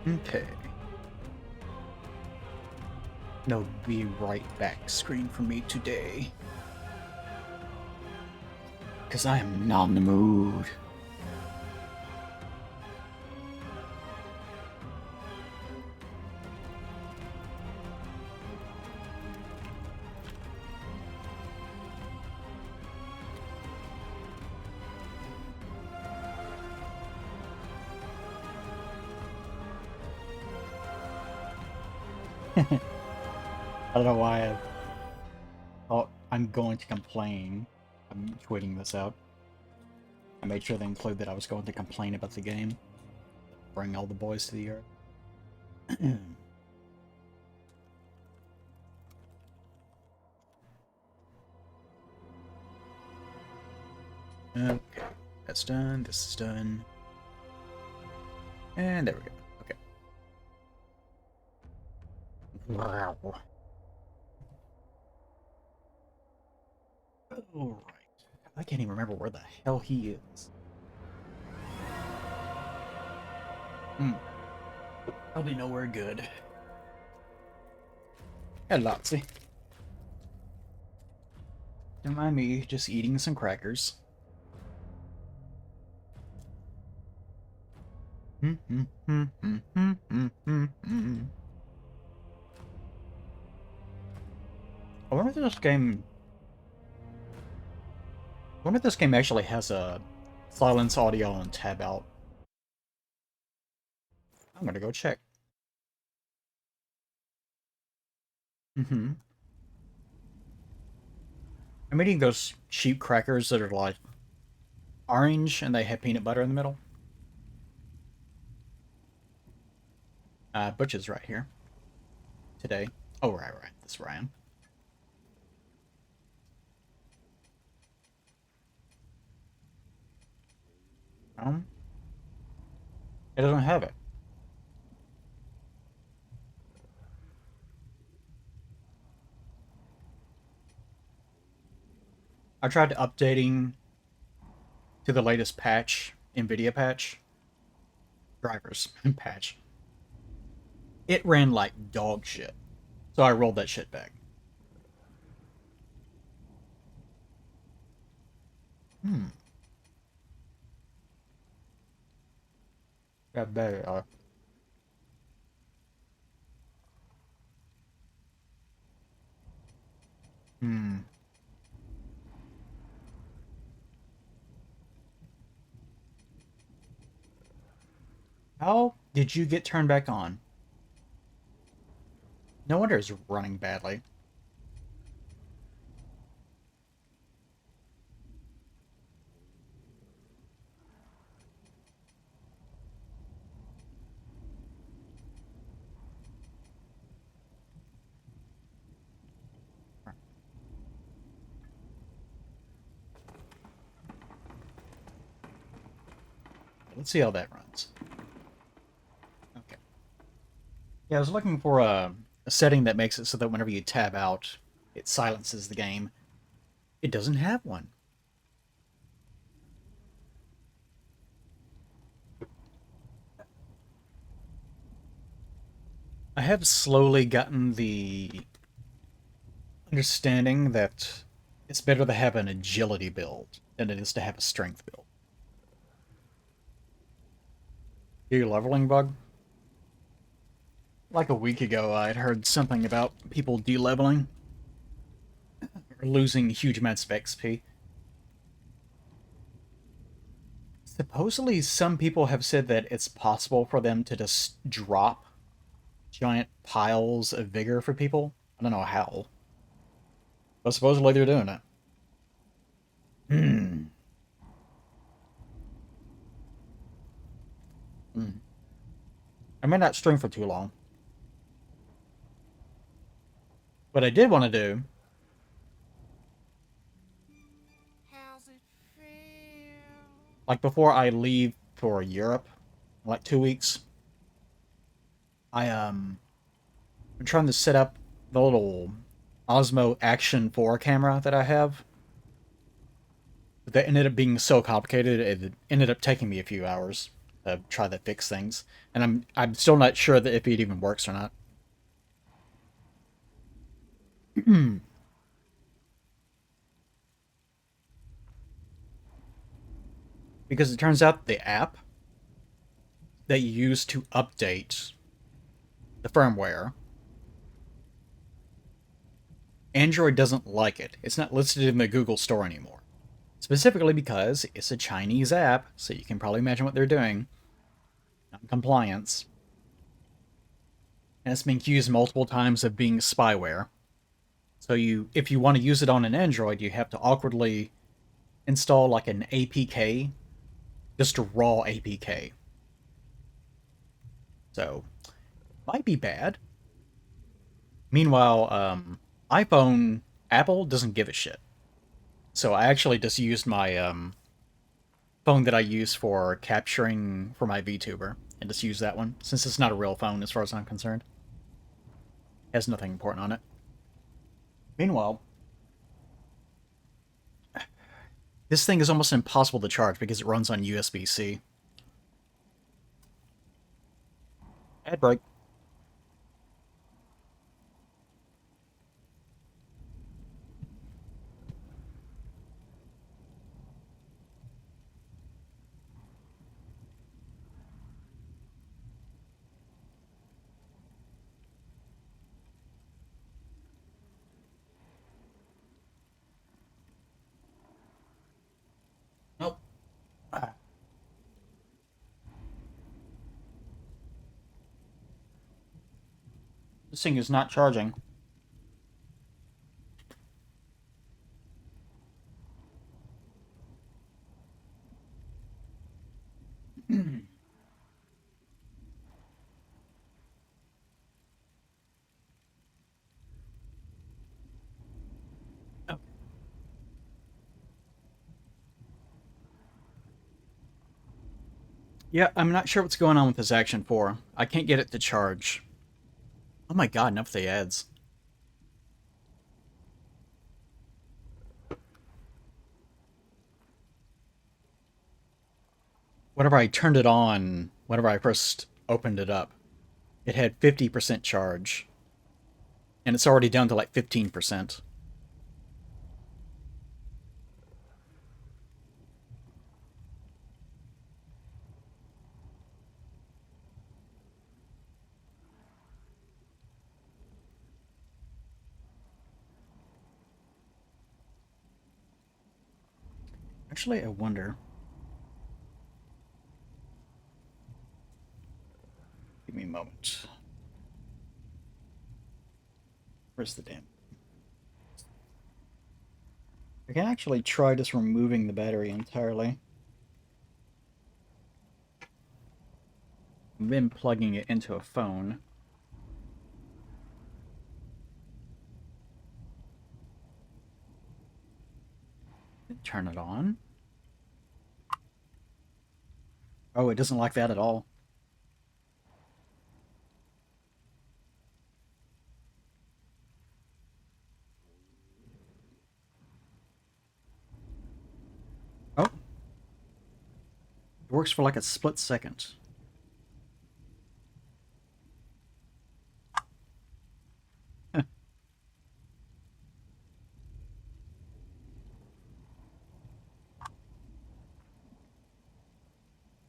Okay. No be right back screen for me today. Because I am not in the mood. I don't know why I thought I'm going to complain. I'm tweeting this out. I made sure to include that I was going to complain about the game. Bring all the boys to the earth. Okay, that's done. This is done. And there we go. Okay. Wow. Alright. I can't even remember where the hell he is. Probably nowhere good. Hello, Lotsy. Don't mind me just eating some crackers. I wonder if this game... I wonder if this game actually has a silence audio on tab out. I'm gonna go check. I'm eating those cheap crackers that are like orange and they have peanut butter in the middle. Butch is right here. Today. Oh, right. That's where I am. It doesn't have it. I tried updating to the latest patch, NVIDIA patch. Drivers patch. It ran like dog shit. So I rolled that shit back. Got better. How did you get turned back on? No wonder it's running badly. Let's see how that runs. Okay. Yeah, I was looking for a setting that makes it so that whenever you tab out, it silences the game. It doesn't have one. I have slowly gotten the understanding that it's better to have an agility build than it is to have a strength build. Your leveling bug? Like a week ago, I'd heard something about people de-leveling or losing huge amounts of XP. Supposedly, some people have said that it's possible for them to just drop giant piles of vigor for people. I don't know how, but supposedly they're doing it. I may not stream for too long. What I did want to do, How's it feel? like before I leave for Europe, like 2 weeks, I'm trying to set up the little Osmo Action 4 camera that I have. That ended up being so complicated, it ended up taking me a few hours. try to fix things, and I'm still not sure that if it even works or not. Because it turns out the app that you use to update the firmware, Android doesn't like it. It's not listed in the Google Store anymore. Specifically because it's a Chinese app, so you can probably imagine what they're doing. Non-compliance. And it's been accused multiple times of being spyware. So if you want to use it on an Android, you have to awkwardly install like an APK, just a raw APK. So, might be bad. Meanwhile, Apple doesn't give a shit. So I actually just used my phone that I use for capturing for my VTuber, and just use that one, since it's not a real phone as far as I'm concerned. It has nothing important on it. Meanwhile, this thing is almost impossible to charge because it runs on USB-C. Ad break. Nope. This thing is not charging. Yeah, I'm not sure what's going on with this Action 4. I can't get it to charge. Oh my god, enough of the ads. Whenever I turned it on, whenever I first opened it up, it had 50% charge. And it's already down to like 15%. Actually, I wonder. Give me a moment. Where's the damn... I can actually try just removing the battery entirely. And then plugging it into a phone. Turn it on. Oh, it doesn't like that at all. Oh. It works for like a split second.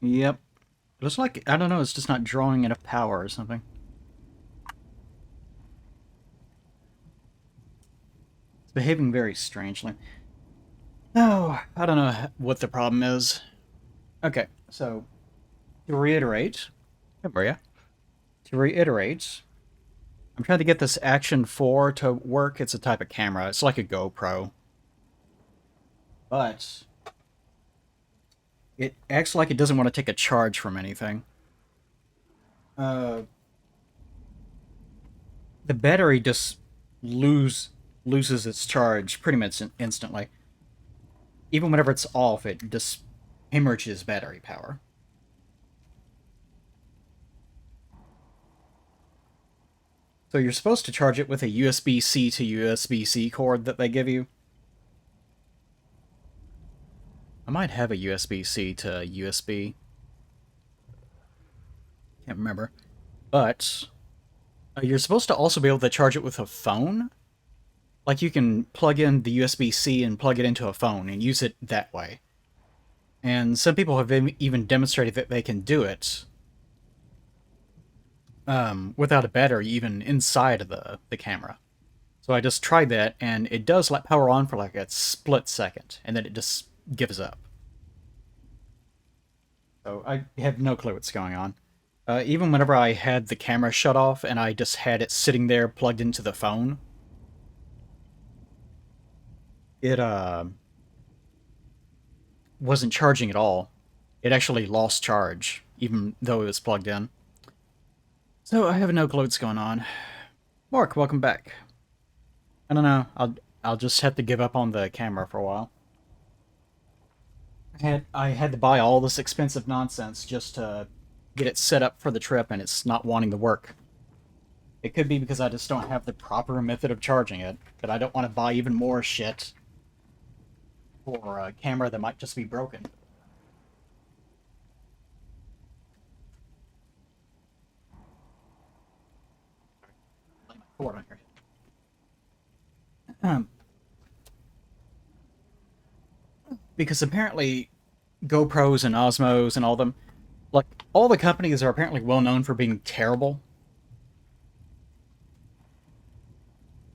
Yep. It looks like, I don't know, it's just not drawing enough power or something. It's behaving very strangely. Oh, I don't know what the problem is. Okay, so to reiterate, hey, Maria. To reiterate, I'm trying to get this Action 4 to work. It's a type of camera. It's like a GoPro. But it acts like it doesn't want to take a charge from anything. The battery just loses its charge pretty much instantly. Even whenever it's off, it just hemorrhages battery power. So you're supposed to charge it with a USB-C to USB-C cord that they give you. I might have a USB-C to USB. Can't remember. But you're supposed to also be able to charge it with a phone. Like you can plug in the USB-C and plug it into a phone and use it that way. And some people have even demonstrated that they can do it without a battery even inside of the camera. So I just tried that, and it does let power on for like a split second, and then it just gives up. So I have no clue what's going on. Even whenever I had the camera shut off and I just had it sitting there plugged into the phone, it wasn't charging at all. It actually lost charge, even though it was plugged in. So I have no clue what's going on. Mark, welcome back. I don't know. I'll just have to give up on the camera for a while. I had to buy all this expensive nonsense just to get it set up for the trip, and it's not wanting to work. It could be because I just don't have the proper method of charging it, but I don't want to buy even more shit for a camera that might just be broken. Lay my cord on your head. Because apparently GoPros and Osmos and all them, like, all the companies are apparently well known for being terrible.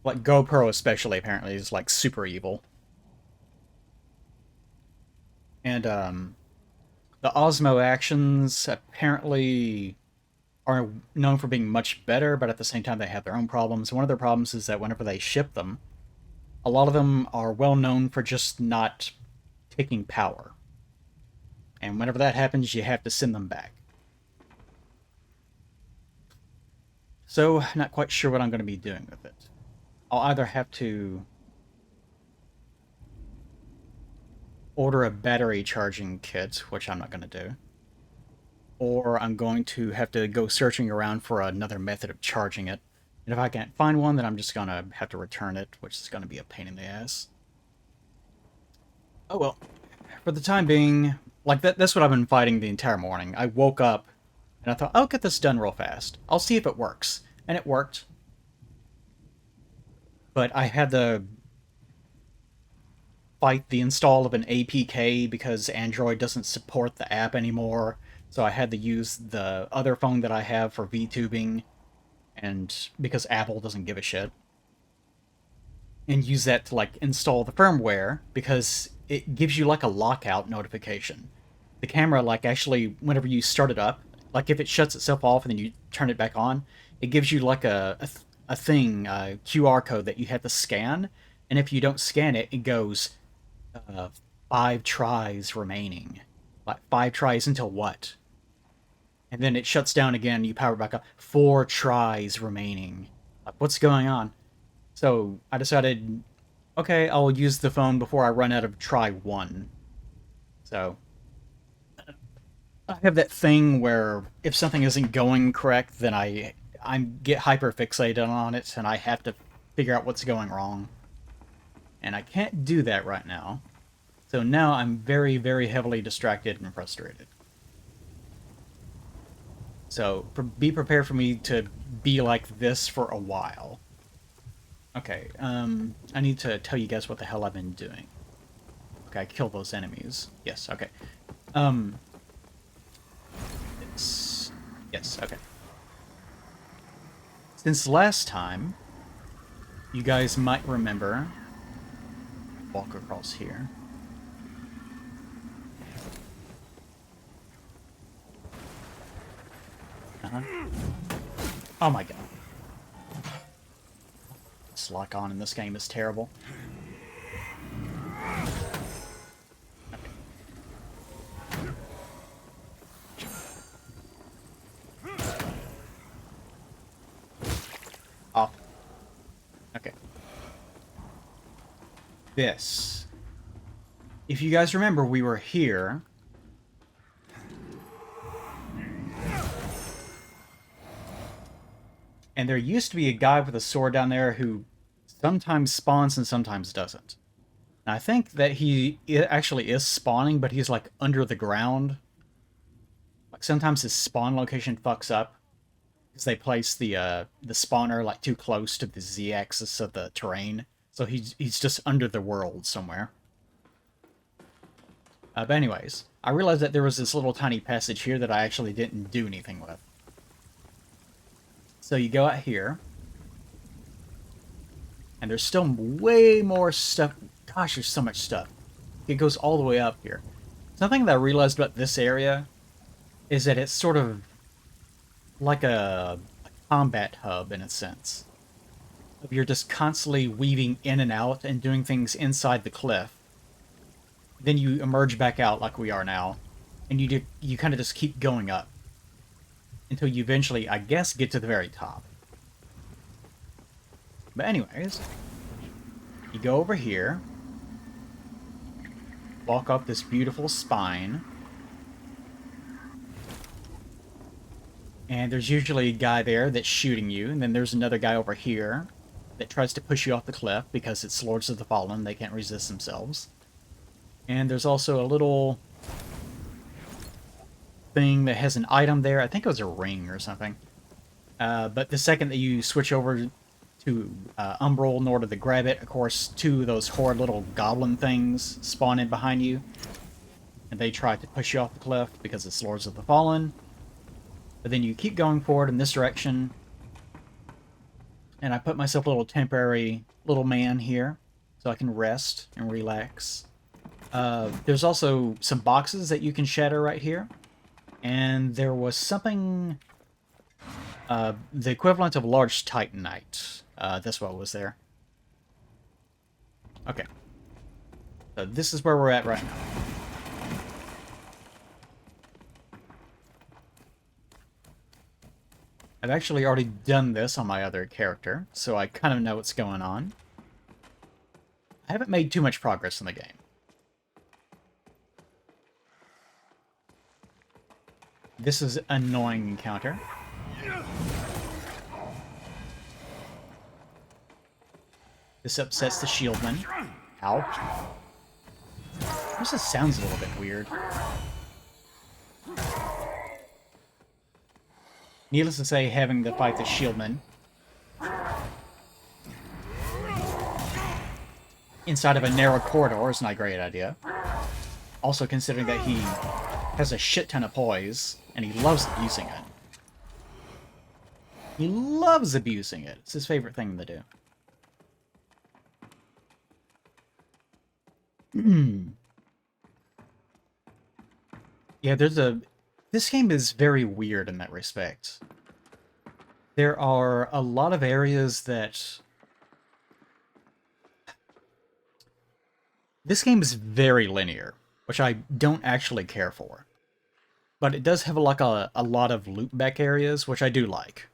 Like, GoPro especially, apparently, is, like, super evil. And, the Osmo Actions apparently are known for being much better, but at the same time they have their own problems. One of their problems is that whenever they ship them, a lot of them are well known for just not taking power. And whenever that happens, you have to send them back. So, not quite sure what I'm going to be doing with it. I'll either have to order a battery charging kit, which I'm not going to do, or I'm going to have to go searching around for another method of charging it. And if I can't find one, then I'm just going to have to return it, which is going to be a pain in the ass. Oh well. For the time being, like, that's what I've been fighting the entire morning. I woke up, and I thought, I'll get this done real fast. I'll see if it works. And it worked. But I had to fight the install of an APK because Android doesn't support the app anymore. So I had to use the other phone that I have for VTubing, and because Apple doesn't give a shit. And use that to, like, install the firmware, because it gives you, like, a lockout notification. The camera, like, actually, whenever you start it up, like, if it shuts itself off and then you turn it back on, it gives you, like, a QR code that you have to scan, and if you don't scan it, it goes, 5 tries remaining. Like, 5 tries until what? And then it shuts down again, you power it back up, 4 tries remaining. Like, what's going on? So, I decided, okay, I'll use the phone before I run out of try 1. So, I have that thing where if something isn't going correct, then I get hyper fixated on it, and I have to figure out what's going wrong. And I can't do that right now. So now I'm very, very heavily distracted and frustrated. So be prepared for me to be like this for a while. Okay, I need to tell you guys what the hell I've been doing. Okay, I killed those enemies. Yes, okay. Yes, okay. Since last time, you guys might remember... Walk across here. Oh my god. This lock-on in this game is terrible. Off. Okay. This. If you guys remember, we were here. And there used to be a guy with a sword down there who sometimes spawns and sometimes doesn't. And I think that he actually is spawning, but he's like under the ground. Like sometimes his spawn location fucks up because they place the spawner like too close to the z-axis of the terrain, so he's just under the world somewhere. But anyways, I realized that there was this little tiny passage here that I actually didn't do anything with. So you go out here, and there's still way more stuff. Gosh, there's so much stuff. It goes all the way up here. Something that I realized about this area is that it's sort of like a combat hub in a sense. You're just constantly weaving in and out and doing things inside the cliff. Then you emerge back out like we are now, and you kind of just keep going up until you eventually, I guess, get to the very top. But anyways, you go over here, walk up this beautiful spine, and there's usually a guy there that's shooting you, and then there's another guy over here that tries to push you off the cliff because it's Lords of the Fallen, they can't resist themselves. And there's also a little thing that has an item there. I think it was a ring or something. But the second that you switch over to Umbral in order to grab it, of course, two of those horrid little goblin things spawn in behind you. And they try to push you off the cliff because it's Lords of the Fallen. But then you keep going forward in this direction. And I put myself a little temporary little man here so I can rest and relax. There's also some boxes that you can shatter right here. And there was something... the equivalent of a large titanite. That's what was there. Okay. So this is where we're at right now. I've actually already done this on my other character, so I kind of know what's going on. I haven't made too much progress in the game. This is an annoying encounter. This upsets the shieldman. Ow. This just sounds a little bit weird. Needless to say, having to fight the shieldman inside of a narrow corridor is not a great idea. Also considering that he has a shit ton of poise, and he loves abusing it. He loves abusing it. It's his favorite thing to do. Yeah, this game is very weird in that respect. There are a lot of areas that... This game is very linear, which I don't actually care for. But it does have a lot of loop-back areas, which I do like.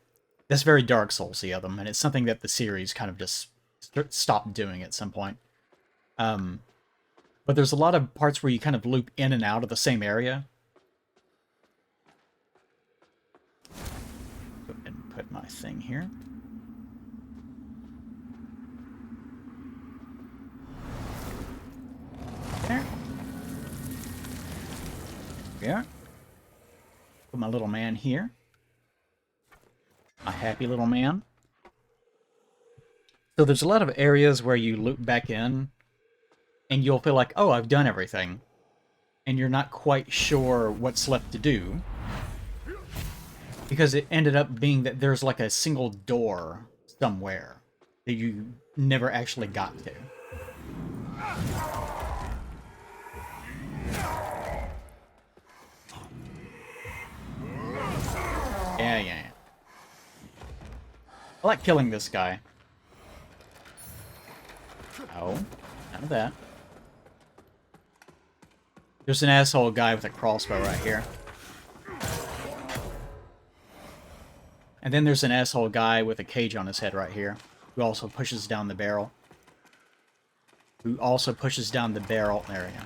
That's very Dark Souls-y of them, and it's something that the series kind of just stopped doing at some point. But there's a lot of parts where you kind of loop in and out of the same area. Go ahead and put my thing here. There. Yeah. Put my little man here. My happy little man. So there's a lot of areas where you loop back in, and you'll feel like, oh, I've done everything. And you're not quite sure what's left to do. Because it ended up being that there's like a single door somewhere that you never actually got to. Yeah. I like killing this guy. Oh, none of that. There's an asshole guy with a crossbow right here. And then there's an asshole guy with a cage on his head right here, who also pushes down the barrel. There you go.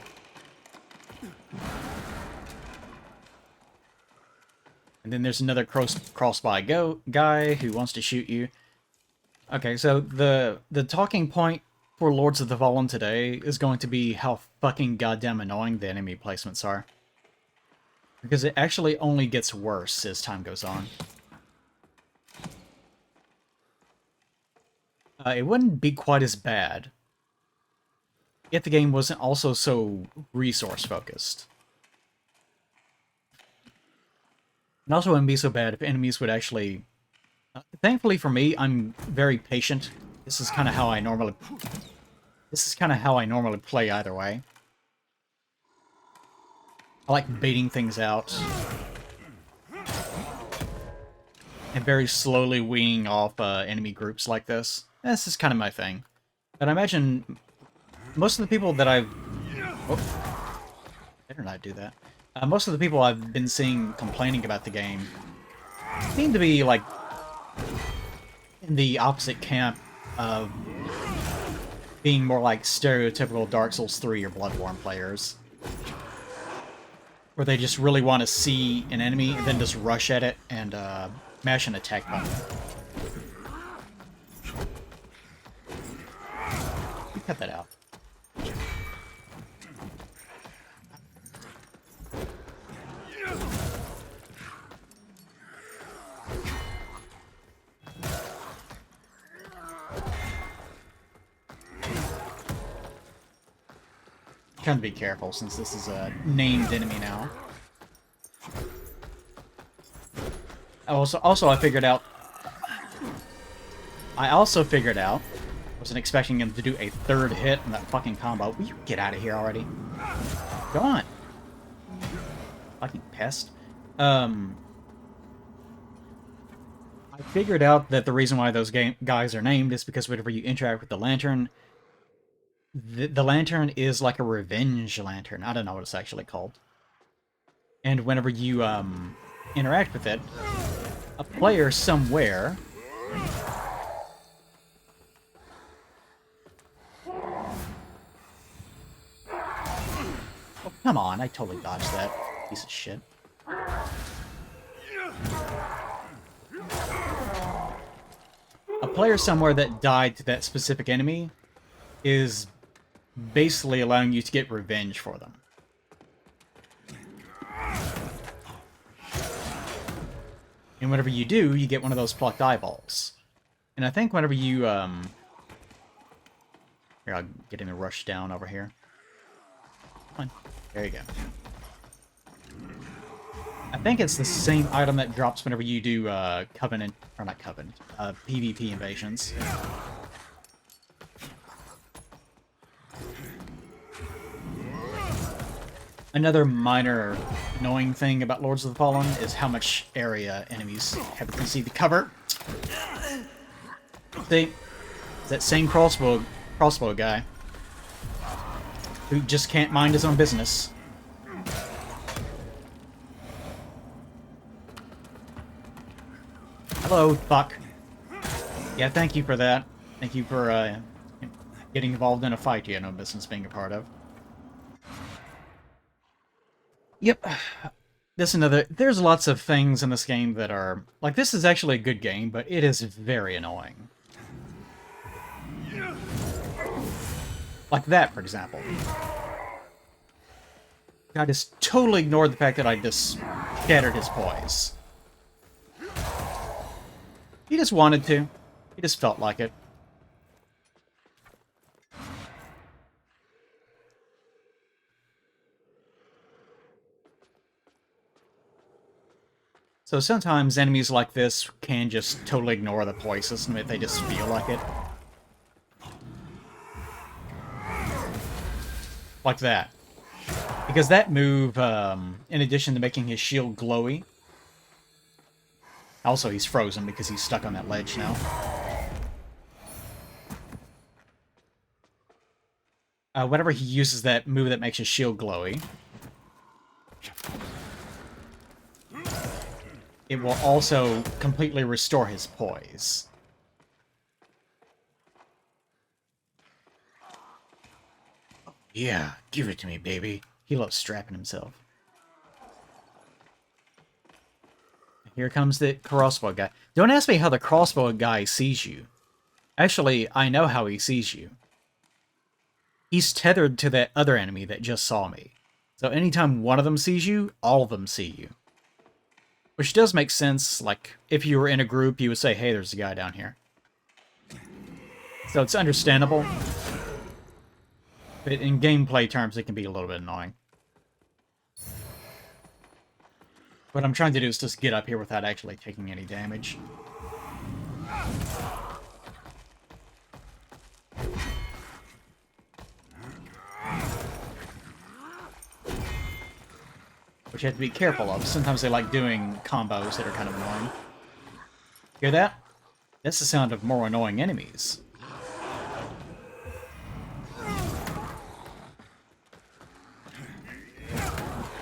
And then there's another crossbow guy who wants to shoot you. Okay, so the talking point for Lords of the Fallen today is going to be how fucking goddamn annoying the enemy placements are. Because it actually only gets worse as time goes on. It wouldn't be quite as bad if the game wasn't also so resource-focused. And also wouldn't be so bad if enemies would actually... thankfully for me, I'm very patient. This is kind of how I normally... This is kind of how I normally play either way. I like baiting things out. And very slowly weaning off enemy groups like this. This is kind of my thing. But I imagine most of the people that I've... Oh, better not do that. Most of the people I've been seeing complaining about the game seem to be, like, in the opposite camp of being more like stereotypical Dark Souls 3 or Bloodborne players. Where they just really want to see an enemy and then just rush at it and mash an attack button. You cut that out. Trying to be careful since this is a named enemy now. Also, I figured out. I wasn't expecting him to do a third hit in that fucking combo. Will you get out of here already? Go on. Fucking pest. I figured out that the reason why those guys are named is because whenever you interact with the lantern, the lantern is like a revenge lantern. I don't know what it's actually called. And whenever you interact with it, a player somewhere... Oh, come on, I totally dodged that. Piece of shit. A player somewhere that died to that specific enemy is basically allowing you to get revenge for them. And whenever you do, you get one of those plucked eyeballs. And I think whenever you, Here, I'll get him to rush down over here. Come on. There you go. I think it's the same item that drops whenever you do, Covenant... Or not Covenant. PvP invasions. Another minor annoying thing about Lords of the Fallen is how much area enemies have to concede to cover. See, it's that same crossbow guy who just can't mind his own business. Hello, fuck. Yeah, thank you for that. Thank you for getting involved in a fight you had no business being a part of. Yep. There's lots of things in this game that are... Like, this is actually a good game, but it is very annoying. Like that, for example. I just totally ignored the fact that I just shattered his poise. He just wanted to. He just felt like it. So sometimes enemies like this can just totally ignore the poise system if they just feel like it. Like that. Because that move, in addition to making his shield glowy... Also, he's frozen because he's stuck on that ledge now. Whenever he uses that move that makes his shield glowy... it will also completely restore his poise. Yeah, give it to me, baby. He loves strapping himself. Here comes the crossbow guy. Don't ask me how the crossbow guy sees you. Actually, I know how he sees you. He's tethered to that other enemy that just saw me. So anytime one of them sees you, all of them see you. Which does make sense. Like, if you were in a group, you would say, hey, there's a guy down here. So it's understandable. But in gameplay terms, it can be a little bit annoying. What I'm trying to do is just get up here without actually taking any damage. Which you have to be careful of. Sometimes they like doing combos that are kind of annoying. Hear that? That's the sound of more annoying enemies.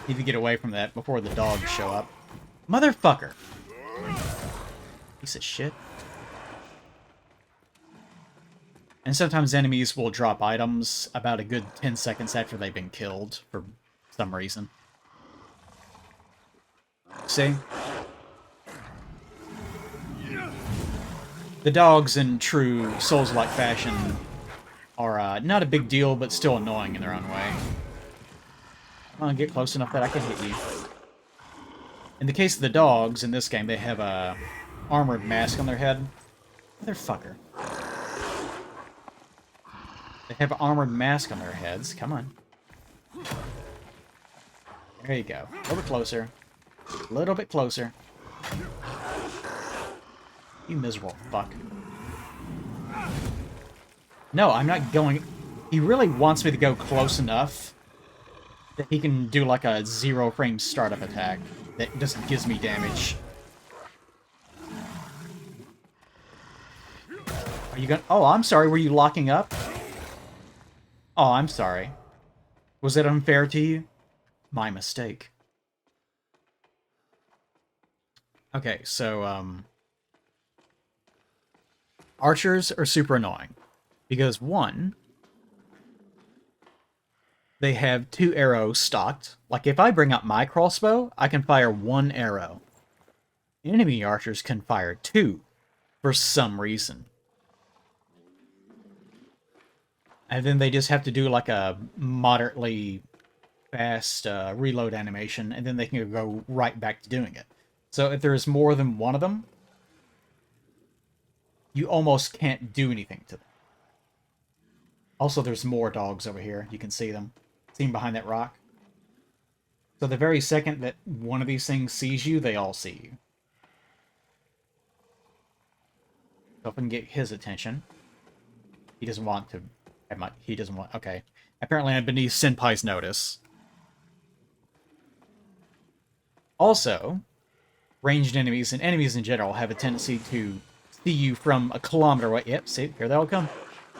Need to get away from that before the dogs show up. Motherfucker! Piece of shit. And sometimes enemies will drop items about a good 10 seconds after they've been killed, for some reason. See? The dogs, in true Souls-like fashion, are not a big deal, but still annoying in their own way. Come on, get close enough that I can hit you. In the case of the dogs, in this game, they have a armored mask on their head. Motherfucker. They have an armored mask on their heads. Come on. There you go. A little bit closer. A little bit closer. You miserable fuck. No, I'm not going... He really wants me to go close enough that he can do like a 0-frame startup attack that just gives me damage. Are you gonna... Oh, I'm sorry. Were you locking up? Oh, I'm sorry. Was it unfair to you? My mistake. Okay, so, archers are super annoying. Because, one, they have 2 arrows stocked. Like, if I bring out my crossbow, I can fire 1 arrow. Enemy archers can fire 2, for some reason. And then they just have to do, like, a moderately fast reload animation, and then they can go right back to doing it. So if there's more than one of them, you almost can't do anything to them. Also, there's more dogs over here. You can see them. See them behind that rock? So the very second that one of these things sees you, they all see you. So if I can get his attention. He doesn't want to... He doesn't want... Okay. Apparently I'm beneath Senpai's notice. Also, ranged enemies and enemies in general have a tendency to see you from a kilometer away. Yep, see? Here they all come.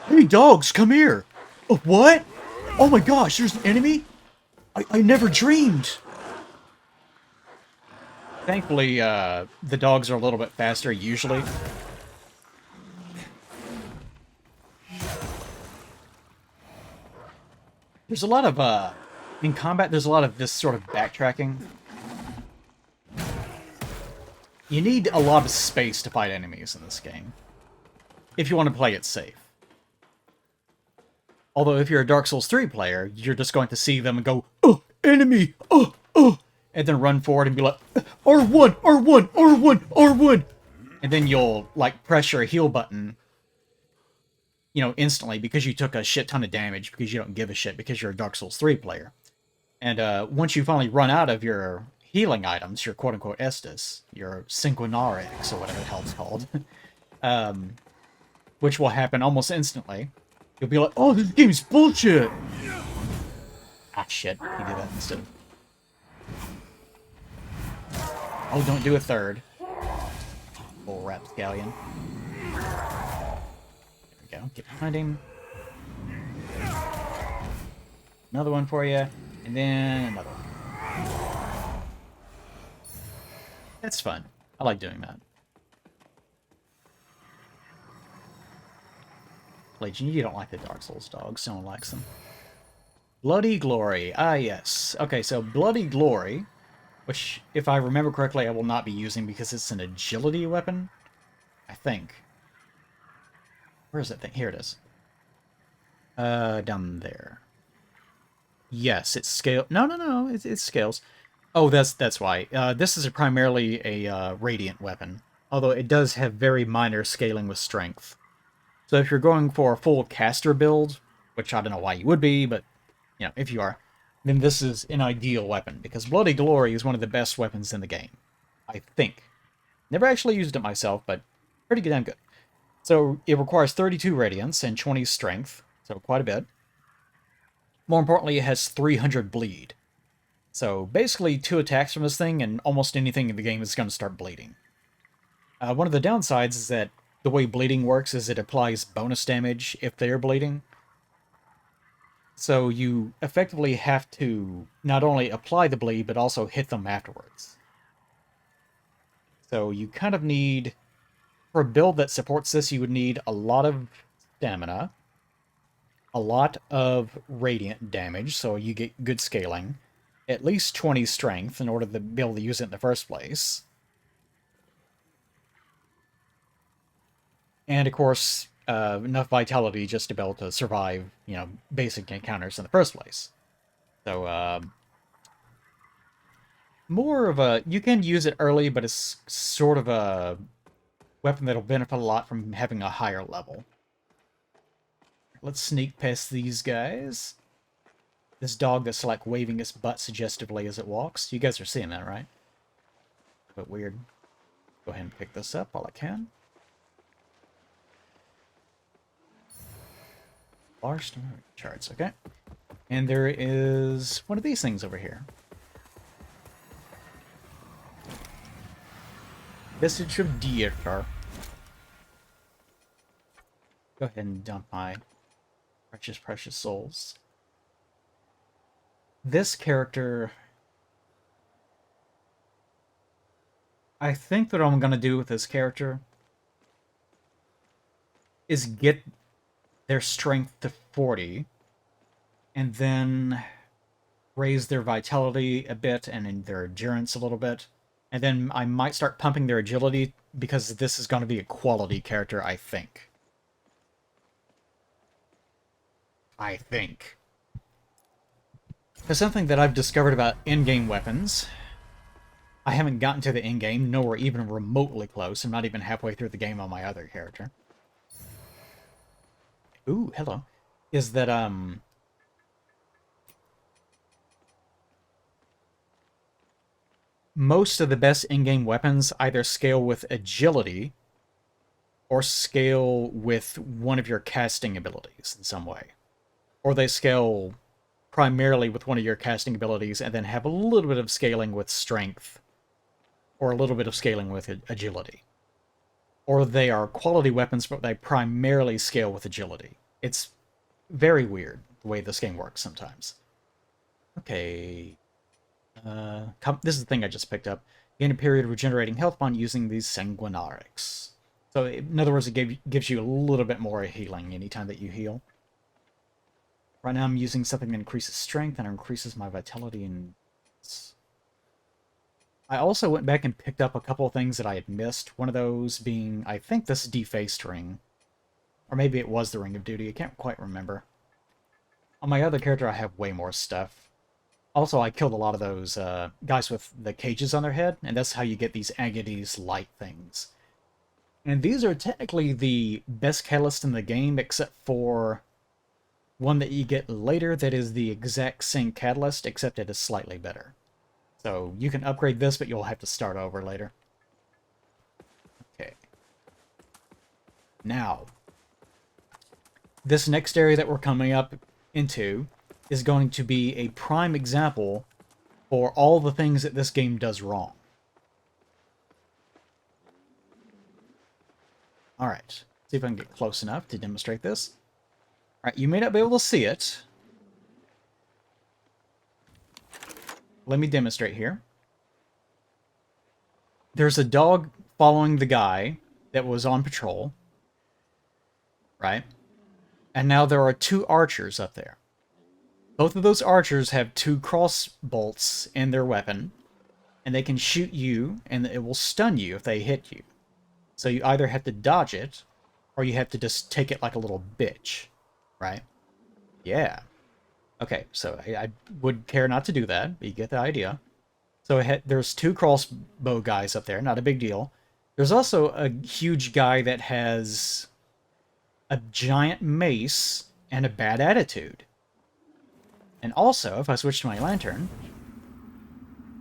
Hey, dogs, come here! Oh, what? Oh my gosh, there's an enemy? I never dreamed! Thankfully, the dogs are a little bit faster, usually. There's a lot of, in combat, there's a lot of this sort of backtracking. You need a lot of space to fight enemies in this game, if you want to play it safe. Although if you're a Dark Souls 3 player, you're just going to see them and go, oh, enemy, oh, oh, and then run forward and be like, R1, R1, R1, R1, and then you'll, like, press your heal button, you know, instantly because you took a shit ton of damage because you don't give a shit because you're a Dark Souls 3 player. And once you finally run out of your healing items, your quote-unquote Estus, your Cinquenarix, or whatever the hell it's called, which will happen almost instantly, you'll be like, oh, this game's bullshit! Ah, shit. He did that instead. Oh, don't do a third. Bull rapscallion. There we go. Get behind him. Another one for you. And then another one. That's fun. I like doing that. Legion, you don't like the Dark Souls dogs. No one likes them. Bloody Glory. Ah, yes. Okay, so Bloody Glory, which, if I remember correctly, I will not be using because it's an agility weapon. I think. Where is that thing? Here it is. Down there. Yes, it scale. No, no, no. It scales. Oh, that's why. This is primarily a radiant weapon, although it does have very minor scaling with strength. So if you're going for a full caster build, which I don't know why you would be, but if you are, then this is an ideal weapon because Bloody Glory is one of the best weapons in the game. I think. Never actually used it myself, but pretty damn good. So it requires 32 radiance and 20 strength, so quite a bit. More importantly, it has 300 bleed. So basically, 2 attacks from this thing, and almost anything in the game is going to start bleeding. One of the downsides is that the way bleeding works is it applies bonus damage if they're bleeding. So you effectively have to not only apply the bleed, but also hit them afterwards. So you kind of need, for a build that supports this, you would need a lot of stamina, a lot of radiant damage, so you get good scaling, at least 20 strength in order to be able to use it in the first place. And of course, enough vitality just to be able to survive, basic encounters in the first place. So, more of a... You can use it early, but it's sort of a weapon that'll benefit a lot from having a higher level. Let's sneak past these guys. This dog that's like waving its butt suggestively as it walks. You guys are seeing that, right? A bit weird. Go ahead and pick this up while I can. Large charts, okay. And there is one of these things over here. Vestige of Dieter. Go ahead and dump my precious, precious souls. This character... I think that what I'm going to do with this character is get their strength to 40, and then raise their vitality a bit and their endurance a little bit. And then I might start pumping their agility, because this is going to be a quality character, I think. There's something that I've discovered about in-game weapons. I haven't gotten to the in-game, nor even remotely close. I'm not even halfway through the game on my other character. Ooh, hello. Is that, most of the best in-game weapons either scale with agility or scale with one of your casting abilities in some way. Or they scale primarily with one of your casting abilities and then have a little bit of scaling with strength or a little bit of scaling with agility. Or they are quality weapons, but they primarily scale with agility. It's very weird the way this game works sometimes. Okay. This is the thing I just picked up. Gain a period of regenerating health bond using these sanguinarics. So, in other words, it gives you a little bit more healing anytime that you heal. Right now I'm using something that increases strength and increases my vitality and... I also went back and picked up a couple of things that I had missed. One of those being, I think, this defaced ring. Or maybe it was the Ring of Duty. I can't quite remember. On my other character, I have way more stuff. Also, I killed a lot of those guys with the cages on their head, and that's how you get these Agades light things. And these are technically the best catalyst in the game, except for one that you get later that is the exact same catalyst, except it is slightly better. So you can upgrade this, but you'll have to start over later. Okay. Now, this next area that we're coming up into is going to be a prime example for all the things that this game does wrong. Alright, see if I can get close enough to demonstrate this. Alright, you may not be able to see it. Let me demonstrate here. There's a dog following the guy that was on patrol. Right? And now there are 2 archers up there. Both of those archers have 2 cross bolts in their weapon, and they can shoot you, and it will stun you if they hit you. So you either have to dodge it, or you have to just take it like a little bitch. Right? Yeah. Okay, so I would care not to do that, but you get the idea. So there's two crossbow guys up there, not a big deal. There's also a huge guy that has a giant mace and a bad attitude. And also, if I switch to my lantern,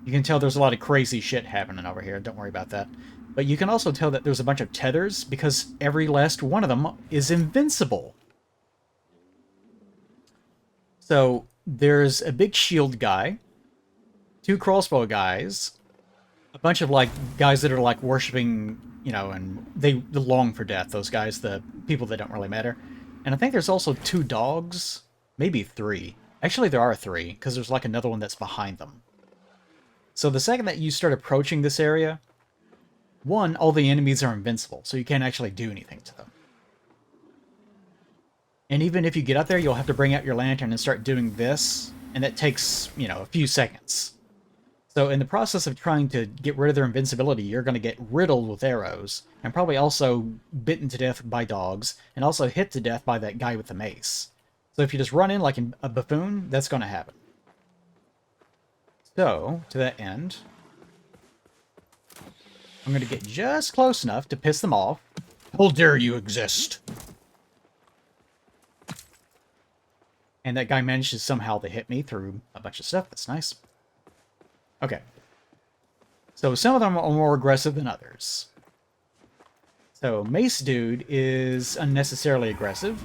you can tell there's a lot of crazy shit happening over here. Don't worry about that. But you can also tell that there's a bunch of tethers because every last one of them is invincible. So there's a big shield guy, two crossbow guys, a bunch of like guys that are like worshiping, you know, and they long for death. Those guys, the people that don't really matter. And I think there's also two dogs, maybe three. Actually, there are three because there's like another one that's behind them. So the second that you start approaching this area, one, all the enemies are invincible, so you can't actually do anything to them. And even if you get up there, you'll have to bring out your lantern and start doing this, and that takes, you know, a few seconds. So in the process of trying to get rid of their invincibility, you're going to get riddled with arrows, and probably also bitten to death by dogs, and also hit to death by that guy with the mace. So if you just run in like a buffoon, that's going to happen. So, to that end, I'm going to get just close enough to piss them off. How dare you exist? And that guy manages somehow to hit me through a bunch of stuff. That's nice. Okay. So some of them are more aggressive than others. So Mace Dude is unnecessarily aggressive.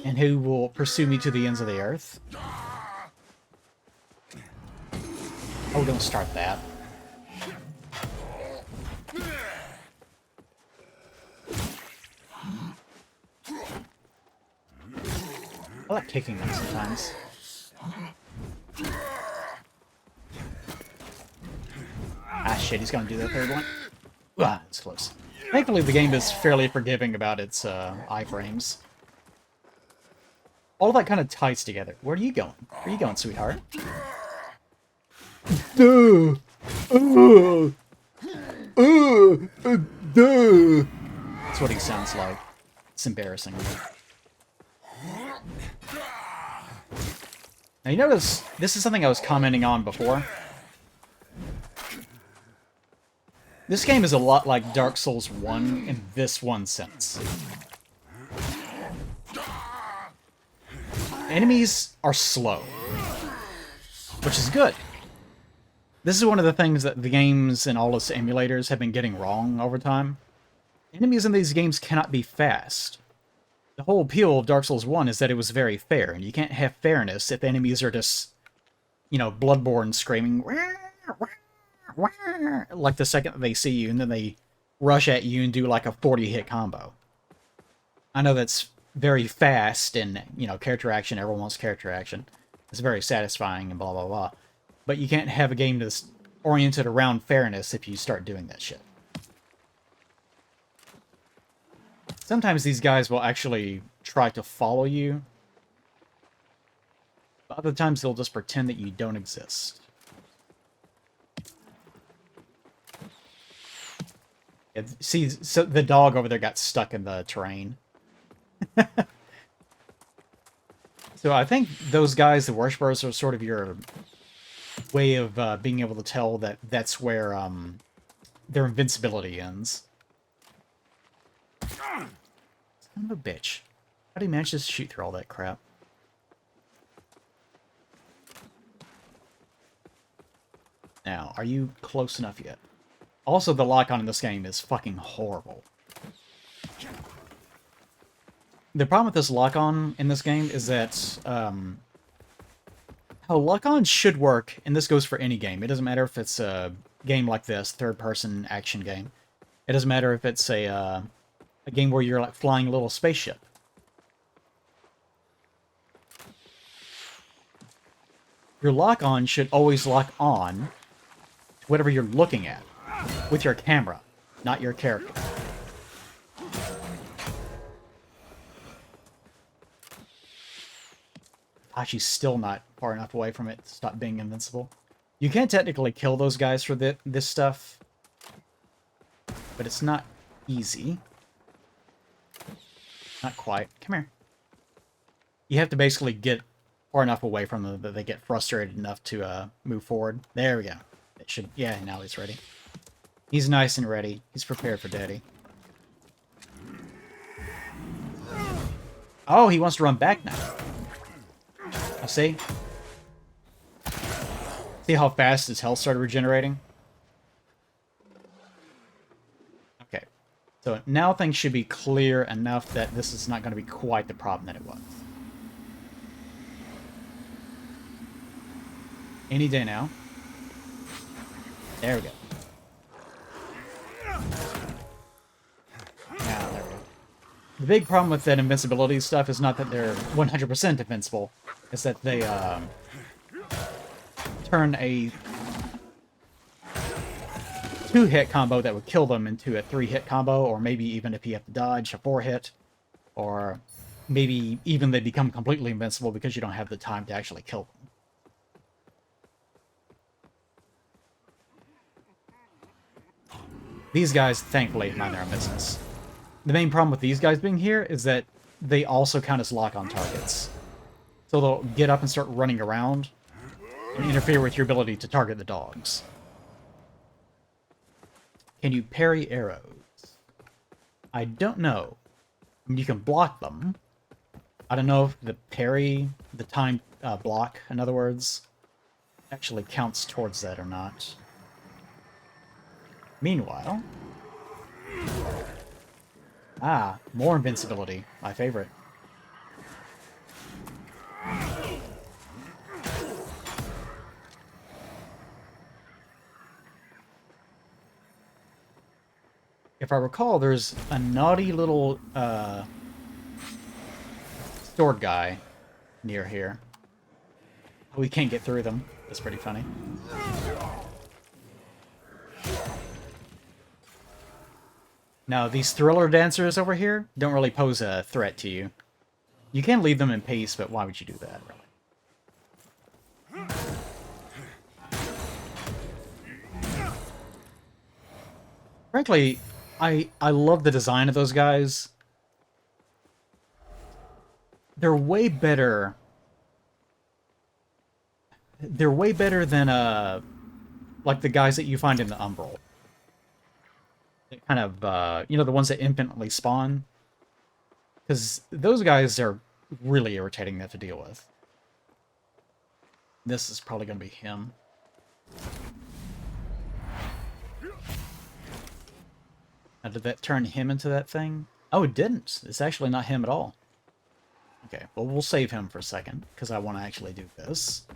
And who will pursue me to the ends of the earth. Oh, don't start that. I like kicking them sometimes. Ah, shit, he's gonna do that third one. Ah, it's close. Thankfully, the game is fairly forgiving about its iframes. All of that kind of ties together. Where are you going? Where are you going, sweetheart? Duh! Duh! That's what he sounds like. It's embarrassing. Now, you notice, this is something I was commenting on before. This game is a lot like Dark Souls 1 in this one sense. Enemies are slow, which is good. This is one of the things that the games and all its emulators have been getting wrong over time. Enemies in these games cannot be fast. The whole appeal of Dark Souls 1 is that it was very fair, and you can't have fairness if the enemies are just, you know, Bloodborne screaming, like the second that they see you, and then they rush at you and do like a 40-hit combo. I know that's very fast, and, you know, character action, everyone wants character action. It's very satisfying and blah, blah, blah. But you can't have a game that's oriented around fairness if you start doing that shit. Sometimes these guys will actually try to follow you. But other times they'll just pretend that you don't exist. Yeah, see, so the dog over there got stuck in the terrain. So I think those guys, the worshippers, are sort of your way of being able to tell that that's where their invincibility ends. Son of a bitch. How do you manage to shoot through all that crap? Now, are you close enough yet? Also, the lock-on in this game is fucking horrible. The problem with this lock-on in this game is that how lock-on should work, and this goes for any game. It doesn't matter if it's a game like this, third-person action game. It doesn't matter if it's a game where you're like flying a little spaceship. Your lock-on should always lock on to whatever you're looking at with your camera, not your character. Ah, she's still not far enough away from it to stop being invincible. You can technically kill those guys for this stuff, but it's not easy. Not quite. Come here. You have to basically get far enough away from them that they get frustrated enough to move forward. There we go. It should. Yeah, now he's ready. He's nice and ready. He's prepared for daddy. Oh, he wants to run back now. I see. See how fast his health started regenerating? Okay. So now things should be clear enough that this is not going to be quite the problem that it was. Any day now. There we go. Now, there we go. The big problem with that invincibility stuff is not that they're 100% invincible. It's that they turn a 2-hit combo that would kill them into a 3-hit combo, or maybe even if you have to dodge, a 4-hit, or maybe even they become completely invincible because you don't have the time to actually kill them. These guys, thankfully, mind their own business. The main problem with these guys being here is that they also count as lock-on targets. So they'll get up and start running around and interfere with your ability to target the dogs. Can you parry arrows? I don't know. I mean, you can block them. I don't know if the parry, the time block, in other words, actually counts towards that or not. Meanwhile... Ah, more invincibility. My favorite. If I recall, there's a naughty little sword guy near here. We can't get through them. That's pretty funny. Now, these thriller dancers over here don't really pose a threat to you. You can leave them in peace, but why would you do that, really? Frankly, I love the design of those guys. They're way better. They're way better than, like the guys that you find in the Umbral. Kind of, you know, the ones that infinitely spawn. Because those guys are really irritating to have to deal with. This is probably going to be him. Now, did that turn him into that thing? Oh, it didn't. It's actually not him at all. Okay, well, we'll save him for a second, because I want to actually do this.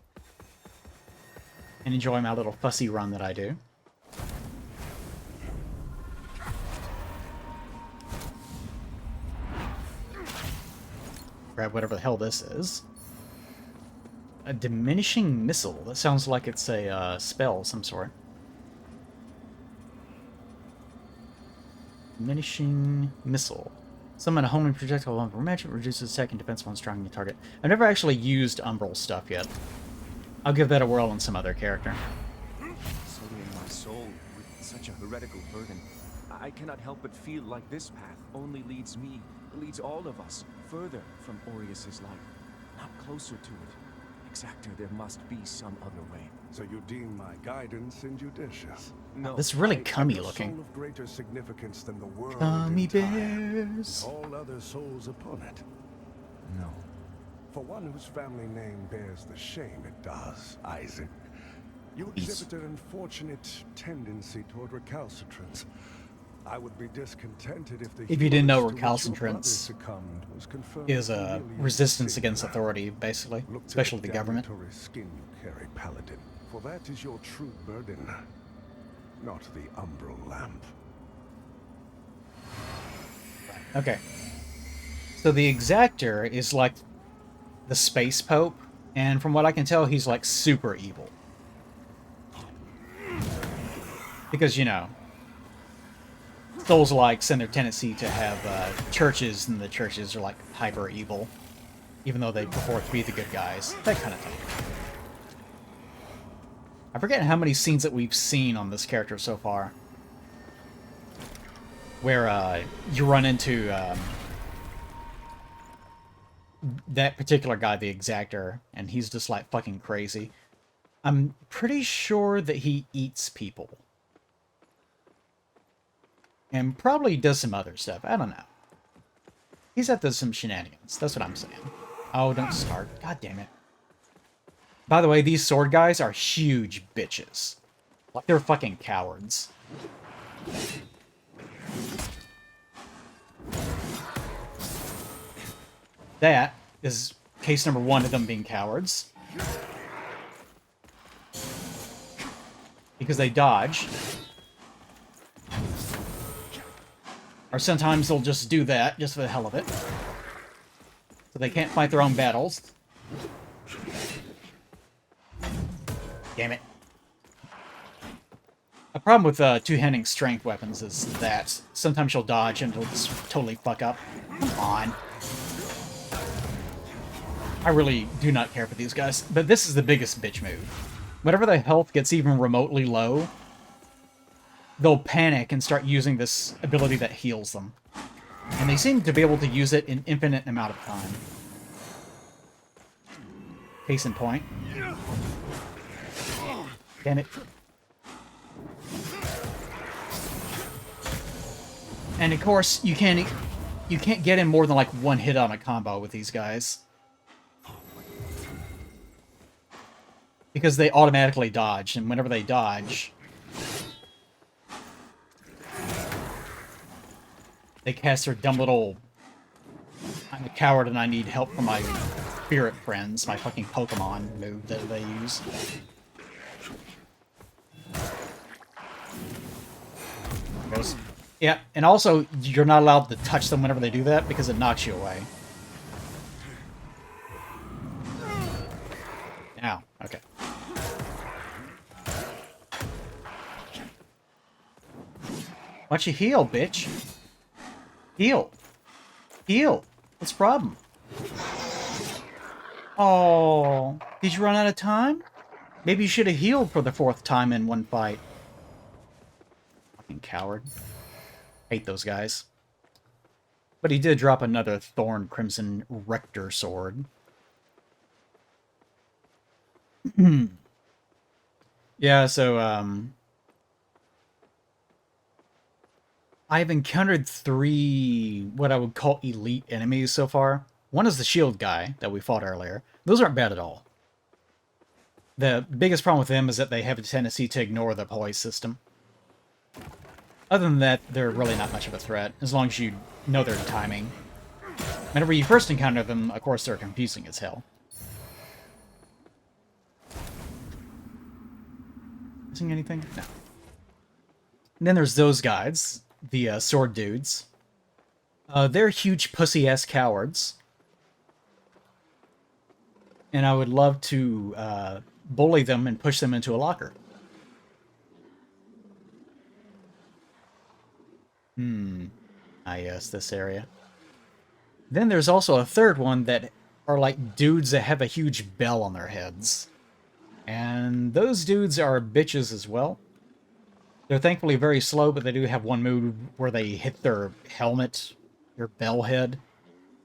And enjoy my little fussy run that I do. Grab whatever the hell this is. A diminishing missile. That sounds like it's a spell of some sort. Diminishing missile. Summon a homing projectile on magic, reduces attack and defense on striking a target. I've never actually used Umbral stuff yet. I'll give that a whirl on some other character. Sullying my soul with such a heretical burden, I cannot help but feel like this path only leads me, leads all of us, further from Aureus's light, not closer to it. Exactor, there must be some other way. So you deem my guidance injudicious? No. This is really I cummy am a looking. soul of greater significance than the world Gummy entire, bears. and all other souls upon it. No. For one whose family name bears the shame it does, Isaac, you exhibit an unfortunate tendency toward recalcitrance. I would be discontented if the If you didn't know, hubris to which your recalcitrance brother succumbed was confirmed is to a merely resistance sin. against authority, basically, Look to especially the government. damnatory skin you carry, Paladin, for that is your true burden, not the umbral lamp. Okay. So the Exactor is like the Space Pope, and from what I can tell, he's like super evil. Because, you know, Souls-likes and their tendency to have churches, and the churches are like hyper evil, even though they purport to be the good guys. That kind of thing. I forget how many scenes that we've seen on this character so far, where you run into that particular guy, the Exactor, and he's just like fucking crazy. I'm pretty sure that he eats people. And probably does some other stuff. I don't know. He's up to some shenanigans. That's what I'm saying. Oh, don't start. God damn it. By the way, these sword guys are huge bitches. Like, they're fucking cowards. That is case number one of them being cowards. Because they dodge. Or sometimes they'll just do that, just for the hell of it. So they can't fight their own battles. Damn it. A problem with two-handing strength weapons is that sometimes you'll dodge and it'll just totally fuck up. Come on. I really do not care for these guys, but this is the biggest bitch move. Whenever their health gets even remotely low, they'll panic and start using this ability that heals them. And they seem to be able to use it an infinite amount of time. Case in point. Damn it. And of course, you can't get in more than like one hit on a combo with these guys. Because they automatically dodge, and whenever they dodge, they cast their dumb little, I'm a coward and I need help from my spirit friends, my fucking Pokemon move that they use. Goes. Yeah, and also, you're not allowed to touch them whenever they do that, because it knocks you away. Ow, okay. Why don't you heal, bitch? Heal. Heal. What's the problem? Oh, did you run out of time? Maybe you should have healed for the 4th time in one fight. Fucking coward. Hate those guys. But he did drop another Thorn Crimson Rector sword. Yeah, so, I've encountered 3 what I would call elite enemies so far. One is the shield guy that we fought earlier. Those aren't bad at all. The biggest problem with them is that they have a tendency to ignore the poise system. Other than that, they're really not much of a threat, as long as you know their timing. Whenever you first encounter them, of course, they're confusing as hell. Missing anything? No. And then there's those guys, the sword dudes. They're huge pussy-ass cowards. And I would love to bully them and push them into a locker. Ah, yes, this area. Then there's also a third one that are like dudes that have a huge bell on their heads. And those dudes are bitches as well. They're thankfully very slow, but they do have one move where they hit their helmet, their bell head,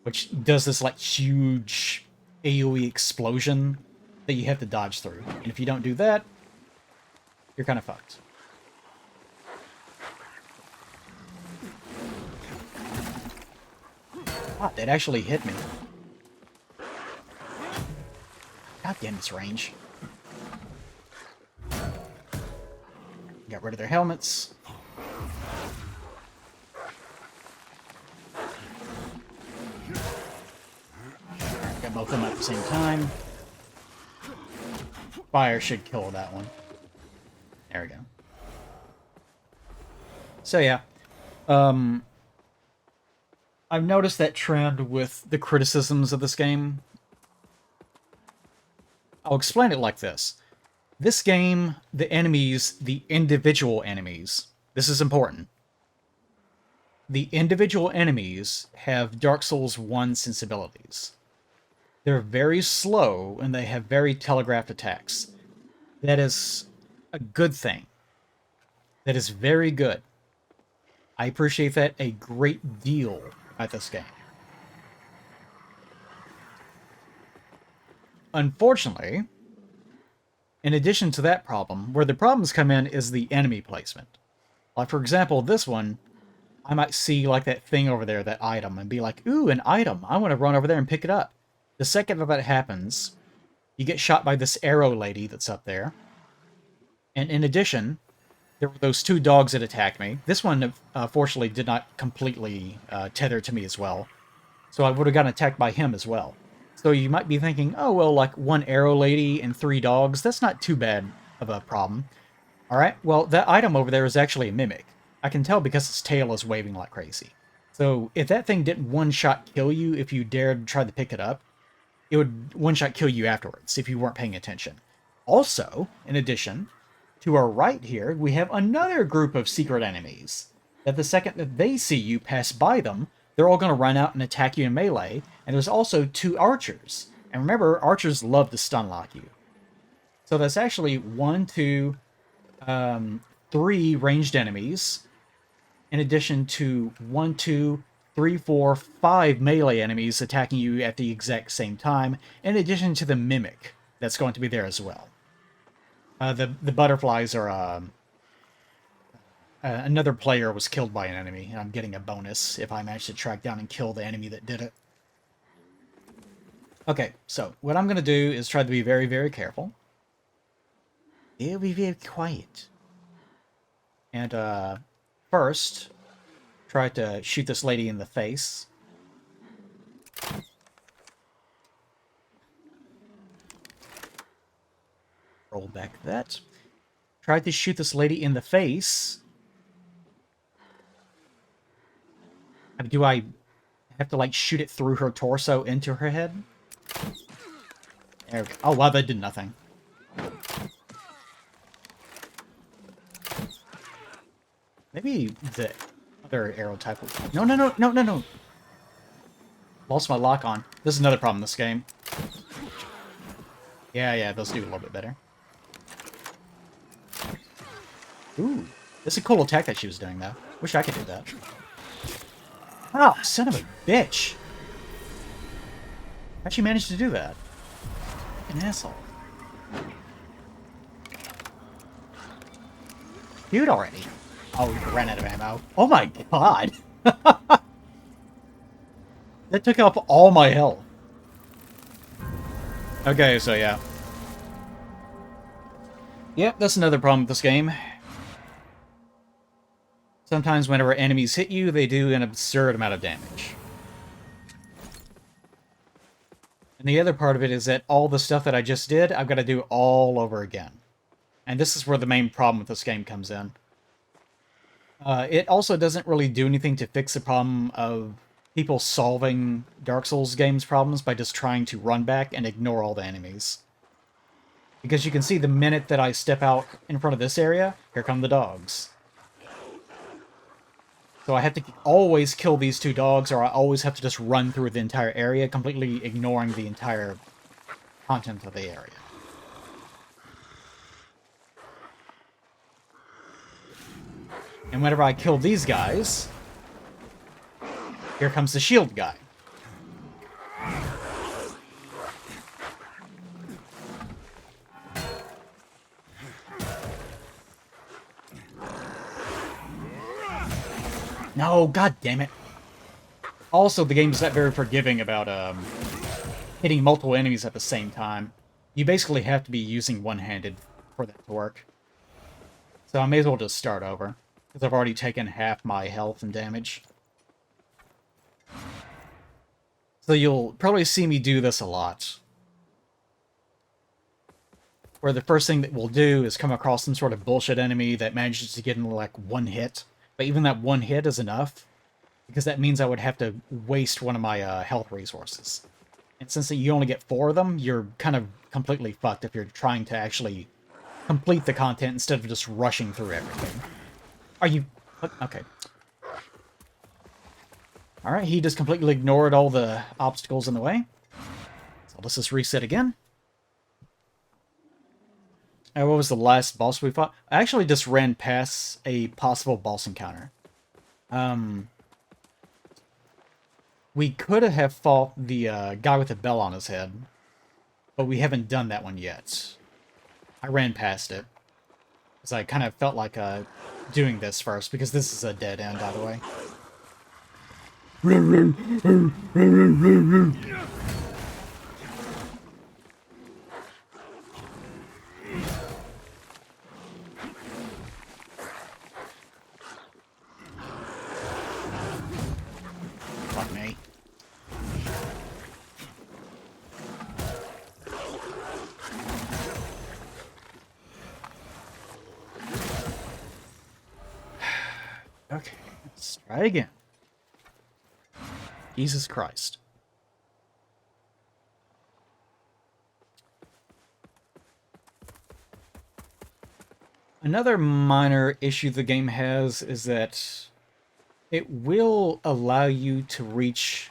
which does this like huge AoE explosion that you have to dodge through. And if you don't do that, you're kind of fucked. Ah, that actually hit me. God damn this range. Got rid of their helmets. Got both of them at the same time. Fire should kill that one. There we go. So yeah. I've noticed that trend with the criticisms of this game. I'll explain it like this. This game, the enemies, the individual enemies, this is important. The individual enemies have Dark Souls 1 sensibilities. They're very slow, and they have very telegraphed attacks. That is a good thing. That is very good. I appreciate that a great deal at this game. unfortunately, in addition to that problem, where the problems come in is the enemy placement. Like, for example, this one, I might see, like, that thing over there, that item, and be like, ooh, an item. I want to run over there and pick it up. The second that happens, you get shot by this arrow lady that's up there. And in addition, there were those 2 dogs that attacked me. This one, fortunately, did not completely tether to me as well. So I would have gotten attacked by him as well. So you might be thinking, oh, well, like 1 arrow lady and 3 dogs, that's not too bad of a problem. Alright, well, that item over there is actually a mimic. I can tell because its tail is waving like crazy. So if that thing didn't one-shot kill you if you dared try to pick it up, it would one-shot kill you afterwards if you weren't paying attention. Also, in addition, to our right here, we have another group of secret enemies. That the second that they see you pass by them, they're all going to run out and attack you in melee. And there's also 2 archers. And remember, archers love to stun lock you. So that's actually 1, 2, 3 ranged enemies. In addition to 1, 2, 3, 4, 5 melee enemies attacking you at the exact same time. In addition to the mimic that's going to be there as well. The butterflies are... another player was killed by an enemy, and I'm getting a bonus if I manage to track down and kill the enemy that did it. Okay, so what I'm going to do is try to be very, very careful. It'll be very quiet. And first, try to shoot this lady in the face. Roll back that. Tried to shoot this lady in the face. Do I have to, like, shoot it through her torso into her head? There we go. Oh, wow, that did nothing. Maybe the other arrow type will... No, no, no, no, no, no! Lost my lock on. This is another problem in this game. Yeah, those do a little bit better. Ooh, this is a cool attack that she was doing, though. Wish I could do that. Oh, son of a bitch! How'd she manage to do that? An asshole. Dude already. Oh, we ran out of ammo. Oh my god! That took up all my health. Okay, so yeah. Yep, that's another problem with this game. Sometimes whenever enemies hit you, they do an absurd amount of damage. And the other part of it is that all the stuff that I just did, I've got to do all over again. And this is where the main problem with this game comes in. It also doesn't really do anything to fix the problem of people solving Dark Souls games problems by just trying to run back and ignore all the enemies. Because you can see the minute that I step out in front of this area, here come the dogs. So I have to always kill these 2 dogs, or I always have to just run through the entire area, completely ignoring the entire content of the area. And whenever I kill these guys, here comes the shield guy. No, god damn it. Also, the game's not very forgiving about hitting multiple enemies at the same time. You basically have to be using one-handed for that to work. So I may as well just start over, because I've already taken half my health and damage. So you'll probably see me do this a lot. Where the first thing that we'll do is come across some sort of bullshit enemy that manages to get in like 1 hit. But even that 1 hit is enough, because that means I would have to waste one of my health resources. And since you only get 4 of them, you're kind of completely fucked if you're trying to actually complete the content instead of just rushing through everything. Are you... Okay. Alright, he just completely ignored all the obstacles in the way. So let's just reset again. What was the last boss we fought? I actually just ran past a possible boss encounter. We could have fought the guy with the bell on his head. but we haven't done that one yet. I ran past it. Because I kind of felt like doing this first, because this is a dead end, by the way. Fuck me. Okay, let's try again. Jesus Christ. Another minor issue the game has is that it will allow you to reach...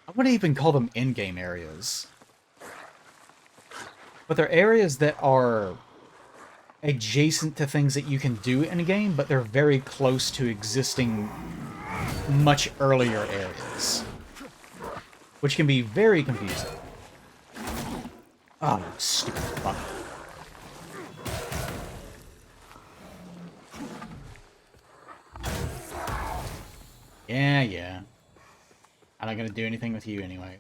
I wouldn't even call them in-game areas. But they're areas that are adjacent to things that you can do in a game, but they're very close to existing much earlier areas, which can be very confusing. Oh, stupid fuck. Yeah. I'm not gonna do anything with you anyway.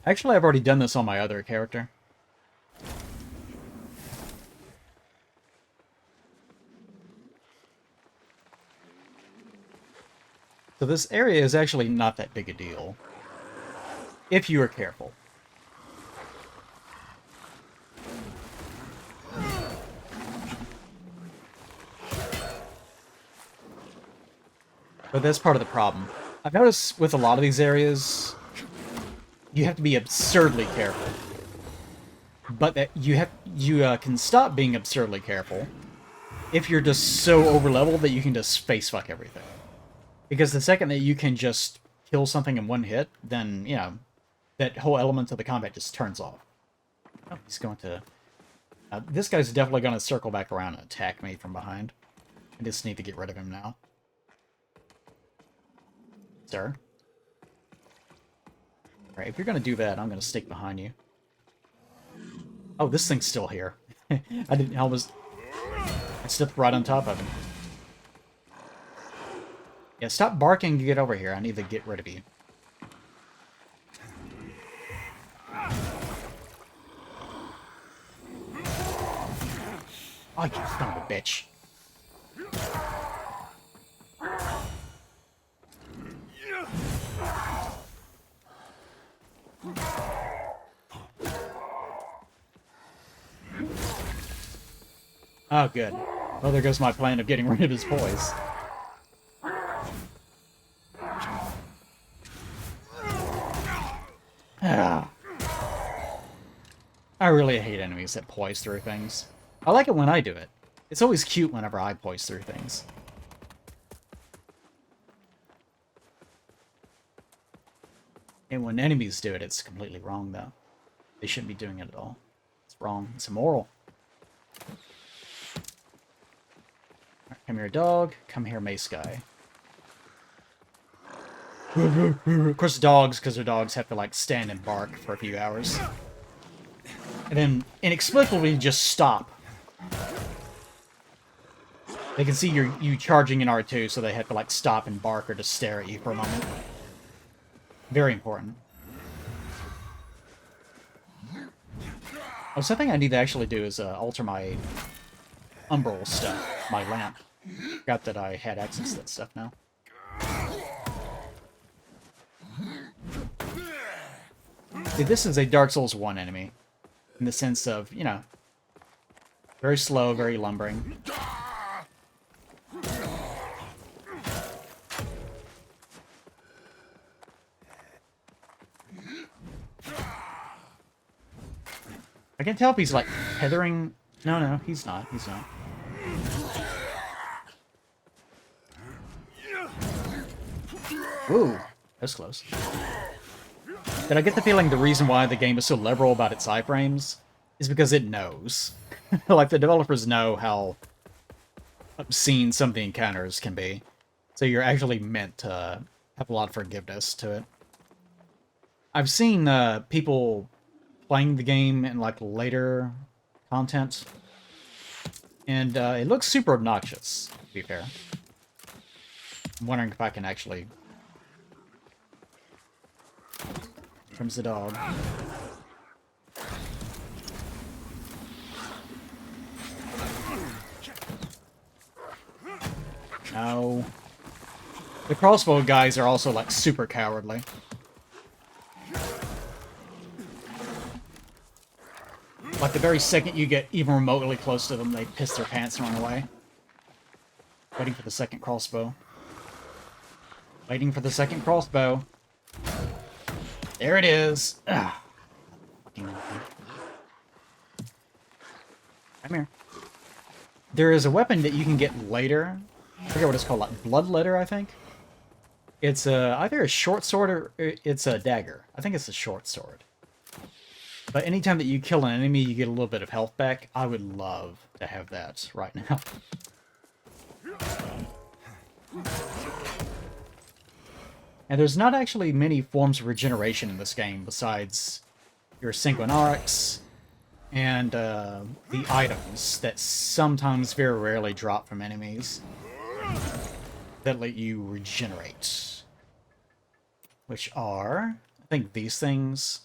Actually, I've already done this on my other character. So this area is actually not that big a deal, if you are careful. But that's part of the problem. I've noticed with a lot of these areas, you have to be absurdly careful. But that you can stop being absurdly careful if you're just so overleveled that you can just face fuck everything. Because the second that you can just kill something in one hit, then, you know, that whole element of the combat just turns off. Oh, he's going to... this guy's definitely going to circle back around and attack me from behind. I just need to get rid of him now. Sir? Alright, if you're going to do that, I'm going to stick behind you. Oh, this thing's still here. I stepped right on top of him. Yeah, stop barking to get over here. I need to get rid of you. Oh, you son of a bitch. Oh, good. Well, there goes my plan of getting rid of his poise. Ah. I really hate enemies that poise through things. I like it when I do it. It's always cute whenever I poise through things. And when enemies do it, it's completely wrong, though. They shouldn't be doing it at all. It's wrong. It's immoral. Right, come here, dog. Come here, mace guy. Of course, dogs, because their dogs have to, like, stand and bark for a few hours. And then, inexplicably, just stop. They can see you charging in R2, so they have to, like, stop and bark or just stare at you for a moment. Very important. Oh, something I need to actually do is alter my umbral stuff, my lamp. Forgot that I had access to that stuff now. See, this is a Dark Souls 1 enemy. In the sense of, you know, very slow, very lumbering. I can tell if he's, like, tethering... No, he's not. He's not. Ooh, that's close. Did I get the feeling the reason why the game is so liberal about its iframes is because it knows. Like, the developers know how obscene some of the encounters can be. So you're actually meant to have a lot of forgiveness to it. I've seen people playing the game in like later content, and it looks super obnoxious, to be fair. I'm wondering if I can actually... Here comes the dog. No. The crossbow guys are also, like, super cowardly. Like, the very second you get even remotely close to them, they piss their pants and run away. Waiting for the second crossbow. Waiting for the second crossbow. There it is! Ugh. Come here. There is a weapon that you can get later. I forget what it's called, like Bloodletter, I think? It's either a short sword or it's a dagger. I think it's a short sword. But anytime that you kill an enemy, you get a little bit of health back. I would love to have that right now. And there's not actually many forms of regeneration in this game besides your Sanguinarix and the items that sometimes very rarely drop from enemies that let you regenerate. Which are, I think, these things.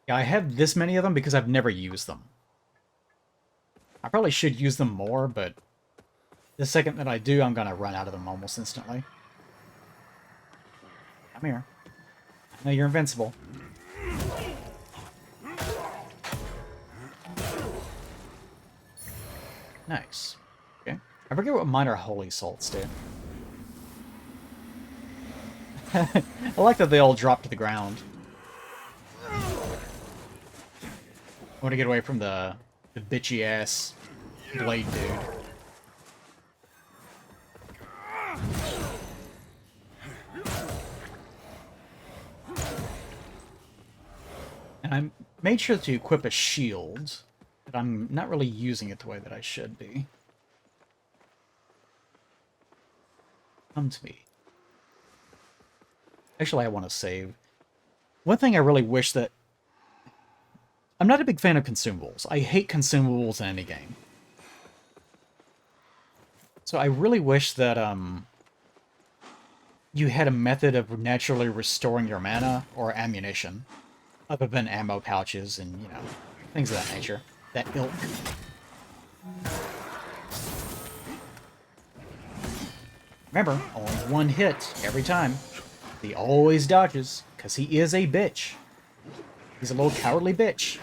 Yeah, I have this many of them because I've never used them. I probably should use them more, but the second that I do, I'm gonna run out of them almost instantly. Come here. I know you're invincible. Nice. Okay. I forget what minor holy salts do. I like that they all drop to the ground. I want to get away from the bitchy ass blade dude. And I made sure to equip a shield, but I'm not really using it the way that I should be. Come to me. Actually, I want to save. One thing I really wish that... I'm not a big fan of consumables. I hate consumables in any game. So I really wish that you had a method of naturally restoring your mana or ammunition, other than ammo pouches and, you know, things of that nature. That ilk. Remember, only one hit every time. He always dodges, because he is a bitch. He's a little cowardly bitch.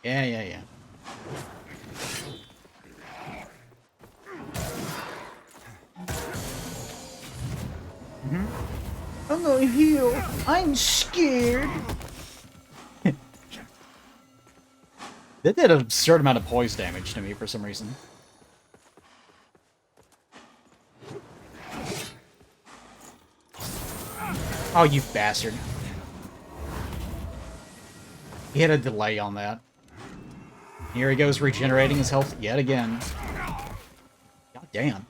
Yeah. I'm gonna heal. I'm scared. That did an absurd amount of poise damage to me for some reason. Oh, you bastard. He had a delay on that. Here he goes, regenerating his health yet again. God damn.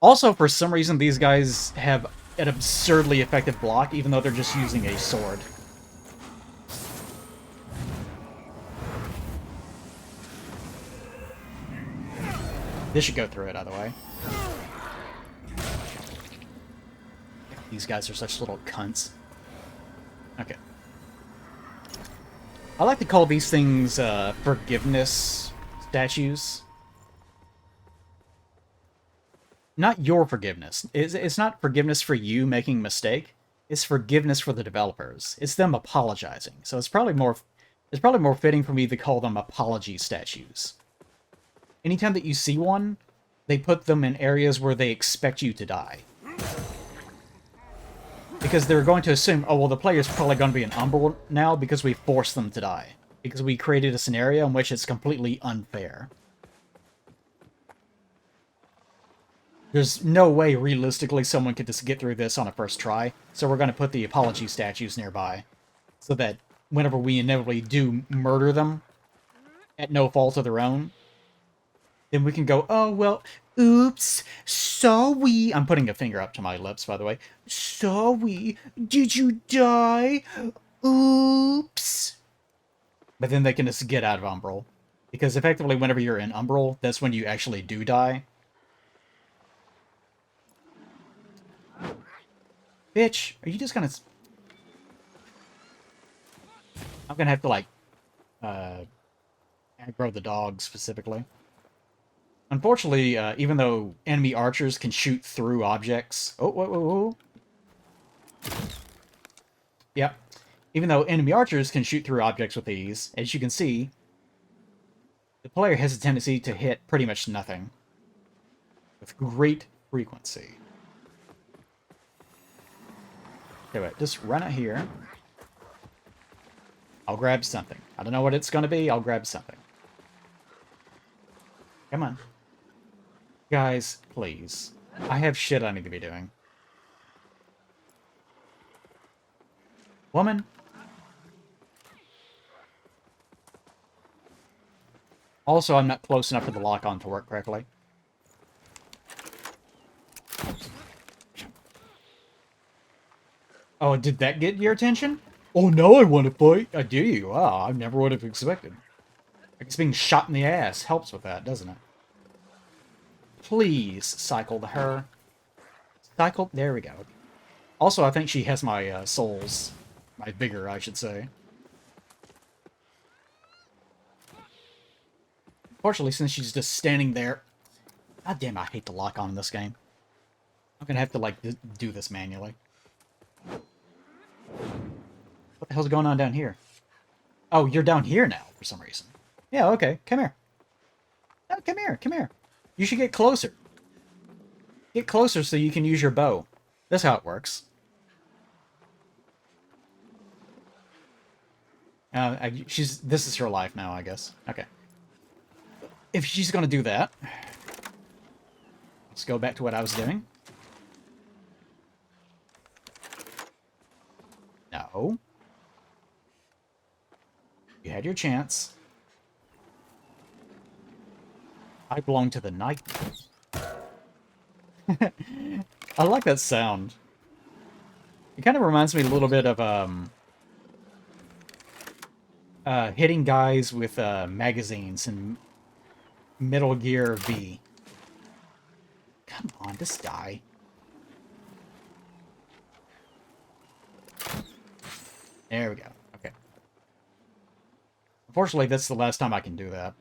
Also, for some reason, these guys have an absurdly effective block, even though they're just using a sword. This should go through it, either way. These guys are such little cunts. Okay. I like to call these things forgiveness statues. Not your forgiveness. It's not forgiveness for you making a mistake. It's forgiveness for the developers. It's them apologizing. So it's probably more fitting for me to call them apology statues. Anytime that you see one, they put them in areas where they expect you to die. Because they're going to assume, oh, well, the player's probably going to be an Umbral now because we forced them to die. Because we created a scenario in which it's completely unfair. There's no way, realistically, someone could just get through this on a first try, so we're going to put the apology statues nearby. So that whenever we inevitably do murder them at no fault of their own, then we can go, oh, well, oops, sorry. I'm putting a finger up to my lips, by the way. Sorry, did you die? Oops. But then they can just get out of Umbral. Because effectively, whenever you're in Umbral, that's when you actually do die. Bitch, are you just gonna... I'm gonna have to, like, aggro the dog, specifically. Unfortunately, even though enemy archers can shoot through objects... Oh, whoa, whoa, whoa. Yep. Even though enemy archers can shoot through objects with ease, as you can see, the player has a tendency to hit pretty much nothing. With great frequency. Okay, wait, just run it here. I'll grab something. I don't know what it's gonna be, I'll grab something. Come on. Guys, please. I have shit I need to be doing. Woman. Also, I'm not close enough for the lock-on to work correctly. Oh, did that get your attention? Oh, now I want to fight. Do you? Wow, I never would have expected. I guess being shot in the ass helps with that, doesn't it? Please cycle to her. Cycle. There we go. Also, I think she has my souls. My vigor, I should say. Fortunately, since she's just standing there... God damn, I hate the lock-on in this game. I'm gonna have to, like, do this manually. What the hell's going on down here? Oh, you're down here now, for some reason. Yeah, okay. Come here. No, come here. Come here. You should get closer. Get closer so you can use your bow. That's how it works. This is her life now, I guess. Okay. If she's gonna do that, let's go back to what I was doing. No. You had your chance. I belong to the night. I like that sound. It kind of reminds me a little bit of, hitting guys with, magazines in Metal Gear V. Come on, just die. There we go. Okay. Unfortunately, that's the last time I can do that.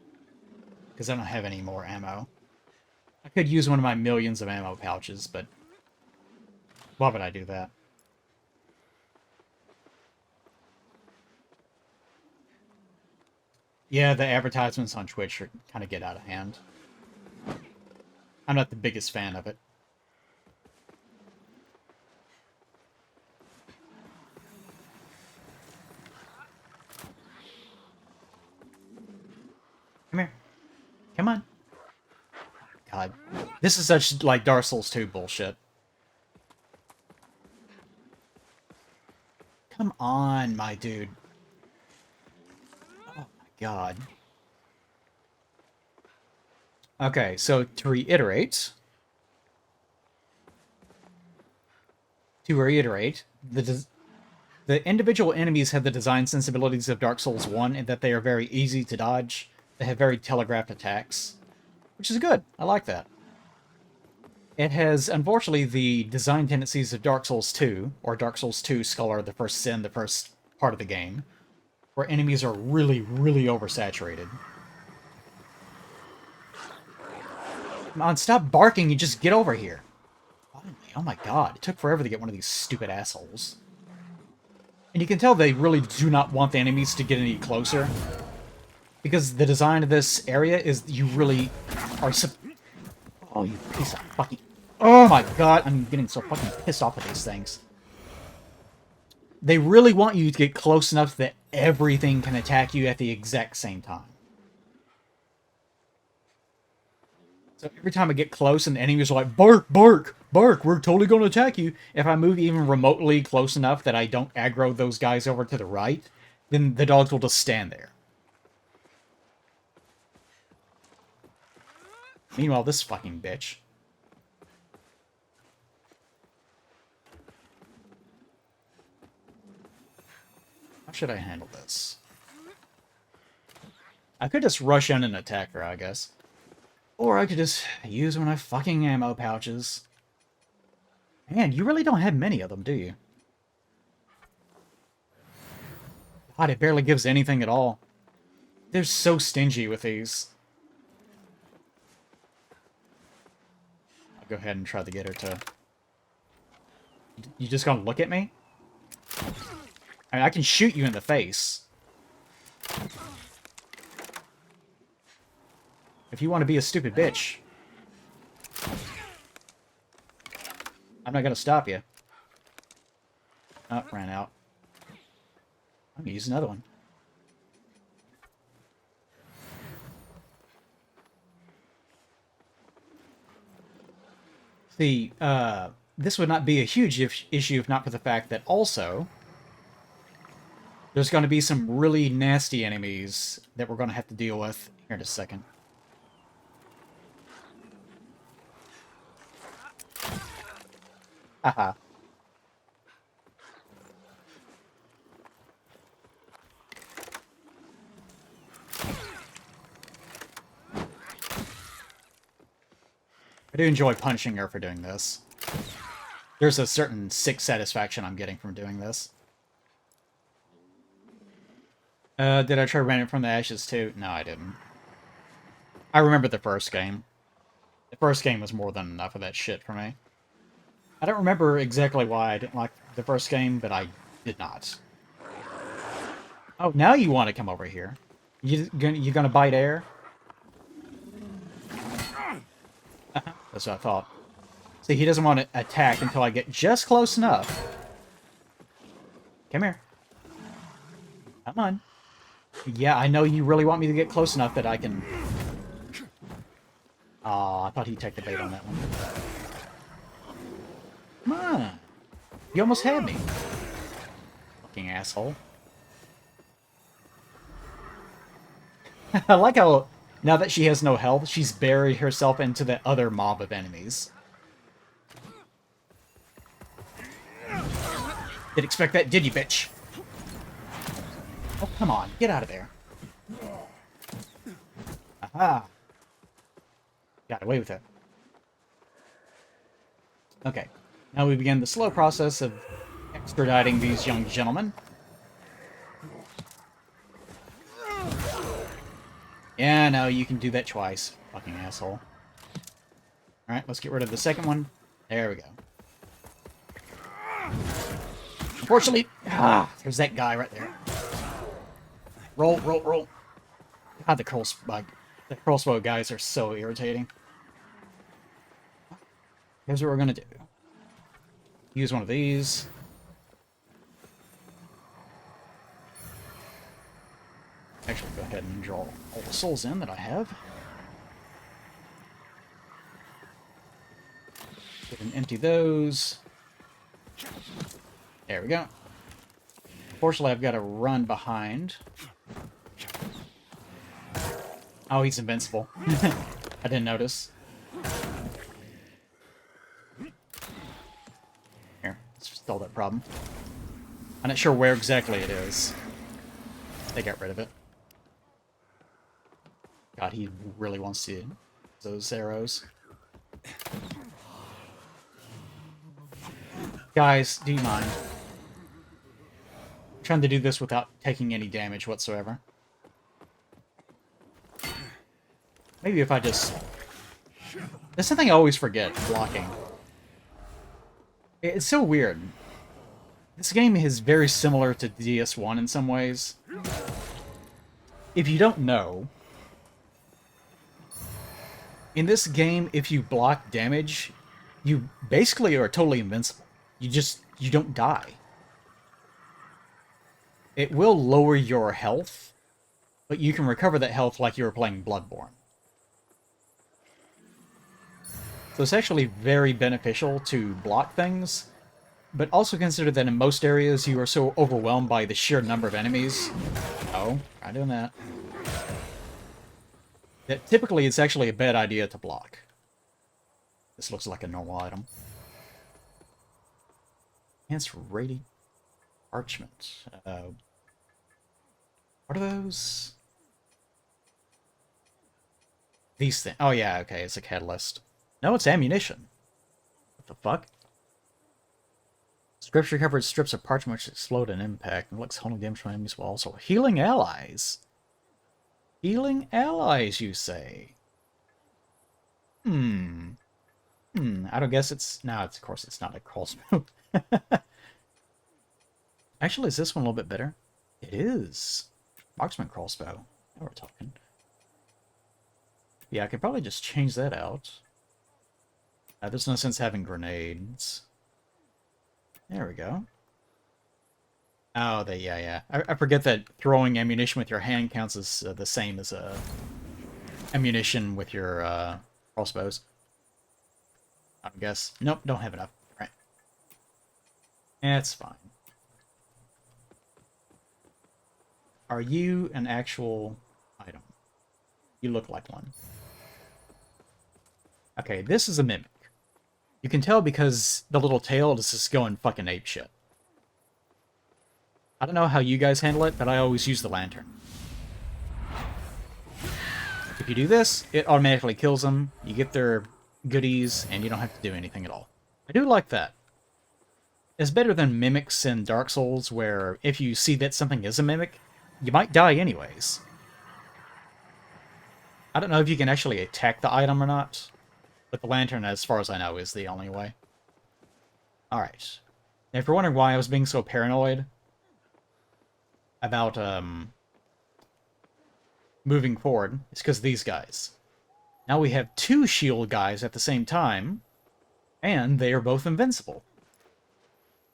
Because I don't have any more ammo. I could use one of my millions of ammo pouches, but... why would I do that? Yeah, the advertisements on Twitch are kind of get out of hand. I'm not the biggest fan of it. Come here. Come on. God. This is such, like, Dark Souls 2 bullshit. Come on, my dude. Oh, my God. Okay, so to reiterate... the individual enemies have the design sensibilities of Dark Souls 1 in that they are very easy to dodge. They have very telegraphed attacks, which is good. I like that. It has, unfortunately, the design tendencies of Dark Souls 2, or Dark Souls 2 Scholar, the first sin, the first part of the game, where enemies are really, really oversaturated. Come on, stop barking and just get over here. Oh my god, it took forever to get one of these stupid assholes. And you can tell they really do not want the enemies to get any closer. Because the design of this area is you really are... Oh, you piece of fucking... Oh my god, I'm getting so fucking pissed off with these things. They really want you to get close enough that everything can attack you at the exact same time. So every time I get close and the enemies are like, bark, bark, bark, we're totally going to attack you. If I move even remotely close enough that I don't aggro those guys over to the right, then the dogs will just stand there. Meanwhile, this fucking bitch. How should I handle this? I could just rush in and attack her, I guess. Or I could just use one of my fucking ammo pouches. Man, you really don't have many of them, do you? God, it barely gives anything at all. They're so stingy with these. I'll go ahead and try to get her to... You just gonna look at me? I mean, I can shoot you in the face. If you want to be a stupid bitch. I'm not gonna stop you. Oh, ran out. I'm gonna use another one. See, this would not be a huge issue if not for the fact that also there's going to be some really nasty enemies that we're going to have to deal with here in a second. Haha. I do enjoy punishing her for doing this. There's a certain sick satisfaction I'm getting from doing this. Did I try running from the ashes too? No, I didn't. I remember the first game. The first game was more than enough of that shit for me. I don't remember exactly why I didn't like the first game, but I did not. Oh, now you want to come over here. You gonna bite air? That's what I thought. See, he doesn't want to attack until I get just close enough. Come here. Come on. Yeah, I know you really want me to get close enough that I can... Aw, I thought he'd take the bait on that one. Come on. You almost had me. Fucking asshole. I like how... Now that she has no health, she's buried herself into the other mob of enemies. Didn't expect that, did you, bitch? Oh, come on. Get out of there. Aha. Got away with it. Okay. Now we begin the slow process of extraditing these young gentlemen. Yeah, no, you can do that twice. Fucking asshole. Alright, let's get rid of the second one. There we go. Unfortunately... there's that guy right there. Roll, roll, roll. God, the crossbow guys are so irritating. Here's what we're gonna do. Use one of these. Actually, go ahead and draw all the souls in that I have. Go ahead and empty those. There we go. Unfortunately, I've got to run behind. Oh, he's invincible. I didn't notice. Here, let's solve that problem. I'm not sure where exactly it is. They got rid of it. God, he really wants to use those arrows. Guys, do you mind? I'm trying to do this without taking any damage whatsoever. Maybe if I just... That's something I always forget, blocking. It's so weird. This game is very similar to DS1 in some ways. If you don't know, in this game, if you block damage, you basically are totally invincible. You don't die. It will lower your health, but you can recover that health like you were playing Bloodborne. So it's actually very beneficial to block things, but also consider that in most areas you are so overwhelmed by the sheer number of enemies. Oh, not doing that. That typically it's actually a bad idea to block. This looks like a normal item. Enhanced radiant parchment. What are those? These things. Oh yeah, okay, it's a catalyst. No, it's ammunition. What the fuck? Scripture covered strips of parchment which explode in impact. And looks holding damage from enemies while also healing allies. Healing allies, you say? I don't guess it's... No, it's, of course it's not a crossbow. Actually, is this one a little bit better? It is. Marksman crossbow. Now we're talking. Yeah, I could probably just change that out. There's no sense having grenades. There we go. Oh, yeah. I forget that throwing ammunition with your hand counts as the same as ammunition with your crossbows. I guess. Nope, don't have enough. Right. That's fine. Are you an actual item? You look like one. Okay, this is a mimic. You can tell because the little tail is just going fucking apeshit. I don't know how you guys handle it, but I always use the lantern. If you do this, it automatically kills them, you get their goodies, and you don't have to do anything at all. I do like that. It's better than mimics in Dark Souls, where if you see that something is a mimic, you might die anyways. I don't know if you can actually attack the item or not, but the lantern, as far as I know, is the only way. Alright. Now, if you're wondering why I was being so paranoid about moving forward, it's because of these guys. Now we have two shield guys at the same time, and they are both invincible.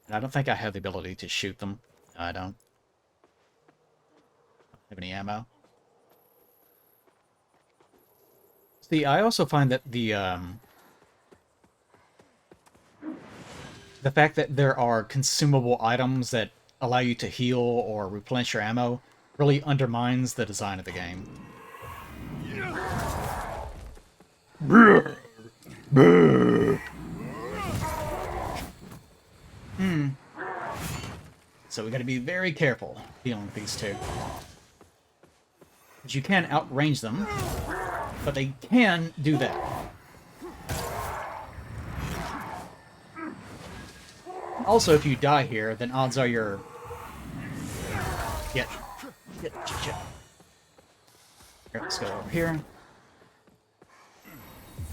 And I don't think I have the ability to shoot them. No, I don't. Have any ammo? See, I also find that the fact that there are consumable items that allow you to heal or replenish your ammo really undermines the design of the game. So we gotta be very careful dealing with these two. Because you can outrange them, but they can do that. Also, if you die here, then odds are you're... Shit. Here, let's go over here.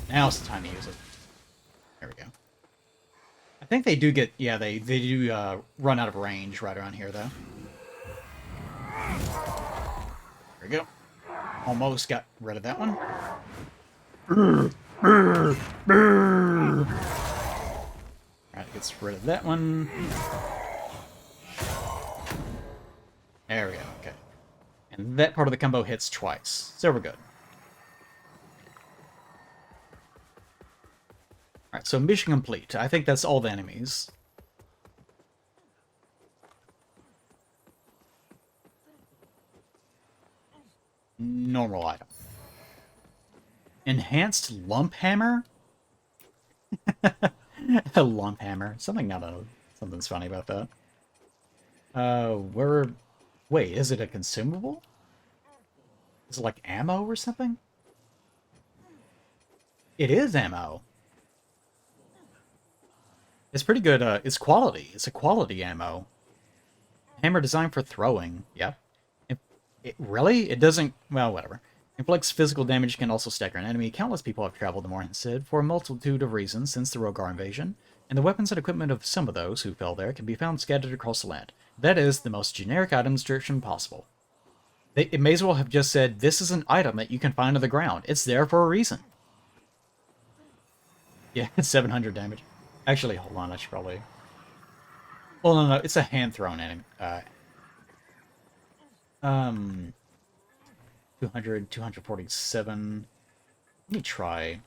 Now's the time to use it. There we go. I think they do get... Yeah, they do run out of range right around here, though. There we go. Almost got rid of that one. Alright, gets rid of that one. There we go, okay. And that part of the combo hits twice, so we're good. Alright, so mission complete. I think that's all the enemies. Normal item. Enhanced lump hammer? A lump hammer. Something's funny about that. Wait, is it a consumable? Is it like ammo or something? It is ammo. It's pretty good, it's quality. It's a quality ammo. Hammer designed for throwing. Yep. Really? It doesn't... Well, whatever. Inflicts physical damage, can also stagger an enemy. Countless people have traveled the Mournford for a multitude of reasons since the Rogar invasion, and the weapons and equipment of some of those who fell there can be found scattered across the land. That is the most generic item description possible. It may as well have just said, this is an item that you can find on the ground. It's there for a reason. Yeah, it's 700 damage. Actually, hold on, I should probably... Well, no, it's a hand-thrown enemy. 200, 247. Let me try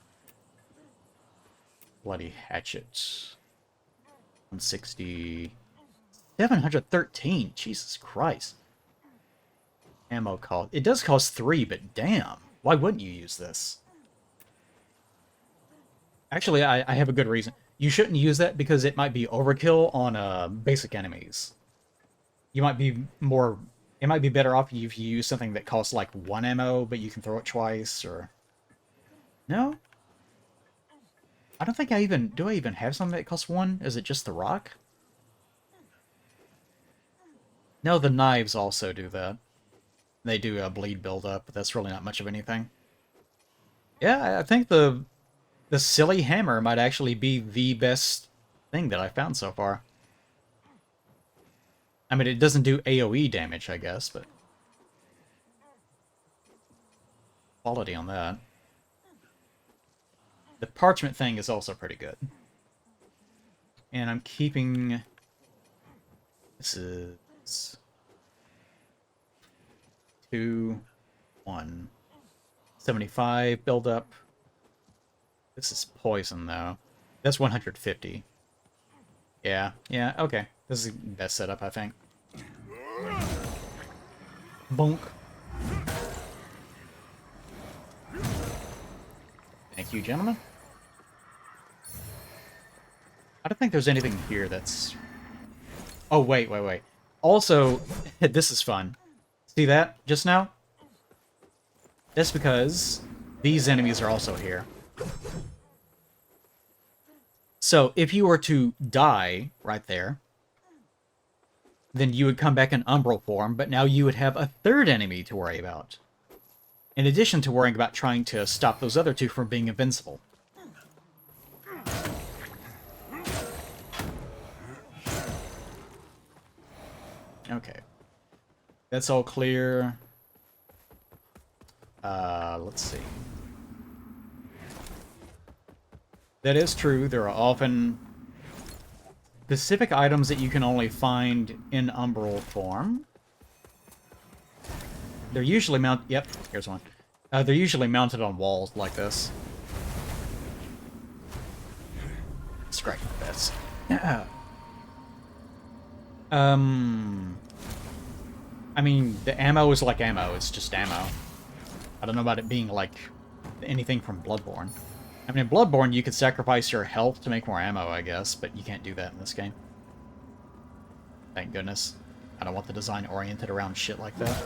Bloody Hatchet. 160... 713! Jesus Christ. Ammo cost. It does cost 3, but damn. Why wouldn't you use this? Actually, I have a good reason. You shouldn't use that because it might be overkill on basic enemies. You might be more... It might be better off if you use something that costs like 1 ammo, but you can throw it twice, or... No? I don't think I even... Do I even have something that costs 1? Is it just the rock? No, the knives also do that. They do a bleed buildup, but that's really not much of anything. Yeah, I think the silly hammer might actually be the best thing that I found so far. I mean, it doesn't do AoE damage, I guess, but... Quality on that. The parchment thing is also pretty good. And I'm keeping... This is... 2, 1. 75 build up. This is poison, though. That's 150. Yeah, okay. This is the best setup, I think. Bonk. Thank you, gentlemen. I don't think there's anything here that's... Oh, wait. Also, this is fun. See that just now? That's because these enemies are also here. So, if you were to die right there, then you would come back in Umbral form, but now you would have a third enemy to worry about. In addition to worrying about trying to stop those other two from being invincible. Okay. That's all clear. Let's see. That is true. There are often specific items that you can only find in Umbral form. They're usually mounted... Yep, here's one. They're usually mounted on walls like this. Scratch this. I mean, the ammo is like ammo. It's just ammo. I don't know about it being like anything from Bloodborne. I mean, in Bloodborne, you could sacrifice your health to make more ammo, I guess, but you can't do that in this game. Thank goodness. I don't want the design oriented around shit like that.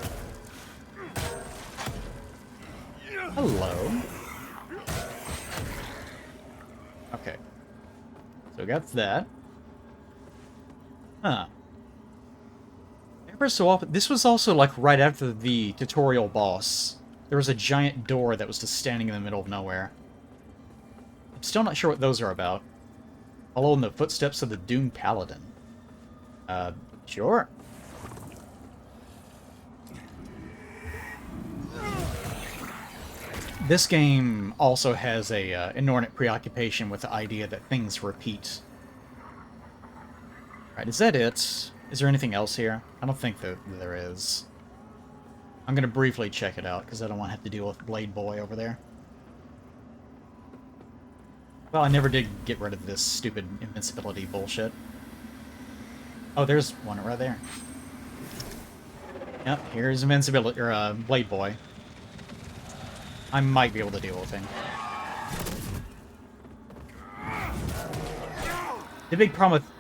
Hello. Okay. So we got that. Huh. Ever so often... This was also, like, right after the tutorial boss. There was a giant door that was just standing in the middle of nowhere. I'm still not sure what those are about. Follow in the footsteps of the doomed paladin. Sure. This game also has a inordinate preoccupation with the idea that things repeat. Right, is that it? Is there anything else here? I don't think that there is. I'm gonna briefly check it out, because I don't want to have to deal with Blade Boy over there. Well, I never did get rid of this stupid invincibility bullshit. Oh, there's one right there. Yep, here's invincibility, or Blade Boy. I might be able to deal with him. The big problem with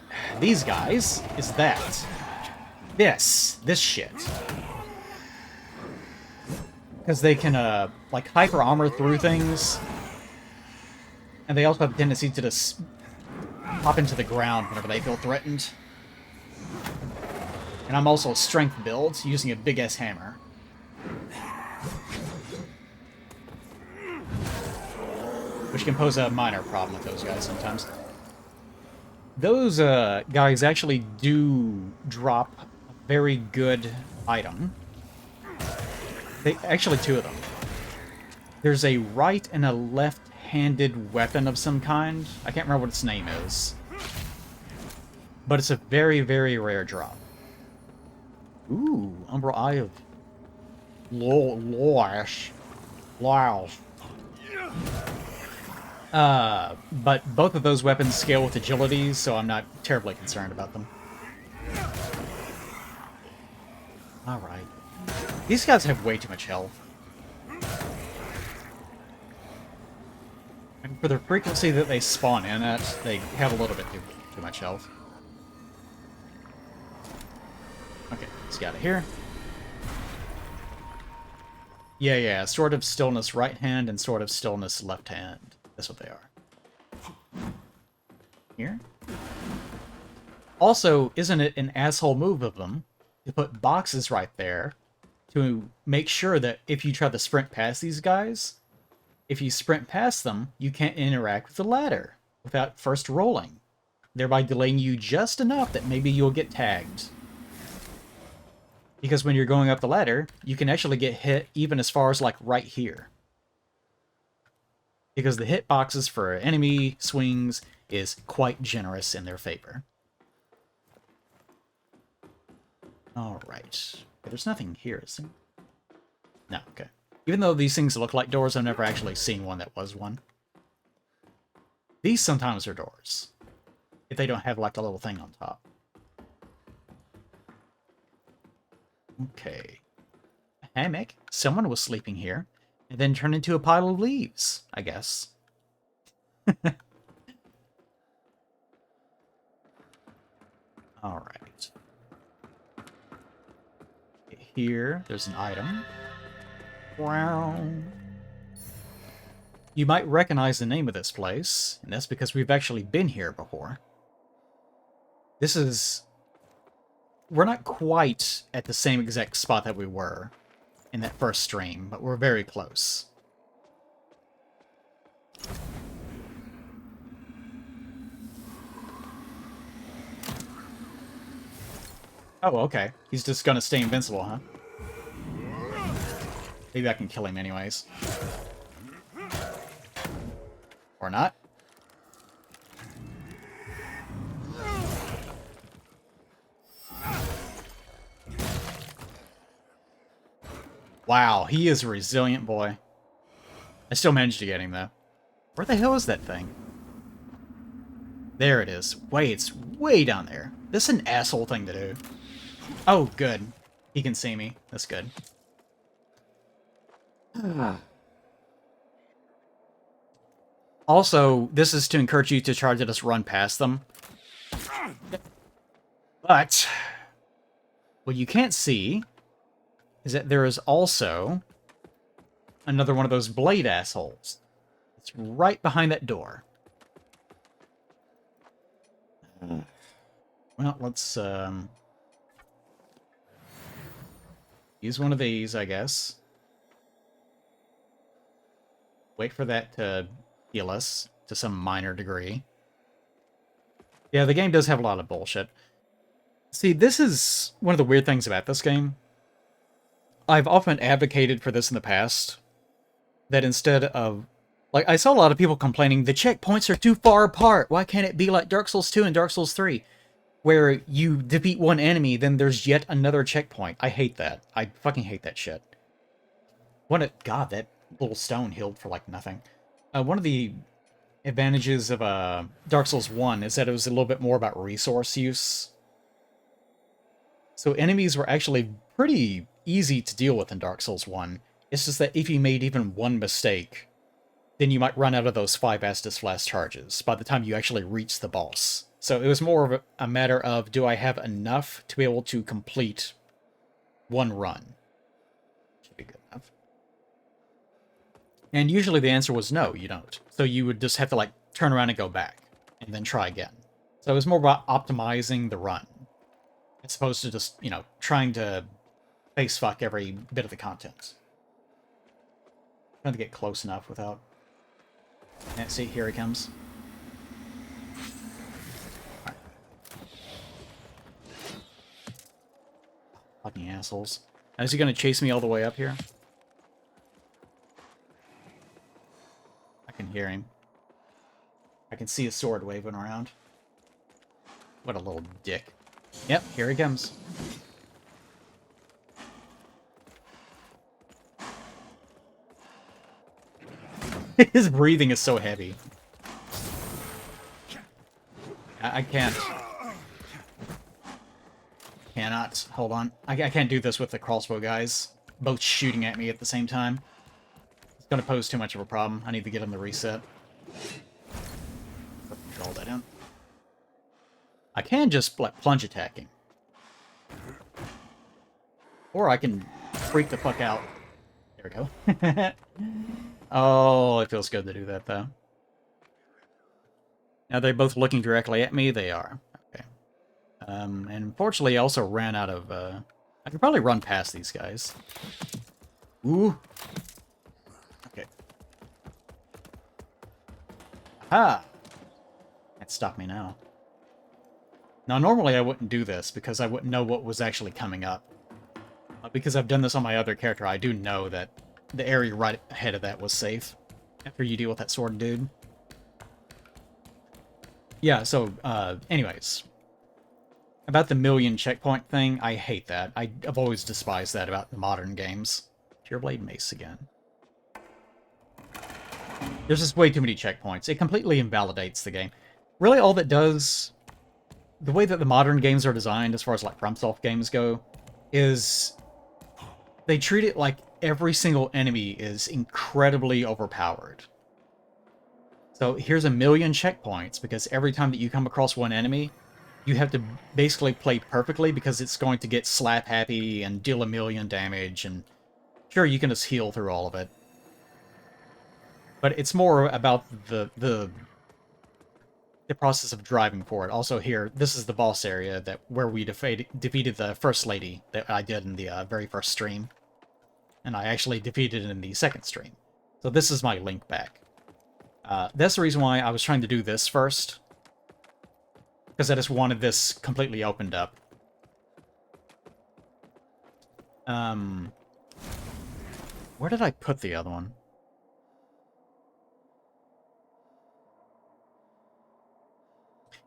these guys is that this shit. Because they can, like, hyper armor through things. And they also have a tendency to just pop into the ground whenever they feel threatened. And I'm also a strength build, using a big-ass hammer. Which can pose a minor problem with those guys sometimes. Those guys actually do drop a very good item. Actually, two of them. There's a right and a left-handed weapon of some kind. I can't remember what its name is. But it's a very, very rare drop. Ooh, Umbral Eye of Loash. But both of those weapons scale with agility, so I'm not terribly concerned about them. Alright. These guys have way too much health. And for the frequency that they spawn in at, they have a little bit too much health. Okay, let's get out of here. Yeah, Sword of Stillness right hand and Sword of Stillness left hand. That's what they are. Here. Also, isn't it an asshole move of them to put boxes right there to make sure that if you try to sprint past these guys, if you sprint past them, you can't interact with the ladder without first rolling, thereby delaying you just enough that maybe you'll get tagged. Because when you're going up the ladder, you can actually get hit even as far as like right here. Because the hitboxes for enemy swings is quite generous in their favor. Alright. There's nothing here, is there? No, okay. Even though these things look like doors, I've never actually seen one that was one. These sometimes are doors. If they don't have like a little thing on top. Okay. A hammock. Someone was sleeping here. And then turned into a pile of leaves, I guess. Alright. Here, there's an item. Wow. You might recognize the name of this place, and that's because we've actually been here before. This is... We're not quite at the same exact spot that we were in that first stream, but we're very close. Oh, okay. He's just gonna stay invincible, huh? Maybe I can kill him anyways. Or not. Wow, he is a resilient boy. I still managed to get him, though. Where the hell is that thing? There it is. Wait, it's way down there. This is an asshole thing to do. Oh, good. He can see me. That's good. Also, this is to encourage you to try to just run past them. But what you can't see is that there is also another one of those blade assholes. It's right behind that door. Well, let's use one of these, I guess. Wait for that to heal us to some minor degree. Yeah, the game does have a lot of bullshit. See, this is one of the weird things about this game. I've often advocated for this in the past. That instead of... Like, I saw a lot of people complaining, the checkpoints are too far apart. Why can't it be like Dark Souls 2 and Dark Souls 3? Where you defeat one enemy, then there's yet another checkpoint. I hate that. I fucking hate that shit. God, that little stone healed for, like, nothing. One of the advantages of Dark Souls 1 is that it was a little bit more about resource use. So enemies were actually pretty easy to deal with in Dark Souls 1. It's just that if you made even one mistake, then you might run out of those 5 Estus Flask charges by the time you actually reach the boss. So it was more of a matter of, do I have enough to be able to complete one run? Should be good enough. And usually the answer was no, you don't. So you would just have to, like, turn around and go back, and then try again. So it was more about optimizing the run, as opposed to just, you know, trying to face fuck every bit of the content. Trying to get close enough without... Can't see, here he comes. Right. Fucking assholes. Now, is he gonna chase me all the way up here? I can hear him. I can see his sword waving around. What a little dick. Yep, here he comes. His breathing is so heavy. I can't. Cannot. Hold on. I can't do this with the crossbow guys. Both shooting at me at the same time. It's gonna pose too much of a problem. I need to get them to reset. Control that in. I can just like plunge attacking. Or I can freak the fuck out. There we go. Oh, it feels good to do that, though. Now they're both looking directly at me? They are. Okay. And unfortunately, I also ran out of... I could probably run past these guys. Ooh. Okay. Aha! Can't stop me now. Now, normally I wouldn't do this, because I wouldn't know what was actually coming up. Because I've done this on my other character, I do know that the area right ahead of that was safe. After you deal with that sword dude. Yeah, so, anyways. About the million checkpoint thing, I hate that. I've always despised that about the modern games. Pureblade Mace again. There's just way too many checkpoints. It completely invalidates the game. Really, all that does... The way that the modern games are designed, as far as, like, FromSoft games go, is... They treat it like every single enemy is incredibly overpowered. So here's a million checkpoints, because every time that you come across one enemy, you have to basically play perfectly, because it's going to get slap-happy and deal a million damage, and sure, you can just heal through all of it. But it's more about the process of driving for it. Also here, this is the boss area where we defeated the first lady that I did in the very first stream. And I actually defeated it in the second stream. So this is my link back. That's the reason why I was trying to do this first. Because I just wanted this completely opened up. Where did I put the other one?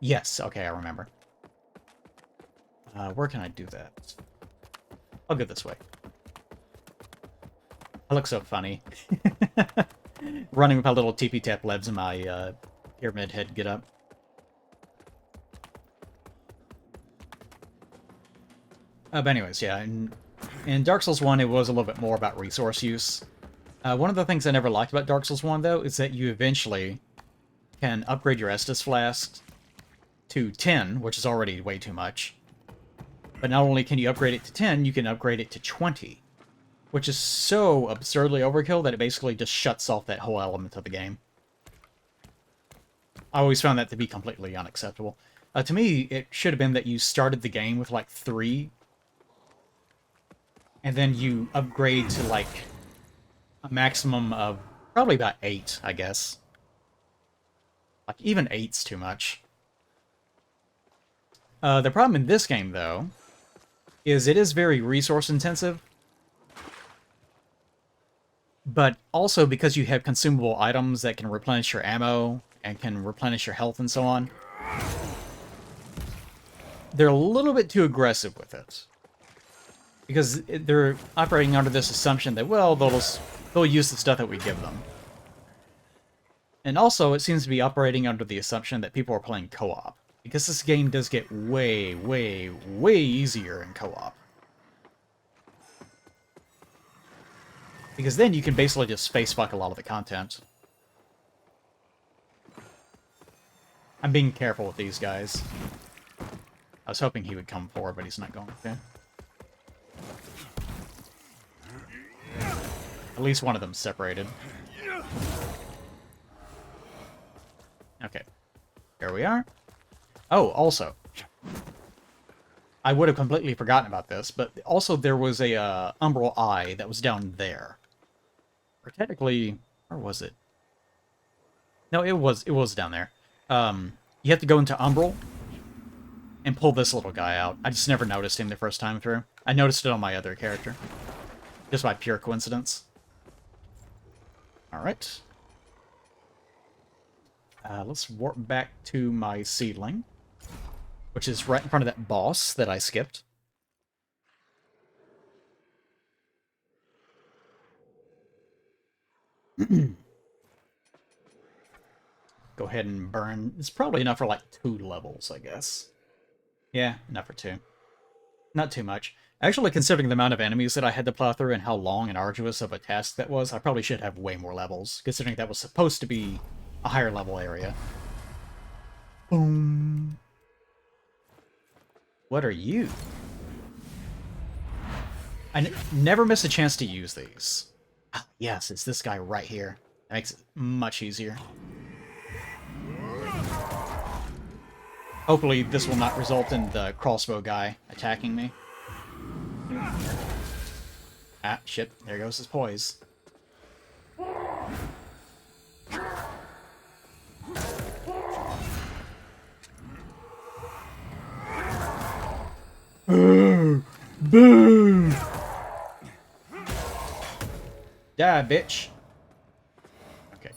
Yes, okay, I remember. Where can I do that? I'll go this way. I look so funny. Running with my little tippy-tap legs and my pyramid head get up. But anyways, yeah, in Dark Souls 1, it was a little bit more about resource use. One of the things I never liked about Dark Souls 1, though, is that you eventually can upgrade your Estus Flask to 10, which is already way too much. But not only can you upgrade it to 10, you can upgrade it to 20. Which is so absurdly overkill that it basically just shuts off that whole element of the game. I always found that to be completely unacceptable. To me, it should have been that you started the game with, like, 3, and then you upgrade to, like, a maximum of probably about 8, I guess. Like, even 8's too much. The problem in this game, though, is it is very resource-intensive. But also because you have consumable items that can replenish your ammo and can replenish your health and so on, they're a little bit too aggressive with it. Because they're operating under this assumption that, well, they'll use the stuff that we give them. And also, it seems to be operating under the assumption that people are playing co-op. Because this game does get way, way, way easier in co-op. Because then you can basically just facefuck a lot of the content. I'm being careful with these guys. I was hoping he would come forward, but he's not going to. At least one of them's separated. Okay. Here we are. Oh, also. I would have completely forgotten about this, but also there was a Umbral Eye that was down there. Or technically, where was it? No, it was down there. You have to go into Umbral and pull this little guy out. I just never noticed him the first time through. I noticed it on my other character. Just by pure coincidence. Alright. Let's warp back to my seedling, which is right in front of that boss that I skipped. Go ahead and burn. It's probably enough for like 2 levels, I guess. Yeah, enough for 2. Not too much. Actually, considering the amount of enemies that I had to plow through and how long and arduous of a task that was, I probably should have way more levels, considering that was supposed to be a higher level area. Boom. What are you? I never miss a chance to use these. Oh, yes, it's this guy right here. That makes it much easier. Hopefully this will not result in the crossbow guy attacking me. Ah, shit. There goes his poise. Boo! Boo! Die, bitch. Okay.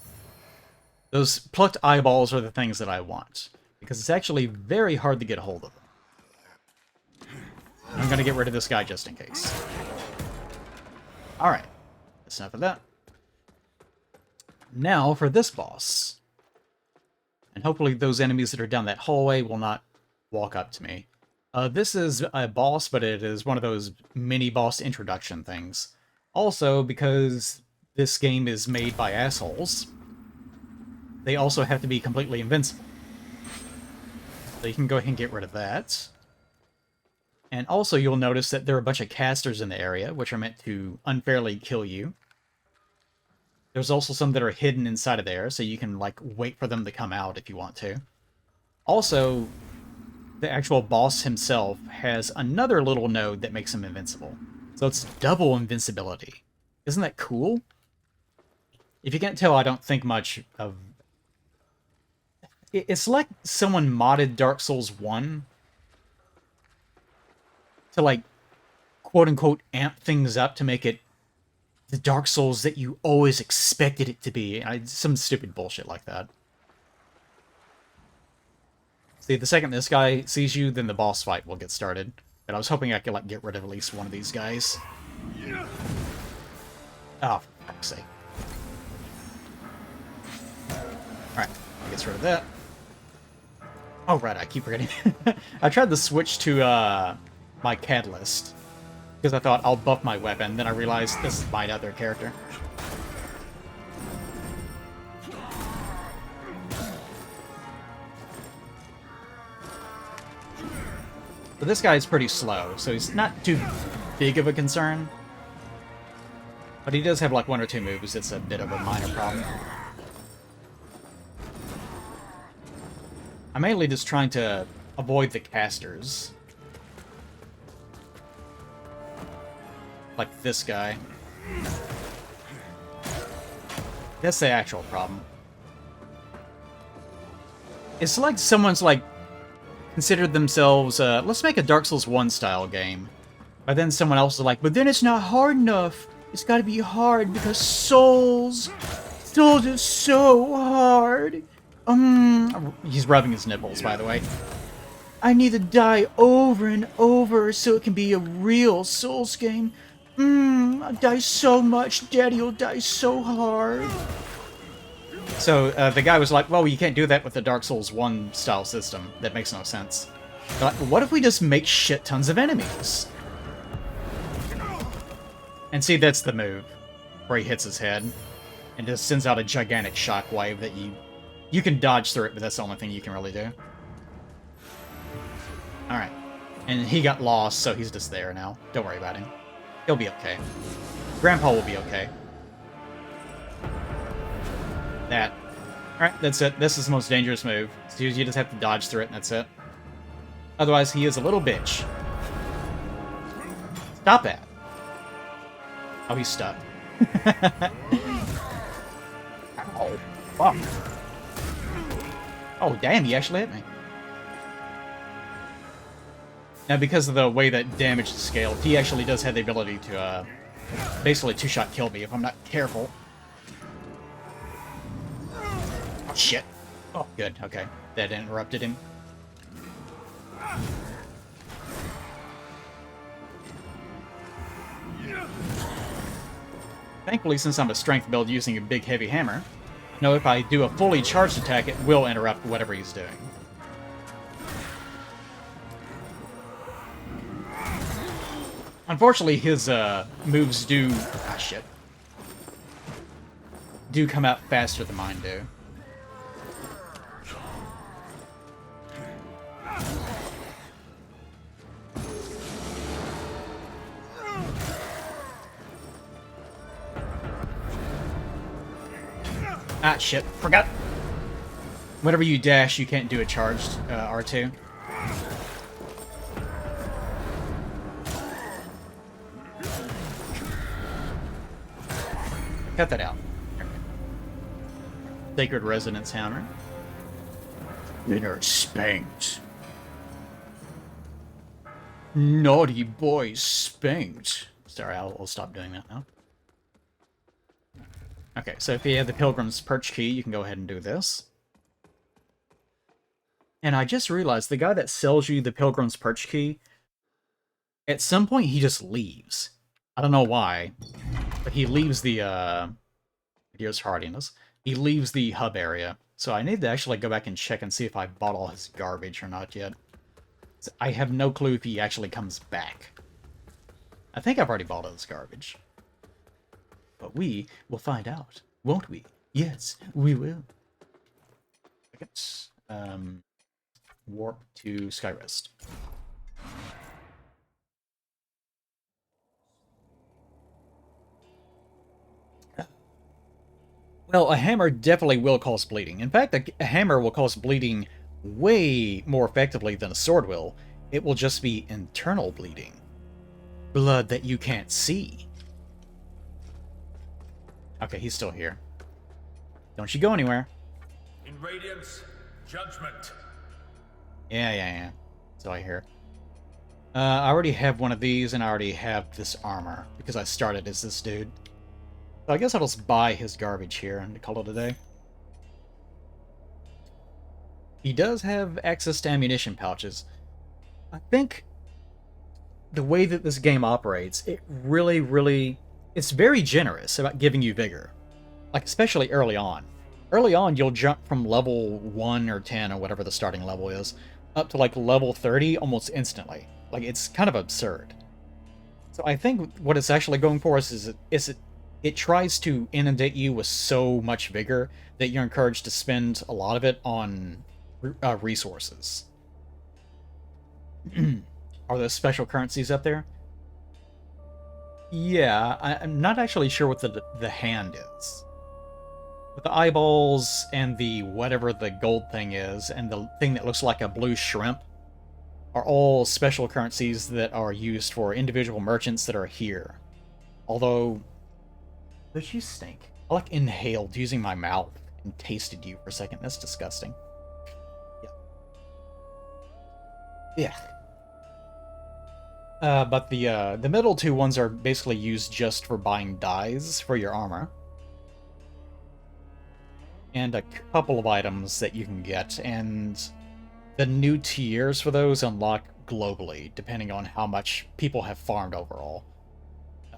Those plucked eyeballs are the things that I want, because it's actually very hard to get a hold of them. I'm gonna get rid of this guy just in case. Alright. That's enough of that. Now for this boss. And hopefully those enemies that are down that hallway will not walk up to me. This is a boss, but it is one of those mini-boss introduction things. Also, because this game is made by assholes, they also have to be completely invincible. So you can go ahead and get rid of that. And also you'll notice that there are a bunch of casters in the area, which are meant to unfairly kill you. There's also some that are hidden inside of there, so you can, like, wait for them to come out if you want to. Also, the actual boss himself has another little node that makes him invincible. So it's double invincibility. Isn't that cool? If you can't tell, I don't think much of... It's like someone modded Dark Souls 1 to, like, quote-unquote amp things up to make it the Dark Souls that you always expected it to be. Some stupid bullshit like that. See, the second this guy sees you, then the boss fight will get started. But I was hoping I could, like, get rid of at least one of these guys. Oh, for fuck's sake. Alright, gets rid of that. Oh, right, I keep forgetting. I tried to switch to, my catalyst, because I thought I'll buff my weapon, then I realized this is my other character. But this guy's pretty slow, so he's not too big of a concern. But he does have like 1 or 2 moves that's a bit of a minor problem. I'm mainly just trying to avoid the casters. Like this guy. That's the actual problem. It's like someone's like considered themselves, let's make a Dark Souls 1 style game. But then someone else is like, but then it's not hard enough. It's gotta be hard because Souls is so hard. He's rubbing his nipples, by the way. I need to die over and over so it can be a real Souls game. I die so much, Daddy'll die so hard. So, the guy was like, well, you can't do that with the Dark Souls 1 style system. That makes no sense. Like, what if we just make shit tons of enemies? And see, that's the move. Where he hits his head. And just sends out a gigantic shockwave that you can dodge through it, but that's the only thing you can really do. Alright. And he got lost, so he's just there now. Don't worry about him. He'll be okay. Grandpa will be okay. That. Alright, that's it. This is the most dangerous move. So you just have to dodge through it, and that's it. Otherwise, he is a little bitch. Stop that. Oh, he's stuck. Ow. Fuck. Oh, damn, he actually hit me. Now, because of the way that damage is scaled, he actually does have the ability to, basically two-shot kill me if I'm not careful. Oh, shit. Oh, good, okay. That interrupted him. Thankfully, since I'm a strength build using a big heavy hammer, No, if I do a fully charged attack, it will interrupt whatever he's doing. Unfortunately, his moves do... Ah, shit. Do come out faster than mine do. Ah, shit. Forgot. Whenever you dash, you can't do a charged R2. Cut that out. Sacred Resonance Hammer. Dinner spanked. Naughty boy spanked. Sorry, I'll stop doing that now. Okay, so if you have the Pilgrim's Perch key, you can go ahead and do this. And I just realized the guy that sells you the Pilgrim's Perch key, at some point he just leaves. I don't know why, but he leaves the, here's hardiness. He leaves the hub area. So I need to actually go back and check and see if I bought all his garbage or not yet. I have no clue if he actually comes back. I think I've already bought all his garbage. But we will find out, won't we? Yes, we will. Warp to Skyrest. Well, a hammer definitely will cause bleeding. In fact, a hammer will cause bleeding way more effectively than a sword will. It will just be internal bleeding. Blood that you can't see. Okay, he's still here. Don't you go anywhere. In Radiance, judgment. Yeah. So I hear. I already have one of these, and I already have this armor, because I started as this dude. So I guess I'll just buy his garbage here and call it a day. He does have access to ammunition pouches. I think the way that this game operates, it really... It's very generous about giving you vigor. Like, especially early on. Early on, you'll jump from level 1 or 10, or whatever the starting level is, up to, like, level 30 almost instantly. Like, it's kind of absurd. So I think what it's actually going for is it tries to inundate you with so much vigor that you're encouraged to spend a lot of it on resources. Are there special currencies up there? Yeah, I'm not actually sure what the hand is. But the eyeballs and the whatever the gold thing is, and the thing that looks like a blue shrimp, are all special currencies that are used for individual merchants that are here. Although, does you stink? I like inhaled using my mouth and tasted you for a second. That's disgusting. Yeah. But the middle two ones are basically used just for buying dyes for your armor. And a couple of items that you can get, and the new tiers for those unlock globally, depending on how much people have farmed overall.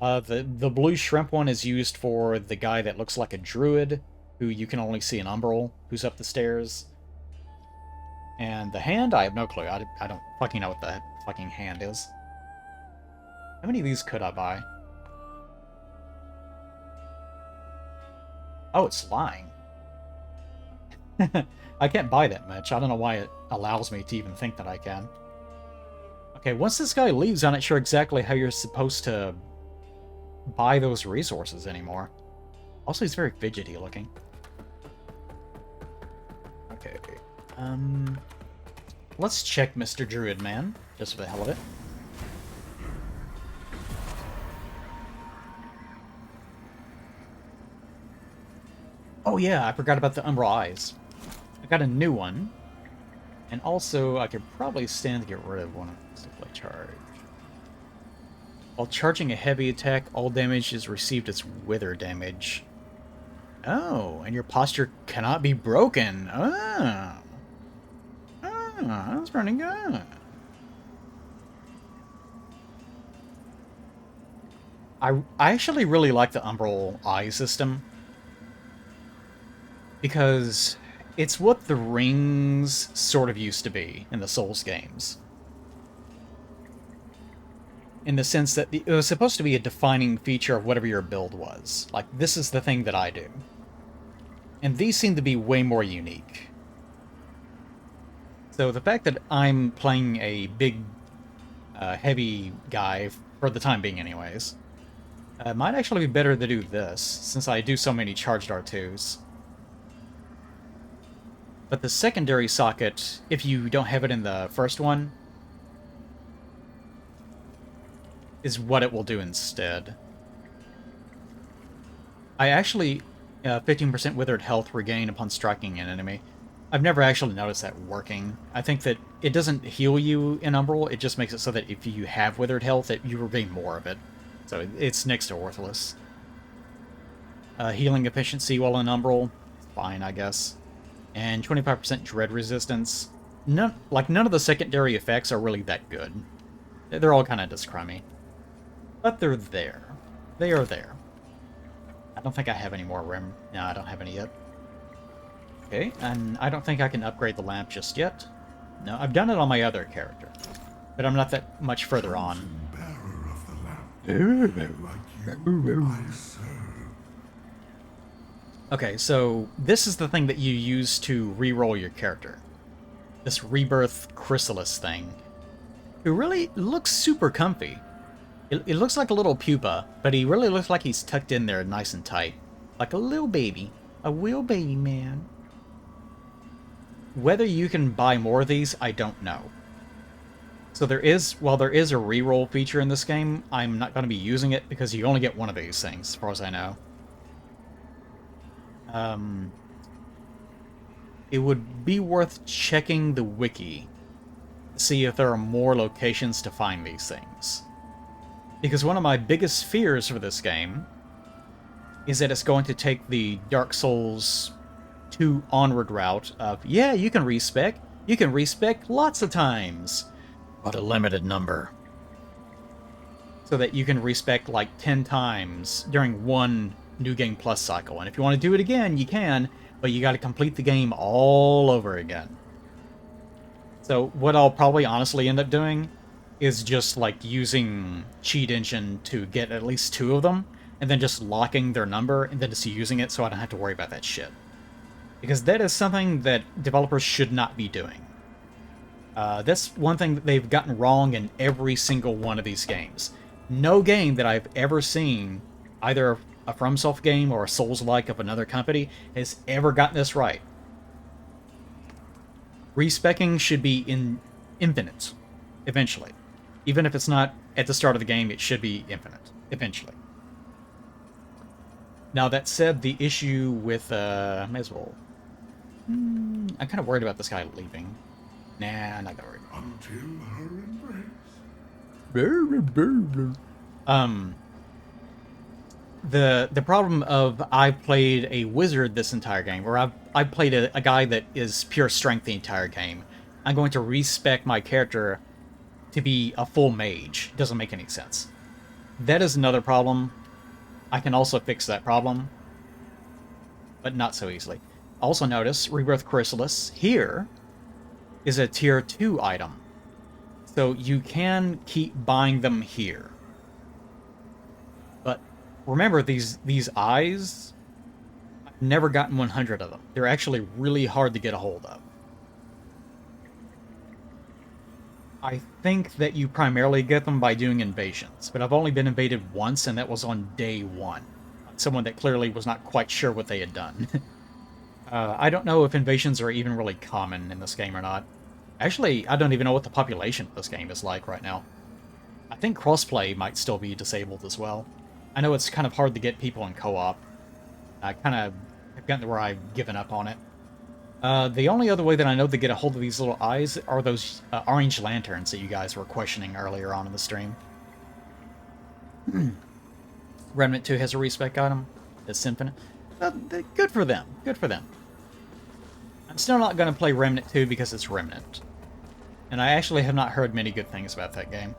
The blue shrimp one is used for the guy that looks like a druid, who you can only see an umbral, who's up the stairs. And the hand, I have no clue. I don't fucking know what the fucking hand is. How many of these could I buy? Oh, it's lying. I can't buy that much. I don't know why it allows me to even think that I can. Okay, once this guy leaves, I'm not sure exactly how you're supposed to buy those resources anymore. Also, he's very fidgety looking. Okay. Let's check Mr. Druid Man, just for the hell of it. Oh yeah, I forgot about the Umbral Eyes. I got a new one. And also, I could probably stand to get rid of one of these if I charge. While charging a heavy attack, all damage is received as wither damage. Oh, and your posture cannot be broken. Ah. That's pretty good. I actually really like the Umbral Eye system. because it's what the rings sort of used to be in the Souls games. In the sense that it was supposed to be a defining feature of whatever your build was. Like, this is the thing that I do. And these seem to be way more unique. So the fact that I'm playing a big, heavy guy, for the time being anyways, might actually be better to do this, since I do so many charged R2s. But the secondary socket, if you don't have it in the first one, is what it will do instead. I actually 15% withered health regain upon striking an enemy. I've never actually noticed that working. I think that it doesn't heal you in Umbral, it just makes it so that if you have withered health, that you regain more of it. So it's next to worthless. Healing efficiency while in Umbral, fine, I guess. And 25% dread resistance. None of the secondary effects are really that good. They're all kind of just crummy. But they're there. They are there. I don't think I have any more rim. No, I don't have any yet. Okay, and I don't think I can upgrade the lamp just yet. No, I've done it on my other character. But I'm not that much further on. Okay, so this is the thing that you use to re-roll your character. This Rebirth Chrysalis thing. It really looks super comfy. It looks like a little pupa, but he really looks like he's tucked in there nice and tight. Like a little baby. A real baby man. Whether you can buy more of these, I don't know. So while there is a reroll feature in this game, I'm not going to be using it because you only get one of these things, as far as I know. It would be worth checking the wiki to see if there are more locations to find these things. Because one of my biggest fears for this game is that it's going to take the Dark Souls 2 onward route of, yeah, you can respec. You can respec lots of times, but a limited number. So that you can respec like 10 times during one New Game Plus cycle. And if you want to do it again, you can, but you got to complete the game all over again. So what I'll probably honestly end up doing is just like using Cheat Engine to get at least 2 of them, and then just locking their number, and then just using it so I don't have to worry about that shit. Because that is something that developers should not be doing. That's one thing that they've gotten wrong in every single one of these games. No game that I've ever seen, either a FromSoft game or a Souls-like of another company, has ever gotten this right. Respecking should be infinite, eventually. Even if it's not at the start of the game, it should be infinite, eventually. Now, that said, the issue with, may as well... I'm kind of worried about this guy leaving. Nah, I'm not gonna worry. Until her embrace. The problem of I've played a wizard this entire game, or I've played a guy that is pure strength the entire game. I'm going to respec my character to be a full mage. Doesn't make any sense. That is another problem. I can also fix that problem, but not so easily. Also notice, Rebirth Chrysalis here is a tier 2 item. So you can keep buying them here. But remember, these eyes, I've never gotten 100 of them. They're actually really hard to get a hold of. I think that you primarily get them by doing invasions, but I've only been invaded once, and that was on day 1. Someone that clearly was not quite sure what they had done. I don't know if invasions are even really common in this game or not. Actually, I don't even know what the population of this game is like right now. I think crossplay might still be disabled as well. I know it's kind of hard to get people in co-op. I kind of have gotten to where I've given up on it. The only other way that I know to get a hold of these little eyes are those orange lanterns that you guys were questioning earlier on in the stream. Remnant 2 has a respec item. It's infinite. Good for them. Good for them. I'm still not going to play Remnant 2 because it's Remnant. And I actually have not heard many good things about that game.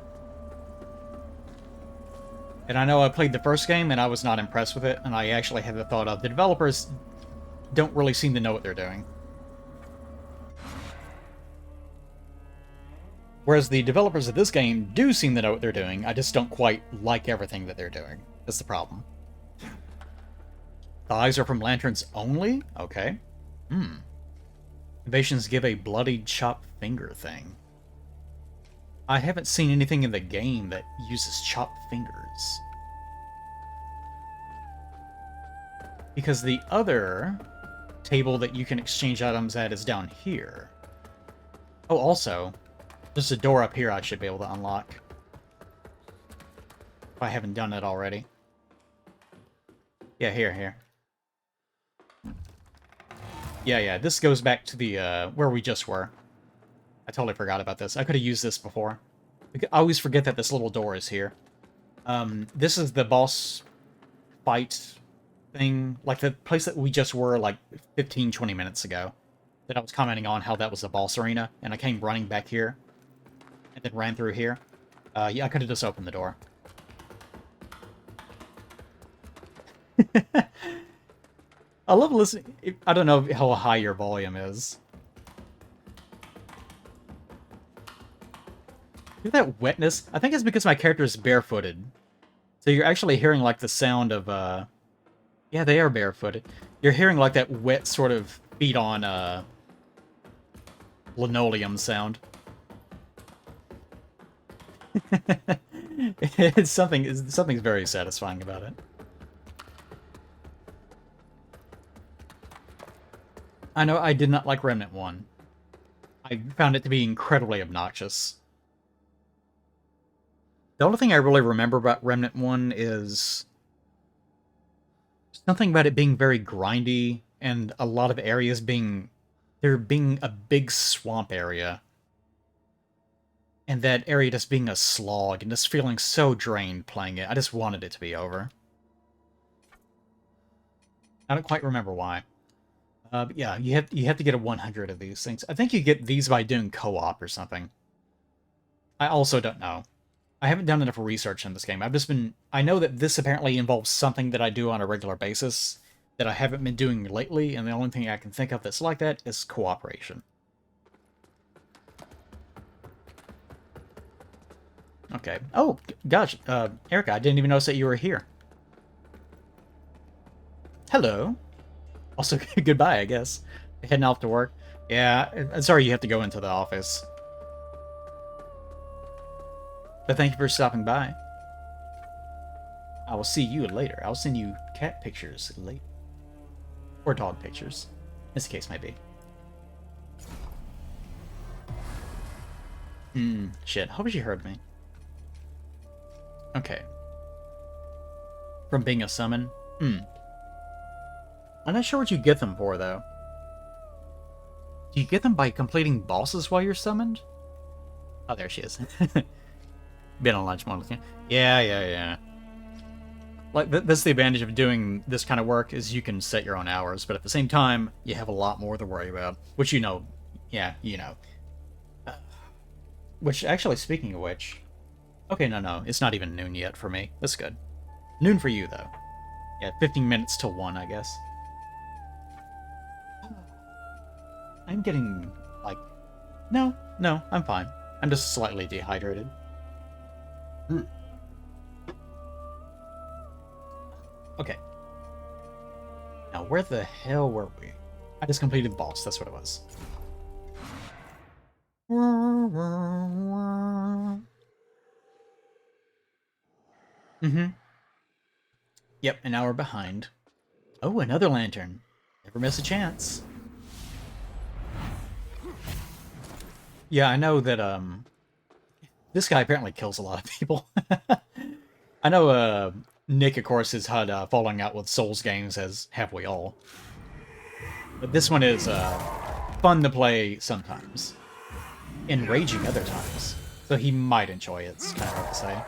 And I know I played the first game and I was not impressed with it, and I actually had the thought of the developers don't really seem to know what they're doing. Whereas the developers of this game do seem to know what they're doing, I just don't quite like everything that they're doing. That's the problem. The eyes are from lanterns only? Okay. Invasions give a bloodied chopped finger thing. I haven't seen anything in the game that uses chopped fingers. Because the other table that you can exchange items at is down here. Oh, also, there's a door up here I should be able to unlock. If I haven't done it already. Yeah, here. Yeah, this goes back to the, where we just were. I totally forgot about this. I could have used this before. I always forget that this little door is here. This is the boss fight thing. Like the place that we just were like 15, 20 minutes ago. That I was commenting on how that was a boss arena. And I came running back here. And then ran through here. Yeah, I could have just opened the door. I love listening. I don't know how high your volume is. Look at that wetness. I think it's because my character is barefooted. So you're actually hearing like the sound of, yeah, they are barefooted. You're hearing like that wet sort of feet on, linoleum sound. Something's very satisfying about it. I know I did not like Remnant 1. I found it to be incredibly obnoxious. The only thing I really remember about Remnant 1 is something about it being very grindy and a lot of areas being a big swamp area. And that area just being a slog and just feeling so drained playing it. I just wanted it to be over. I don't quite remember why. But yeah, you have to get a 100 of these things. I think you get these by doing co-op or something. I also don't know. I haven't done enough research on this game. I know that this apparently involves something that I do on a regular basis that I haven't been doing lately, and the only thing I can think of that's like that is cooperation. Okay. Oh, gosh, Erica, I didn't even notice that you were here. Hello. Also, goodbye, I guess. Heading off to work. Yeah, I'm sorry you have to go into the office. But thank you for stopping by. I will see you later. I'll send you cat pictures later. Or dog pictures, as the case may be. Shit. Hope she heard me. Okay. From being a summon? I'm not sure what you get them for, though. Do you get them by completing bosses while you're summoned? Oh, there she is. Been on lunch mode. Yeah. Like, that's the advantage of doing this kind of work, is you can set your own hours, but at the same time, you have a lot more to worry about. Which you know. Yeah, you know. Which, actually, speaking of which... Okay, no, it's not even noon yet for me. That's good. Noon for you, though. Yeah, 15 minutes till 1, I guess. I'm getting, like... No, I'm fine. I'm just slightly dehydrated. Okay. Now, where the hell were we? I just completed the boss, that's what it was. Yep, an hour behind. Oh, another lantern. Never miss a chance. Yeah, I know that, this guy apparently kills a lot of people. I know, Nick, of course, has had falling out with Souls games, as have we all. But this one is fun to play sometimes. Enraging other times. So he might enjoy it, it's kind of hard to say.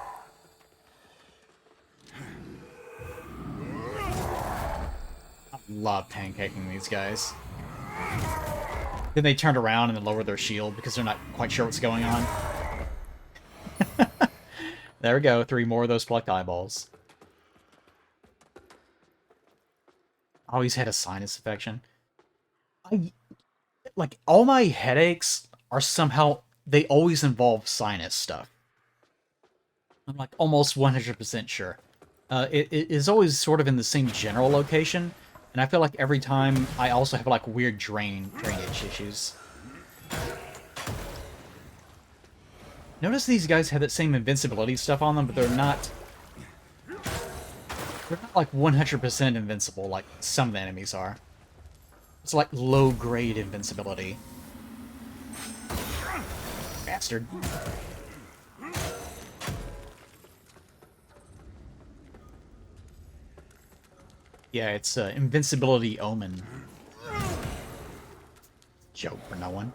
I love pancaking these guys. Then they turn around and then lower their shield because they're not quite sure what's going on. There we go, 3 more of those plucked eyeballs. always had a sinus infection. I like all my headaches are somehow they always involve sinus stuff. I'm like almost 100% sure. It is always sort of in the same general location, and I feel like every time I also have like weird drainage issues. Notice these guys have that same invincibility stuff on them, but they're not like 100% invincible like some of the enemies are. It's like low-grade invincibility. Bastard. Yeah, it's invincibility omen. Joke for no one.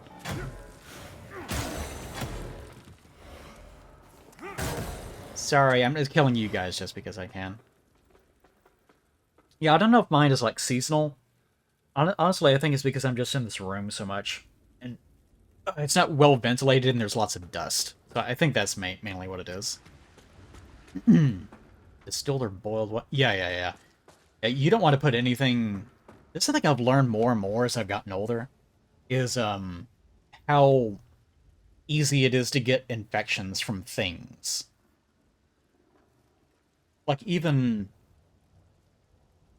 Sorry, I'm just killing you guys just because I can. Yeah, I don't know if mine is like seasonal. Honestly, I think it's because I'm just in this room so much. And it's not well ventilated and there's lots of dust. So I think that's mainly what it is. Distilled or boiled what? Yeah. You don't want to put anything... This is something I've learned more and more as I've gotten older. Is how easy it is to get infections from things. Like even...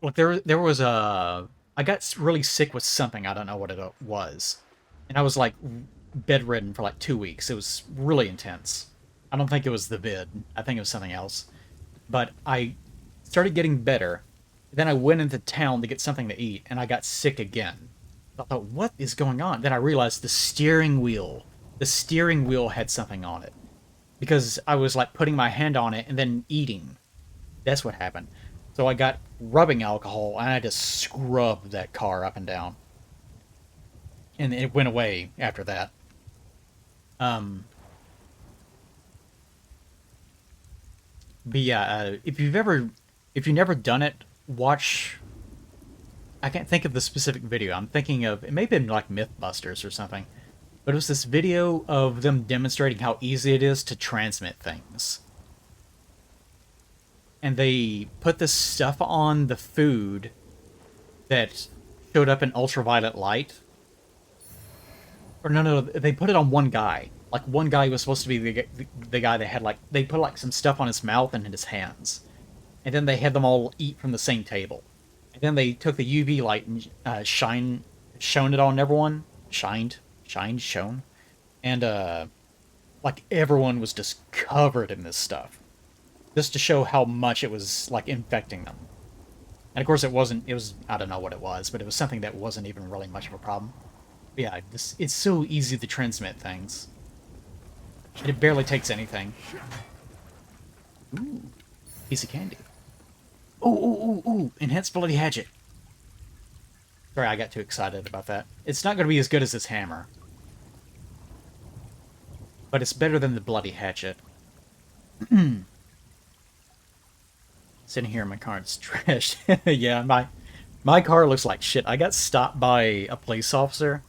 Like there was a... I got really sick with something, I don't know what it was. And I was like bedridden for like 2 weeks. It was really intense. I don't think it was the vid. I think it was something else. But I started getting better. Then I went into town to get something to eat, and I got sick again. I thought, what is going on? Then I realized the steering wheel had something on it. Because I was like putting my hand on it and then eating. That's what happened. So I got rubbing alcohol, and I just scrubbed that car up and down. And it went away after that. But yeah, if you've never done it, watch... I can't think of the specific video. I'm thinking of... It may have been like Mythbusters or something. But it was this video of them demonstrating how easy it is to transmit things. And they put this stuff on the food that showed up in ultraviolet light. Or no, they put it on one guy. Like, one guy was supposed to be the guy that had, like... They put, like, some stuff on his mouth and in his hands. And then they had them all eat from the same table. And then they took the UV light and shone it on everyone. Shone. And, like, everyone was just covered in this stuff. Just to show how much it was, like, infecting them. And, of course, it was... I don't know what it was, but it was something that wasn't even really much of a problem. But yeah, it's so easy to transmit things. And it barely takes anything. Ooh. Piece of candy. Ooh. Enhanced Bloody Hatchet. Sorry, I got too excited about that. It's not going to be as good as this hammer. But it's better than the Bloody Hatchet. Sitting here in my car, it's trashed. Yeah, my car looks like shit. I got stopped by a police officer.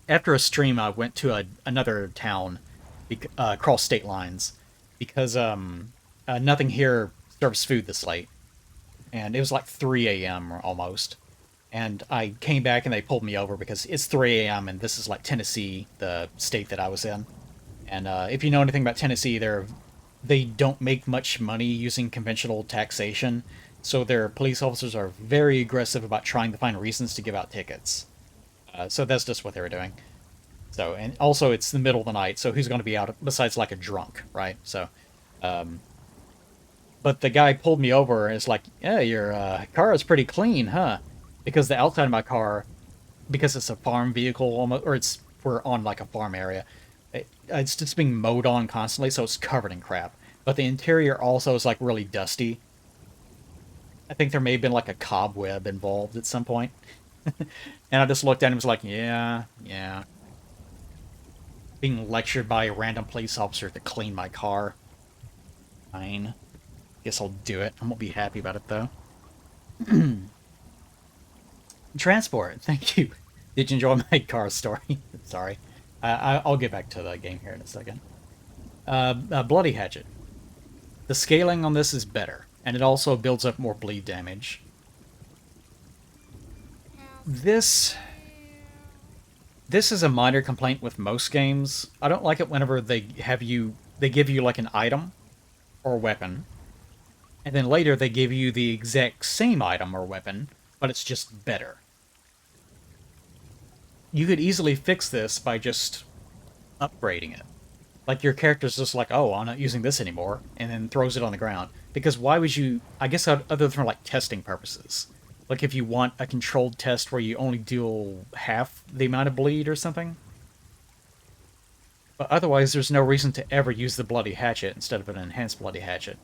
After a stream, I went to another town, across state lines, because nothing here serves food this late. And it was like 3 a.m. almost. And I came back and they pulled me over because it's 3 a.m. and this is like Tennessee, the state that I was in. And if you know anything about Tennessee, they don't make much money using conventional taxation, so their police officers are very aggressive about trying to find reasons to give out tickets. So that's just what they were doing. So, and also it's the middle of the night, so who's going to be out besides like a drunk, right? So, but the guy pulled me over and it's like, yeah, your car is pretty clean, huh? Because the outside of my car, because it's a farm vehicle, almost, or we're on like a farm area, it's just being mowed on constantly, so it's covered in crap. But the interior also is like really dusty. I think there may have been like a cobweb involved at some point. And I just looked at him and was like, yeah. Being lectured by a random police officer to clean my car. Fine. Guess I'll do it. I won't be happy about it, though. Transport, thank you. Did you enjoy my car story? Sorry. I'll get back to the game here in a second. Bloody Hatchet. The scaling on this is better, and it also builds up more bleed damage. This is a minor complaint with most games. I don't like it whenever they give you like an item or weapon, and then later they give you the exact same item or weapon, but it's just better. You could easily fix this by just upgrading it. Like, your character's just like, oh, I'm not using this anymore, and then throws it on the ground. Because why would you... I guess other than for, like, testing purposes. Like, if you want a controlled test where you only deal half the amount of bleed or something. But otherwise, there's no reason to ever use the Bloody Hatchet instead of an Enhanced Bloody Hatchet.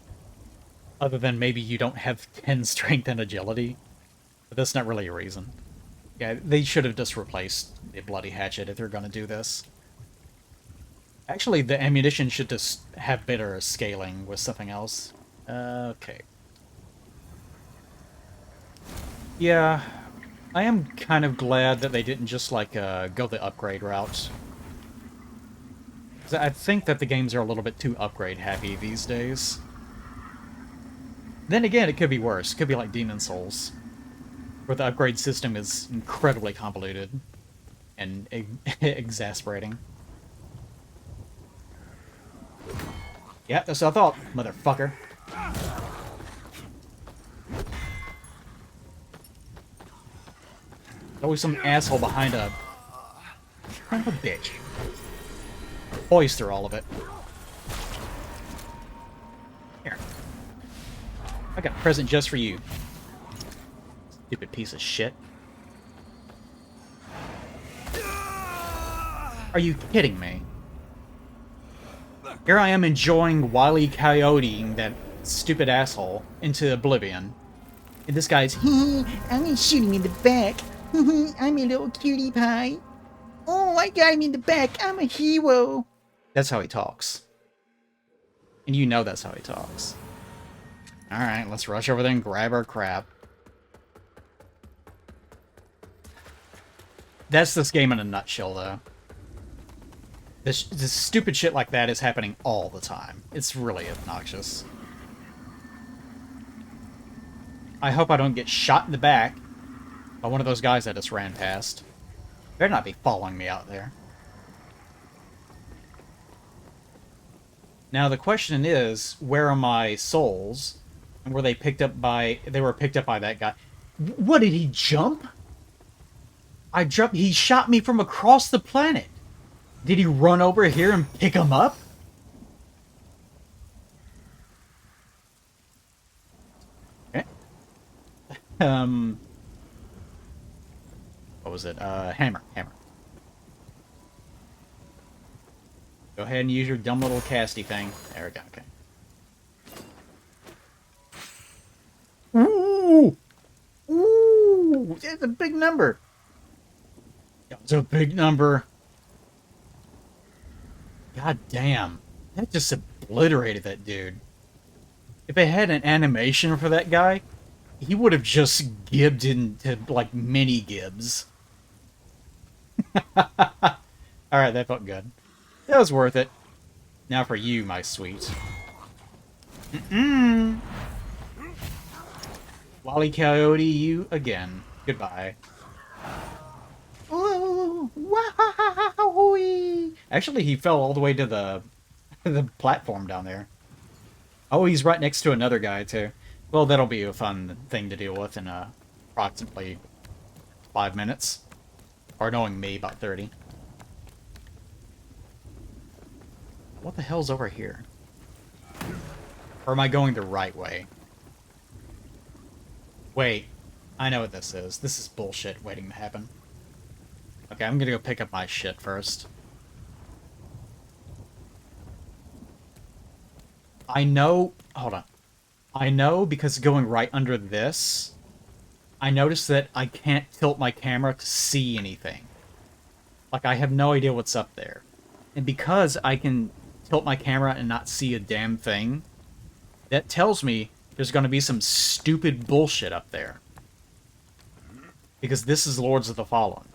Other than maybe you don't have 10 strength and agility. But that's not really a reason. Yeah, they should have just replaced the Bloody Hatchet if they're going to do this. Actually, the ammunition should just have better scaling with something else. Okay. Yeah, I am kind of glad that they didn't just, like, go the upgrade route. 'Cause I think that the games are a little bit too upgrade-happy these days. Then again, it could be worse. It could be like Demon Souls, where the upgrade system is incredibly convoluted and exasperating. Yeah, that's what I thought, motherfucker. Always some asshole behind a... son of a bitch. Boys through all of it. Here. I got a present just for you. Stupid piece of shit. Are you kidding me? Here I am enjoying Wile E. Coyoteing that stupid asshole into oblivion. And this guy's, I'm gonna shoot him in the back. I'm a little cutie pie. Oh, I got him in the back. I'm a hero. That's how he talks. And you know that's how he talks. Alright, let's rush over there and grab our crap. That's this game in a nutshell, though. This stupid shit like that is happening all the time. It's really obnoxious. I hope I don't get shot in the back by one of those guys I just ran past. Better not be following me out there. Now the question is, where are my souls? And were they picked up by... They were picked up by that guy. What, did he jump? I jumped... He shot me from across the planet. Did he run over here and pick him up? Okay. What was it? Hammer. Go ahead and use your dumb little casty thing. There we go, okay. Ooh! Ooh! That's a big number! That's a big number. God damn. That just obliterated that dude. If they had an animation for that guy, he would have just gibbed into, like, mini gibs. Alright, that felt good. That was worth it. Now for you, my sweet. Wile E. Coyote, you again. Goodbye. Oh, wow! Actually, he fell all the way to the platform down there. Oh, he's right next to another guy, too. Well, that'll be a fun thing to deal with in approximately 5 minutes. Or knowing me, about 30. What the hell's over here? Or am I going the right way? Wait. I know what this is. This is bullshit waiting to happen. Okay, I'm gonna go pick up my shit first. I know... Hold on. I know because going right under this, I noticed that I can't tilt my camera to see anything. Like, I have no idea what's up there. And because I can tilt my camera and not see a damn thing, that tells me there's gonna be some stupid bullshit up there. Because this is Lords of the Fallen.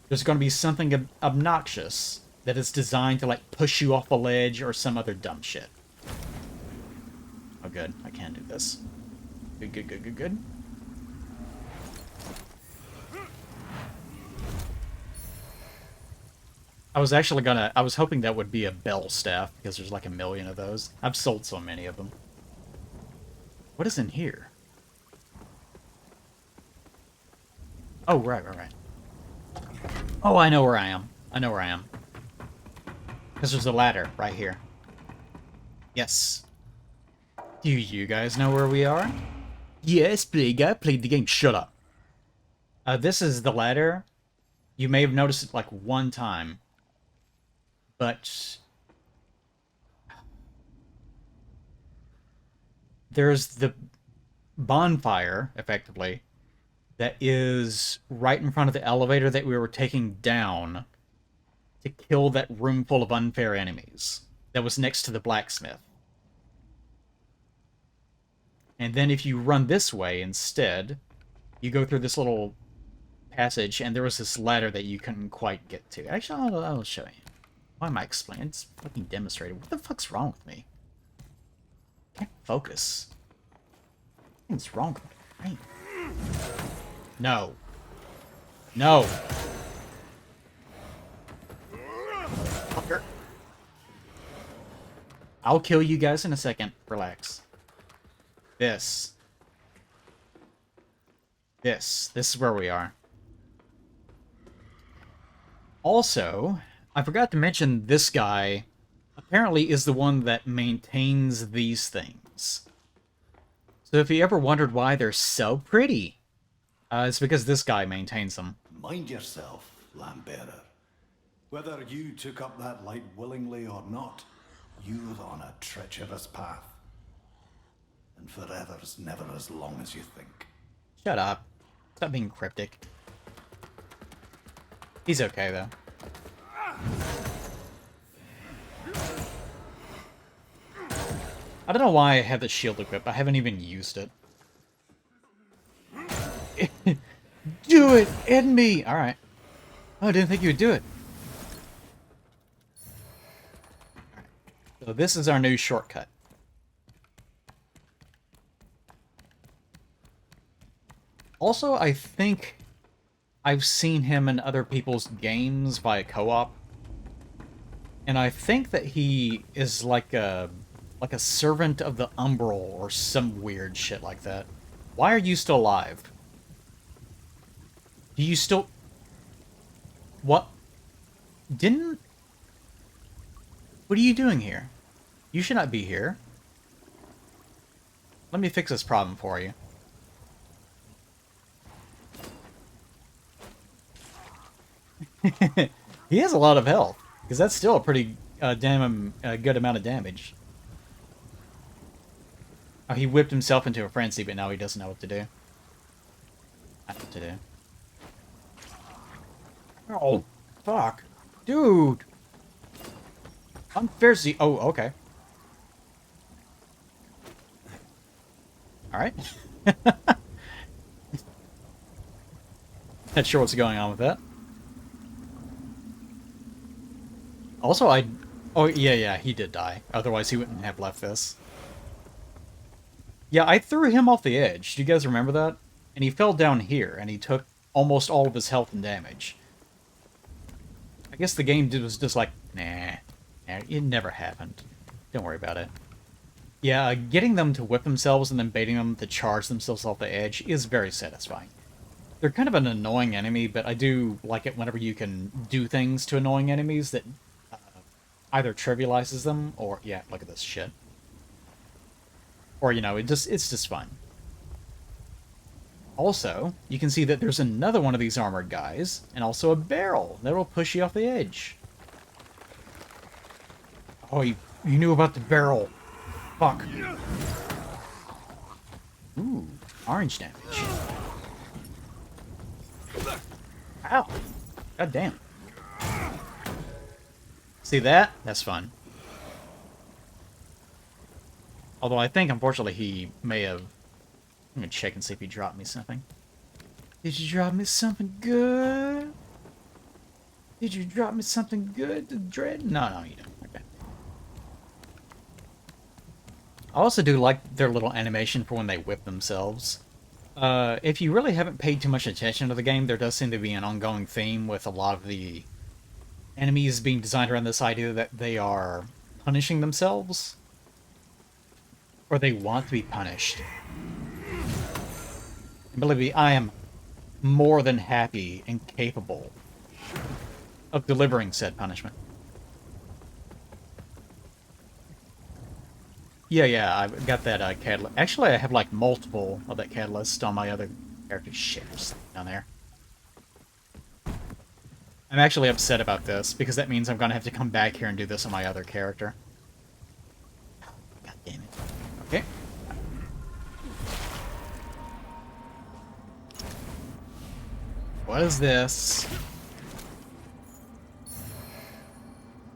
There's going to be something obnoxious that is designed to, like, push you off a ledge or some other dumb shit. Oh, good. I can do this. Good. I was actually gonna... I was hoping that would be a bell staff, because there's like a million of those. I've sold so many of them. What is in here? Oh, right. Oh, I know where I am. Because there's a ladder right here. Yes. Do you guys know where we are? Yes, big. I played the game. Shut up. This is the ladder. You may have noticed it like one time. But there's the bonfire, effectively, that is right in front of the elevator that we were taking down to kill that room full of unfair enemies that was next to the blacksmith. And then if you run this way instead, you go through this little passage, and there was this ladder that you couldn't quite get to. Actually, I'll show you. Why am I explaining? It's fucking demonstrated. What the fuck's wrong with me? I can't focus. What's wrong with my brain? No. No. Fucker. I'll kill you guys in a second. Relax. This is where we are. Also, I forgot to mention this guy apparently is the one that maintains these things. So if you ever wondered why they're so pretty, it's because this guy maintains them. Mind yourself, Lambearer. Whether you took up that light willingly or not, you're on a treacherous path. And forever's never as long as you think. Shut up. Stop being cryptic. He's okay, though. I don't know why I have the shield equipped. I haven't even used it. Do it! End me! Alright. Oh, I didn't think you would do it. So this is our new shortcut. Also, I think I've seen him in other people's games via co-op. And I think that he is like a servant of the Umbral or some weird shit like that. Why are you still alive? Do you still... What? Didn't... What are you doing here? You should not be here. Let me fix this problem for you. He has a lot of health, because that's still a pretty damn good amount of damage. Oh, he whipped himself into a frenzy, but now he doesn't know what to do. I know what to do. Oh, fuck. Dude! Unfair Z. Oh, okay. Alright. Not sure what's going on with that. Also, oh, yeah, he did die. Otherwise, he wouldn't have left this. Yeah, I threw him off the edge. Do you guys remember that? And he fell down here, and he took almost all of his health and damage. I guess the game was just like, nah, it never happened. Don't worry about it. Yeah, getting them to whip themselves and then baiting them to charge themselves off the edge is very satisfying. They're kind of an annoying enemy, but I do like it whenever you can do things to annoying enemies that either trivializes them, or, yeah, look at this shit. Or, you know, it's just fun. Also, you can see that there's another one of these armored guys, and also a barrel that'll push you off the edge. Oh, you knew about the barrel. Fuck. Ooh, orange damage. Ow. God damn. See that? That's fun. Although I think, unfortunately, he may have... I'm gonna check and see if he dropped me something. Did you drop me something good? Did you drop me something good to dread? No, you don't. Okay. I also do like their little animation for when they whip themselves. If you really haven't paid too much attention to the game, there does seem to be an ongoing theme with a lot of the enemies being designed around this idea that they are punishing themselves, or they want to be punished. And believe me, I am more than happy and capable of delivering said punishment. Yeah, I've got that catalyst. Actually, I have like multiple of that catalyst on my other character. Shit, there's something down there. I'm actually upset about this, because that means I'm gonna have to come back here and do this on my other character. God damn it. Okay. What is this?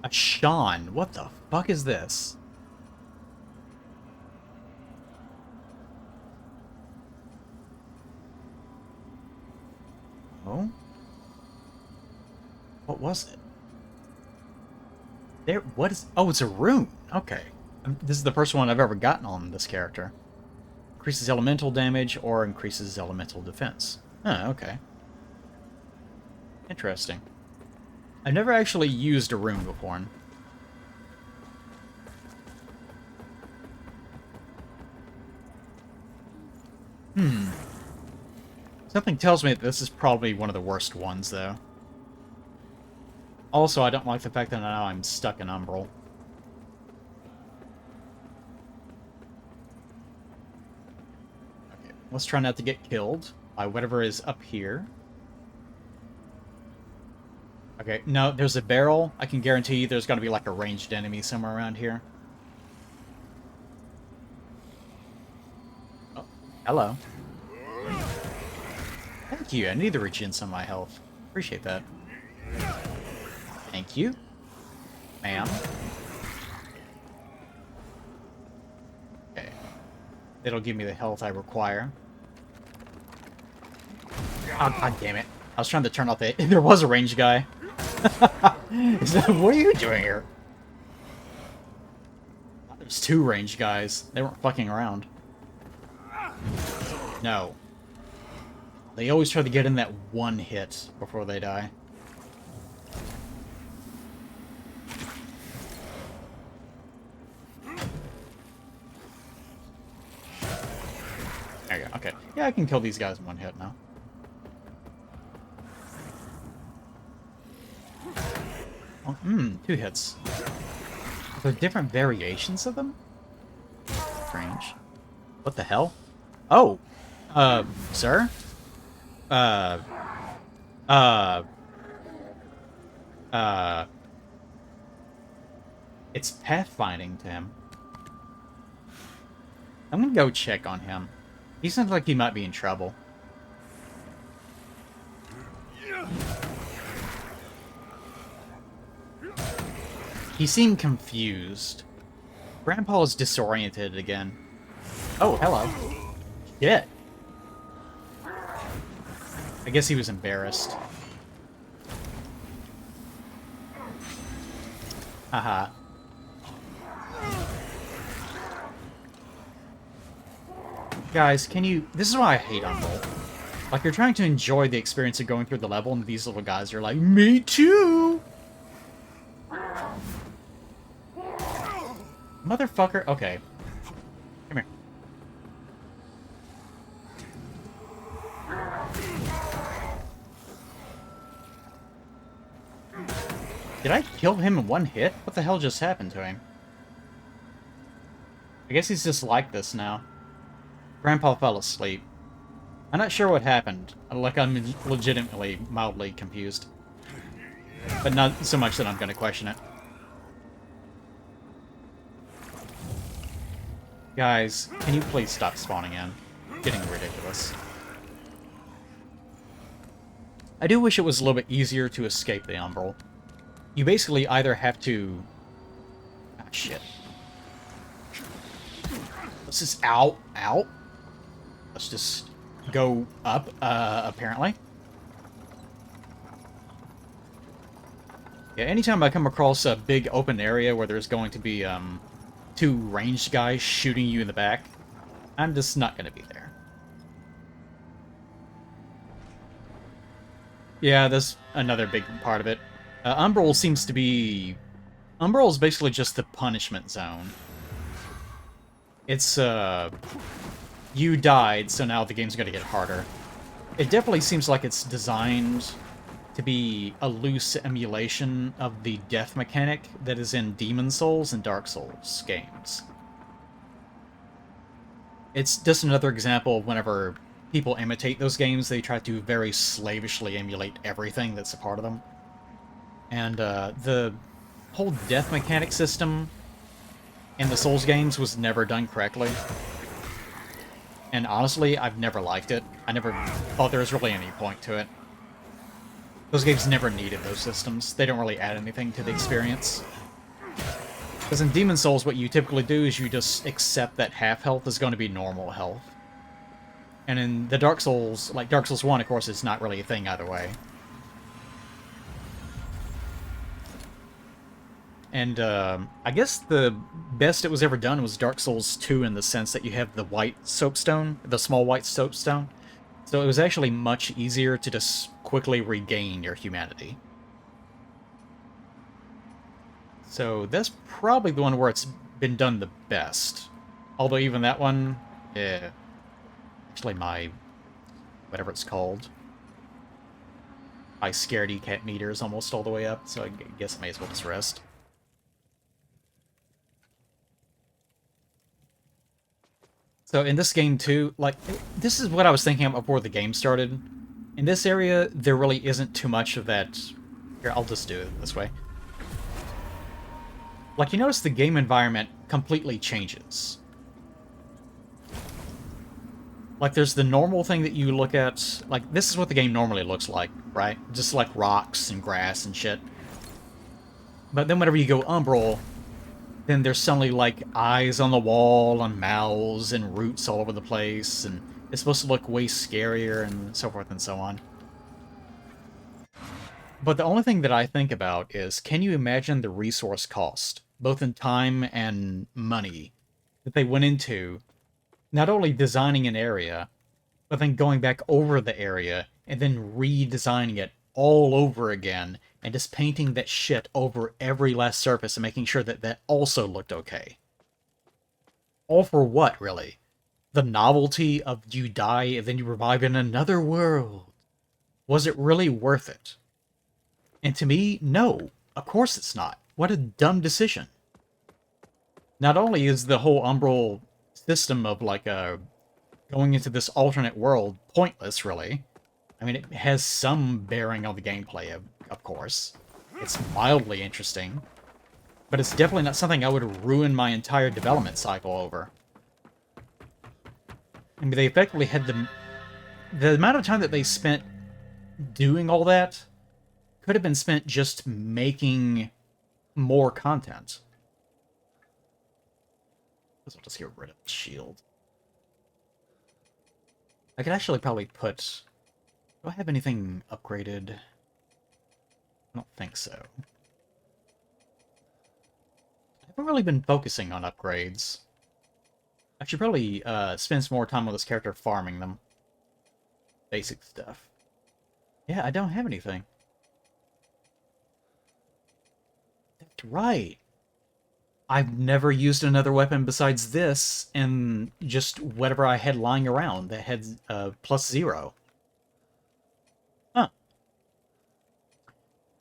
A Sean. What the fuck is this? Oh? What was it? There, what is... Oh, it's a rune. Okay. This is the first one I've ever gotten on this character. Increases elemental damage or increases elemental defense. Oh, okay. Interesting. I've never actually used a rune before. Something tells me that this is probably one of the worst ones, though. Also, I don't like the fact that now I'm stuck in Umbral. Okay, let's try not to get killed by whatever is up here. Okay, no, there's a barrel. I can guarantee you there's going to be like a ranged enemy somewhere around here. Oh, hello. Thank you, I need to reach in some of my health. Appreciate that. Thank you, ma'am. Okay. It'll give me the health I require. Oh, God damn it. I was trying to turn off the... There was a ranged guy. What are you doing here? There's two ranged guys. They weren't fucking around. No. They always try to get in that one hit before they die. There you go, okay. Yeah, I can kill these guys in one hit now. Oh, two hits. Are there different variations of them? Strange. What the hell? Oh! Sir? It's pathfinding to him. I'm gonna go check on him. He sounds like he might be in trouble. He seemed confused. Grandpa is disoriented again. Oh, hello. Shit. I guess he was embarrassed. Haha. Guys, can you... This is why I hate Umbral. Like, you're trying to enjoy the experience of going through the level, and these little guys are like, me too! Motherfucker. Okay. Come here. Did I kill him in one hit? What the hell just happened to him? I guess he's just like this now. Grandpa fell asleep. I'm not sure what happened. Like, I'm legitimately mildly confused. But not so much that I'm going to question it. Guys, can you please stop spawning in? It's getting ridiculous. I do wish it was a little bit easier to escape the Umbral. You basically either have to... Ah, shit. Let's just... Ow! Ow! Let's just go up, apparently. Yeah, anytime I come across a big open area where there's going to be, two ranged guys shooting you in the back, I'm just not going to be there. Yeah, that's another big part of it. Umbral seems to be... Umbral is basically just the punishment zone. It's, you died, so now the game's gonna get harder. It definitely seems like it's designed to be a loose emulation of the death mechanic that is in Demon Souls and Dark Souls games. It's just another example of whenever people imitate those games, they try to very slavishly emulate everything that's a part of them. And the whole death mechanic system in the Souls games was never done correctly. And honestly, I've never liked it. I never thought there was really any point to it. Those games never needed those systems. They don't really add anything to the experience. Because in Demon Souls, what you typically do is you just accept that half health is going to be normal health. And in the Dark Souls, like Dark Souls 1, of course, it's not really a thing either way. And I guess the best it was ever done was Dark Souls 2 in the sense that you have the white soapstone, the small white soapstone. So it was actually much easier to just quickly regain your humanity. So that's probably the one where it's been done the best. Although even that one, yeah. Actually my, whatever it's called, my scaredy cat meter is almost all the way up, so I guess I may as well just rest. So in this game too, like, this is what I was thinking of before the game started. In this area, there really isn't too much of that. Here, I'll just do it this way. Like, you notice the game environment completely changes. Like, there's the normal thing that you look at, like, this is what the game normally looks like, right? Just like rocks and grass and shit. But then whenever you go Umbral, then there's suddenly, like, eyes on the wall and mouths and roots all over the place, and it's supposed to look way scarier and so forth and so on. But the only thing that I think about is, can you imagine the resource cost, both in time and money, that they went into not only designing an area, but then going back over the area and then redesigning it all over again and just painting that shit over every last surface and making sure that that also looked okay. All for what, really? The novelty of you die and then you revive in another world. Was it really worth it? And to me, no. Of course it's not. What a dumb decision. Not only is the whole Umbral system of, like, going into this alternate world pointless, really. I mean, it has some bearing on the gameplay, of course. It's mildly interesting. But it's definitely not something I would ruin my entire development cycle over. I mean, they effectively had the amount of time that they spent doing all that could have been spent just making more content. I'll just get rid of the shield. I could actually probably put... Do I have anything upgraded? I don't think so. I haven't really been focusing on upgrades. I should probably spend some more time with this character farming them. Basic stuff. Yeah, I don't have anything. That's right. I've never used another weapon besides this, and just whatever I had lying around that had +0. Huh.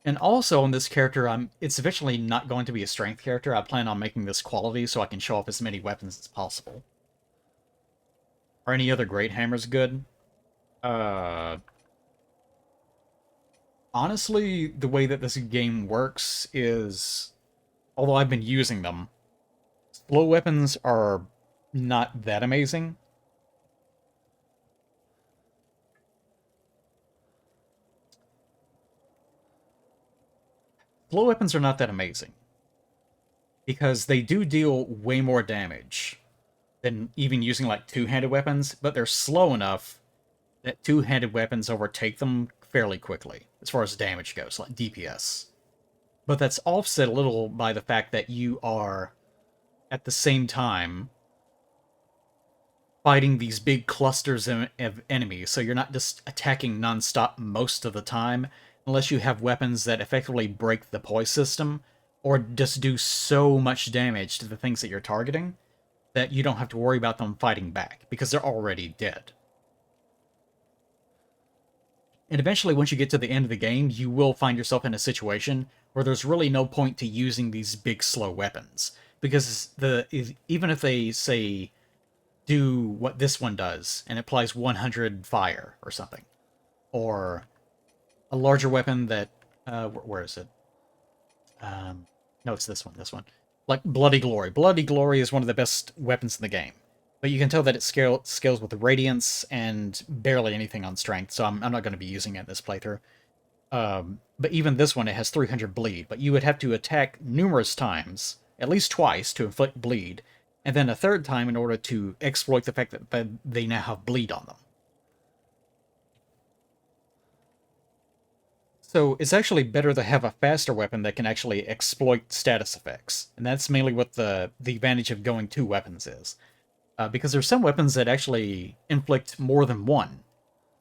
And also on this character, it's eventually not going to be a strength character. I plan on making this quality so I can show off as many weapons as possible. Are any other Great Hammers good? Honestly, the way that this game works is... Although I've been using them, slow weapons are not that amazing. Slow weapons are not that amazing. Because they do deal way more damage than even using, like, two-handed weapons, but they're slow enough that two-handed weapons overtake them fairly quickly, as far as damage goes, like DPS. But that's offset a little by the fact that you are, at the same time, fighting these big clusters of enemies, so you're not just attacking non-stop most of the time, unless you have weapons that effectively break the poise system, or just do so much damage to the things that you're targeting, that you don't have to worry about them fighting back, because they're already dead. And eventually, once you get to the end of the game, you will find yourself in a situation where there's really no point to using these big, slow weapons. Because even if they, say, do what this one does, and applies 100 fire or something, or a larger weapon that... where is it? No, it's this one. Like Bloody Glory. Bloody Glory is one of the best weapons in the game. But you can tell that it scales with Radiance and barely anything on Strength, so I'm not going to be using it in this playthrough. But even this one, it has 300 bleed, but you would have to attack numerous times, at least twice, to inflict bleed, and then a third time in order to exploit the fact that they now have bleed on them. So it's actually better to have a faster weapon that can actually exploit status effects. And that's mainly what the advantage of going 2 weapons is. Because there's some weapons that actually inflict more than 1.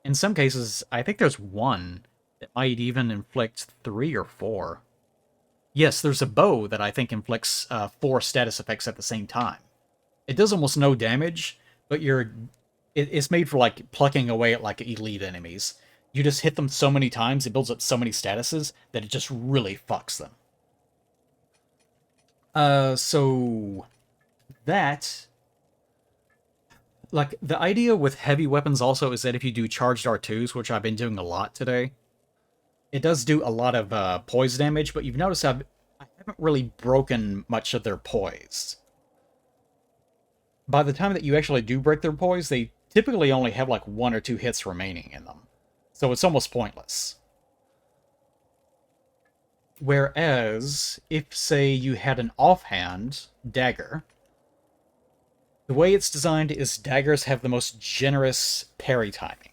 In some cases, I think there's 1 that might even inflict 3 or 4. Yes, there's a bow that I think inflicts 4 status effects at the same time. It does almost no damage, but it's made for like plucking away at like elite enemies. You just hit them so many times, it builds up so many statuses, that it just really fucks them. So... that... like, the idea with heavy weapons also is that if you do charged R2s, which I've been doing a lot today, it does do a lot of poise damage, but you've noticed I haven't really broken much of their poise. By the time that you actually do break their poise, they typically only have like 1 or 2 hits remaining in them. So it's almost pointless. Whereas, if, say, you had an offhand dagger, the way it's designed is daggers have the most generous parry timing.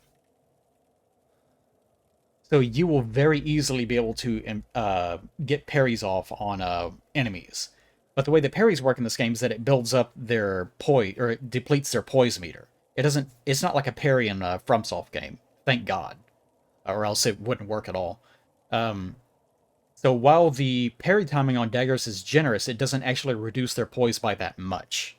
So you will very easily be able to get parries off on enemies. But the way the parries work in this game is that it builds up their poise, or it depletes their poise meter. It's not like a parry in a FromSoft game. Thank God. Or else it wouldn't work at all. So while the parry timing on daggers is generous, it doesn't actually reduce their poise by that much.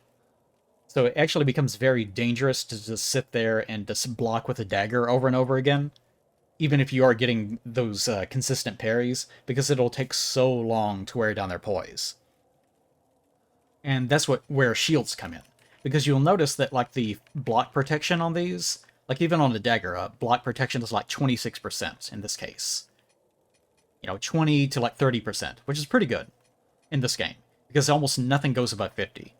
So it actually becomes very dangerous to just sit there and just block with a dagger over and over again, even if you are getting those consistent parries, because it'll take so long to wear down their poise. And that's where shields come in. Because you'll notice that like the block protection on these... like, even on the dagger, block protection is like 26% in this case. 20 to like 30%, which is pretty good in this game, because almost nothing goes above 50.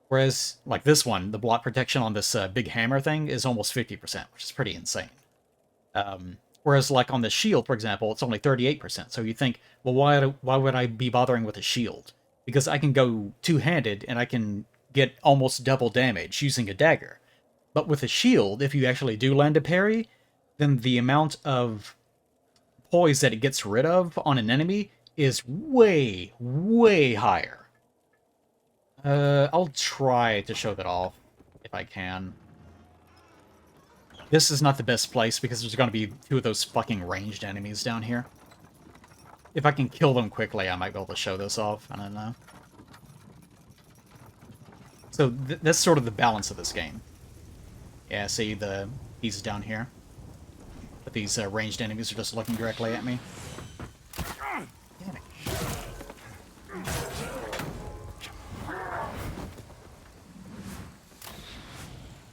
Whereas, like this one, the block protection on this big hammer thing is almost 50%, which is pretty insane. Whereas, like on the shield, for example, it's only 38%. So you think, well, why would I be bothering with a shield? Because I can go two-handed, and I can get almost double damage using a dagger. But with a shield, if you actually do land a parry, then the amount of poise that it gets rid of on an enemy is way, way higher. I'll try to show that off, if I can. This is not the best place, because there's going to be 2 of those fucking ranged enemies down here. If I can kill them quickly, I might be able to show this off. I don't know. So that's sort of the balance of this game. Yeah, see, he's down here. But these ranged enemies are just looking directly at me. Damn it.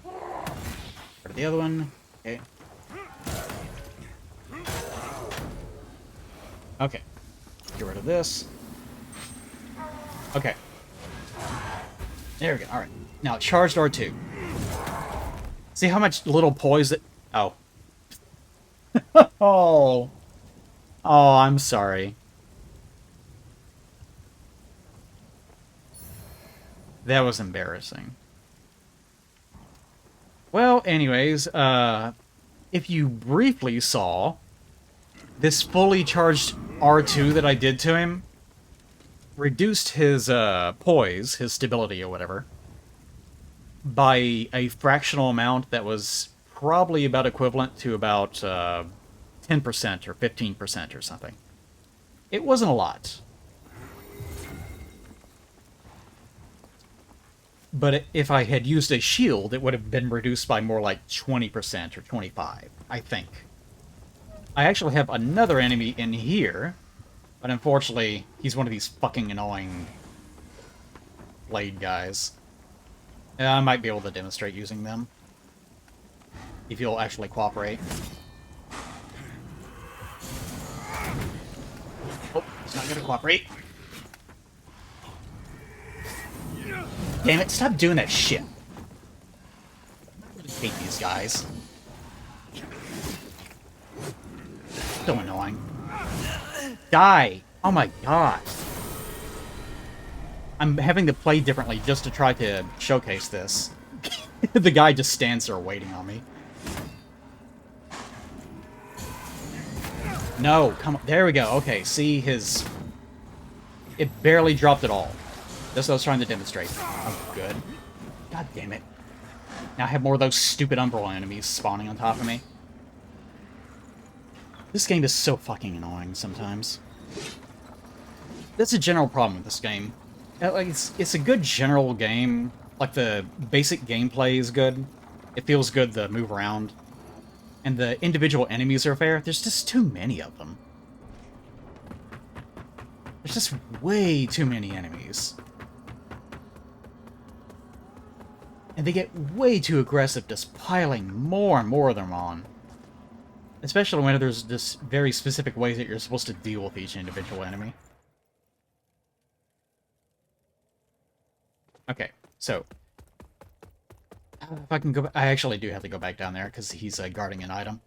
Go to the other one. Okay. Okay. Get rid of this. Okay. There we go. Alright. Now, charged R2. See how much little poise that... Oh. Oh. Oh, I'm sorry. That was embarrassing. Well, anyways, if you briefly saw this fully charged R2 that I did to him, reduced his poise, his stability or whatever, by a fractional amount that was probably about equivalent to about 10% or 15% or something. It wasn't a lot. But if I had used a shield, it would have been reduced by more like 20% or 25%, I think. I actually have another enemy in here, but unfortunately, he's one of these fucking annoying blade guys. I might be able to demonstrate using them, if you'll actually cooperate. Oh, he's not gonna cooperate. Damn it, stop doing that shit. I hate these guys. So annoying. Die! Oh my god. I'm having to play differently just to try to showcase this. The guy just stands there waiting on me. No, come on. There we go. Okay, see his... It barely dropped at all. That's what I was trying to demonstrate. Oh, good. God damn it. Now I have more of those stupid Umbral enemies spawning on top of me. This game is so fucking annoying sometimes. That's a general problem with this game. Like, it's a good general game. Like, the basic gameplay is good. It feels good to move around. And the individual enemies are fair. There's just too many of them. There's just way too many enemies. And they get way too aggressive, just piling more and more of them on. Especially when there's just very specific ways that you're supposed to deal with each individual enemy. Okay, so... if I can go back... I actually do have to go back down there, because he's guarding an item.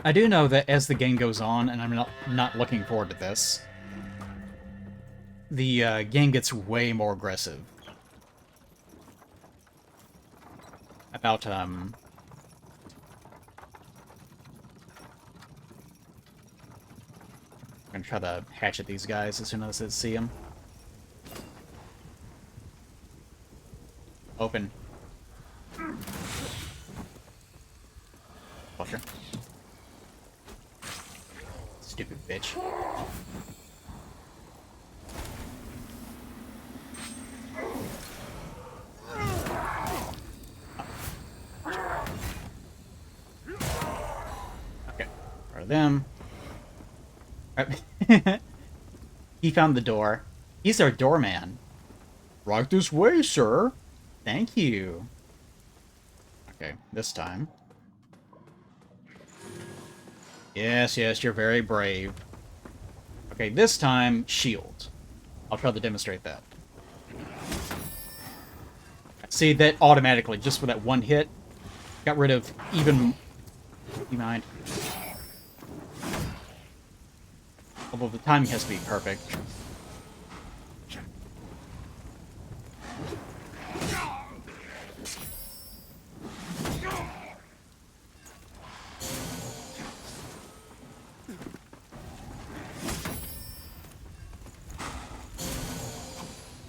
I do know that as the game goes on, and I'm not looking forward to this, the game gets way more aggressive. About, I'm gonna try to hatchet these guys as soon as I see them. Open. Fucker. Stupid bitch. Okay. Part of them. He found the door. He's our doorman. Right this way, sir. Thank you. Okay, this time. Yes, yes, you're very brave. Okay, this time, shield. I'll try to demonstrate that. See, that automatically, just for that one hit, got rid of even... You mind? Although the timing has to be perfect.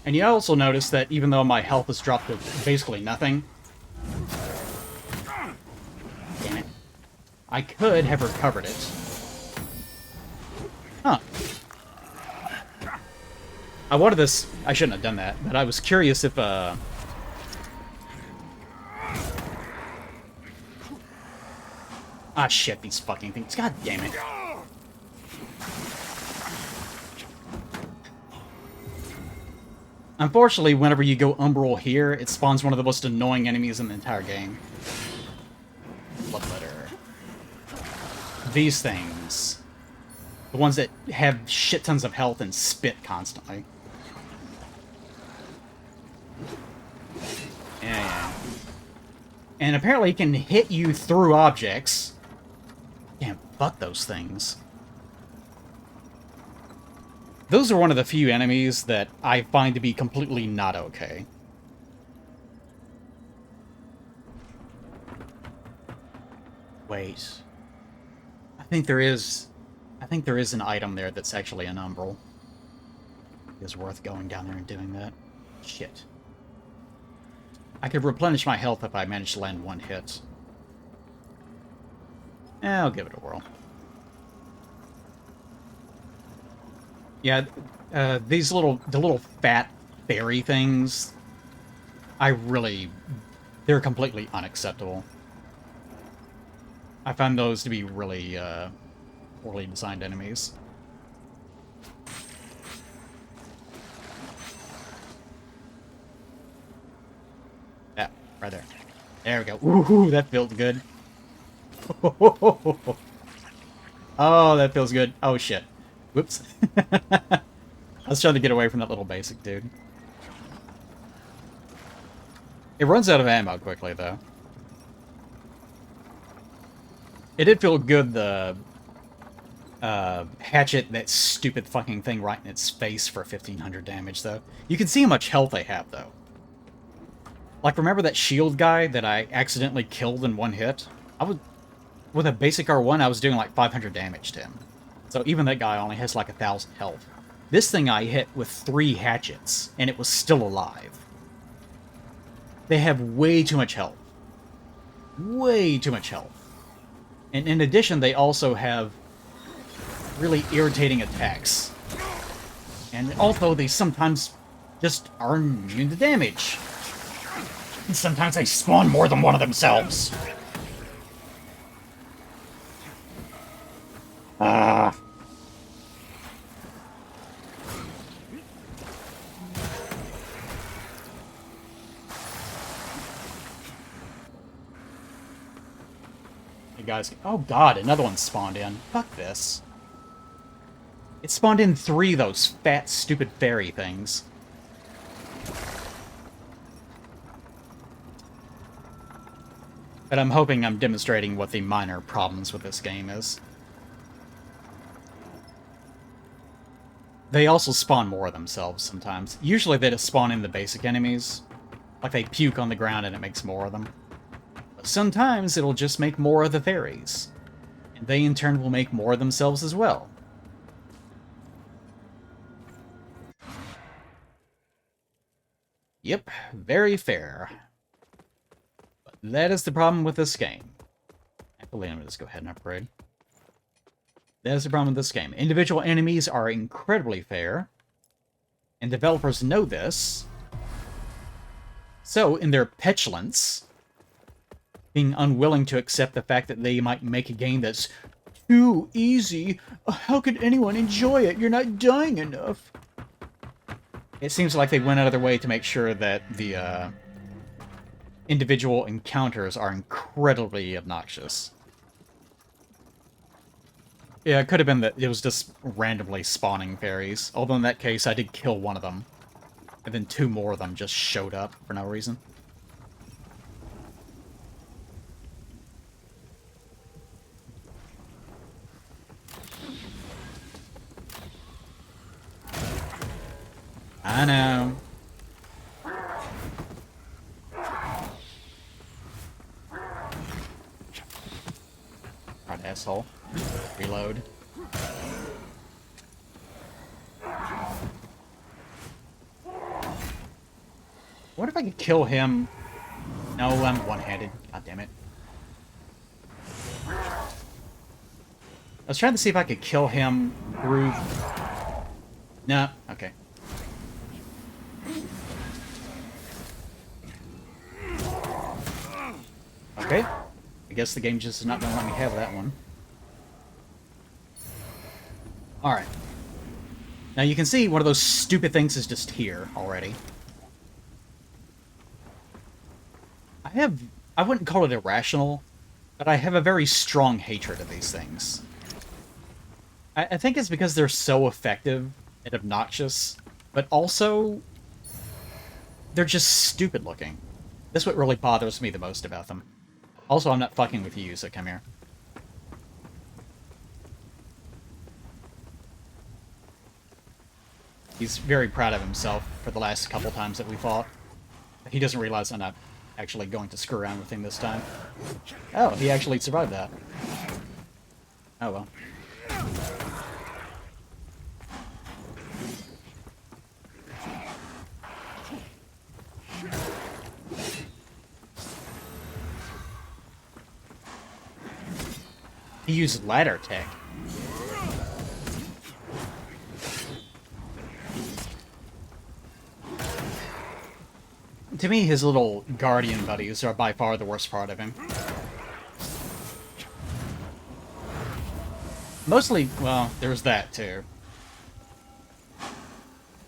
And you also notice that even though my health has dropped to basically nothing... Damn it. I could have recovered it. Huh. I wanted this... I shouldn't have done that, but I was curious if, Ah, shit, these fucking things. God damn it. Unfortunately, whenever you go Umbral here, it spawns one of the most annoying enemies in the entire game. Bloodletter. These things. The ones that have shit tons of health and spit constantly. Yeah. And apparently it can hit you through objects. Damn, fuck those things. Those are one of the few enemies that I find to be completely not okay. Wait. I think there is an item there that's actually an umbral. It's worth going down there and doing that. Shit. I could replenish my health if I managed to land one hit. I'll give it a whirl. Yeah, the little fat fairy things, they're completely unacceptable. I find those to be really, poorly designed enemies. Yeah, right there. There we go. Ooh, that feels good. Oh, that feels good. Oh, shit. Whoops. I was trying to get away from that little basic dude. It runs out of ammo quickly, though. It did feel good, the hatchet that stupid fucking thing right in its face for 1500 damage, though. You can see how much health they have, though. Like, remember that shield guy that I accidentally killed in one hit? With a basic R1, I was doing like 500 damage to him. So even that guy only has like 1,000 health. This thing I hit with 3 hatchets, and it was still alive. They have way too much health. Way too much health. And in addition, they also have really irritating attacks. And although they sometimes just are immune to damage. And sometimes they spawn more than one of themselves. Ah. Hey guys, oh god, another one spawned in. Fuck this. It spawned in 3 of those fat, stupid fairy things. But I'm hoping I'm demonstrating what the minor problems with this game is. They also spawn more of themselves sometimes. Usually they just spawn in the basic enemies. Like they puke on the ground and it makes more of them. But sometimes it'll just make more of the fairies. And they in turn will make more of themselves as well. Yep, very fair. But that is the problem with this game. Actually, let me just go ahead and upgrade. That is the problem with this game. Individual enemies are incredibly fair, and developers know this. So, in their petulance, being unwilling to accept the fact that they might make a game that's too easy, how could anyone enjoy it? You're not dying enough. It seems like they went out of their way to make sure that the individual encounters are incredibly obnoxious. Yeah, it could have been that it was just randomly spawning fairies. Although in that case, I did kill one of them. And then 2 more of them just showed up for no reason. I know. Right, asshole. Reload. What if I could kill him? No, I'm one-handed. God damn it. I was trying to see if I could kill him through... No, okay. Okay. I guess the game just is not going to let me have that one. Alright. Now you can see one of those stupid things is just here already. I wouldn't call it irrational, but I have a very strong hatred of these things. I think it's because they're so effective and obnoxious, but also they're just stupid looking. That's what really bothers me the most about them. Also, I'm not fucking with you, so come here. He's very proud of himself for the last couple times that we fought. He doesn't realize I'm not actually going to screw around with him this time. Oh, he actually survived that. Oh well. He used ladder tech. To me, his little guardian buddies are by far the worst part of him. Mostly, well, there's that too.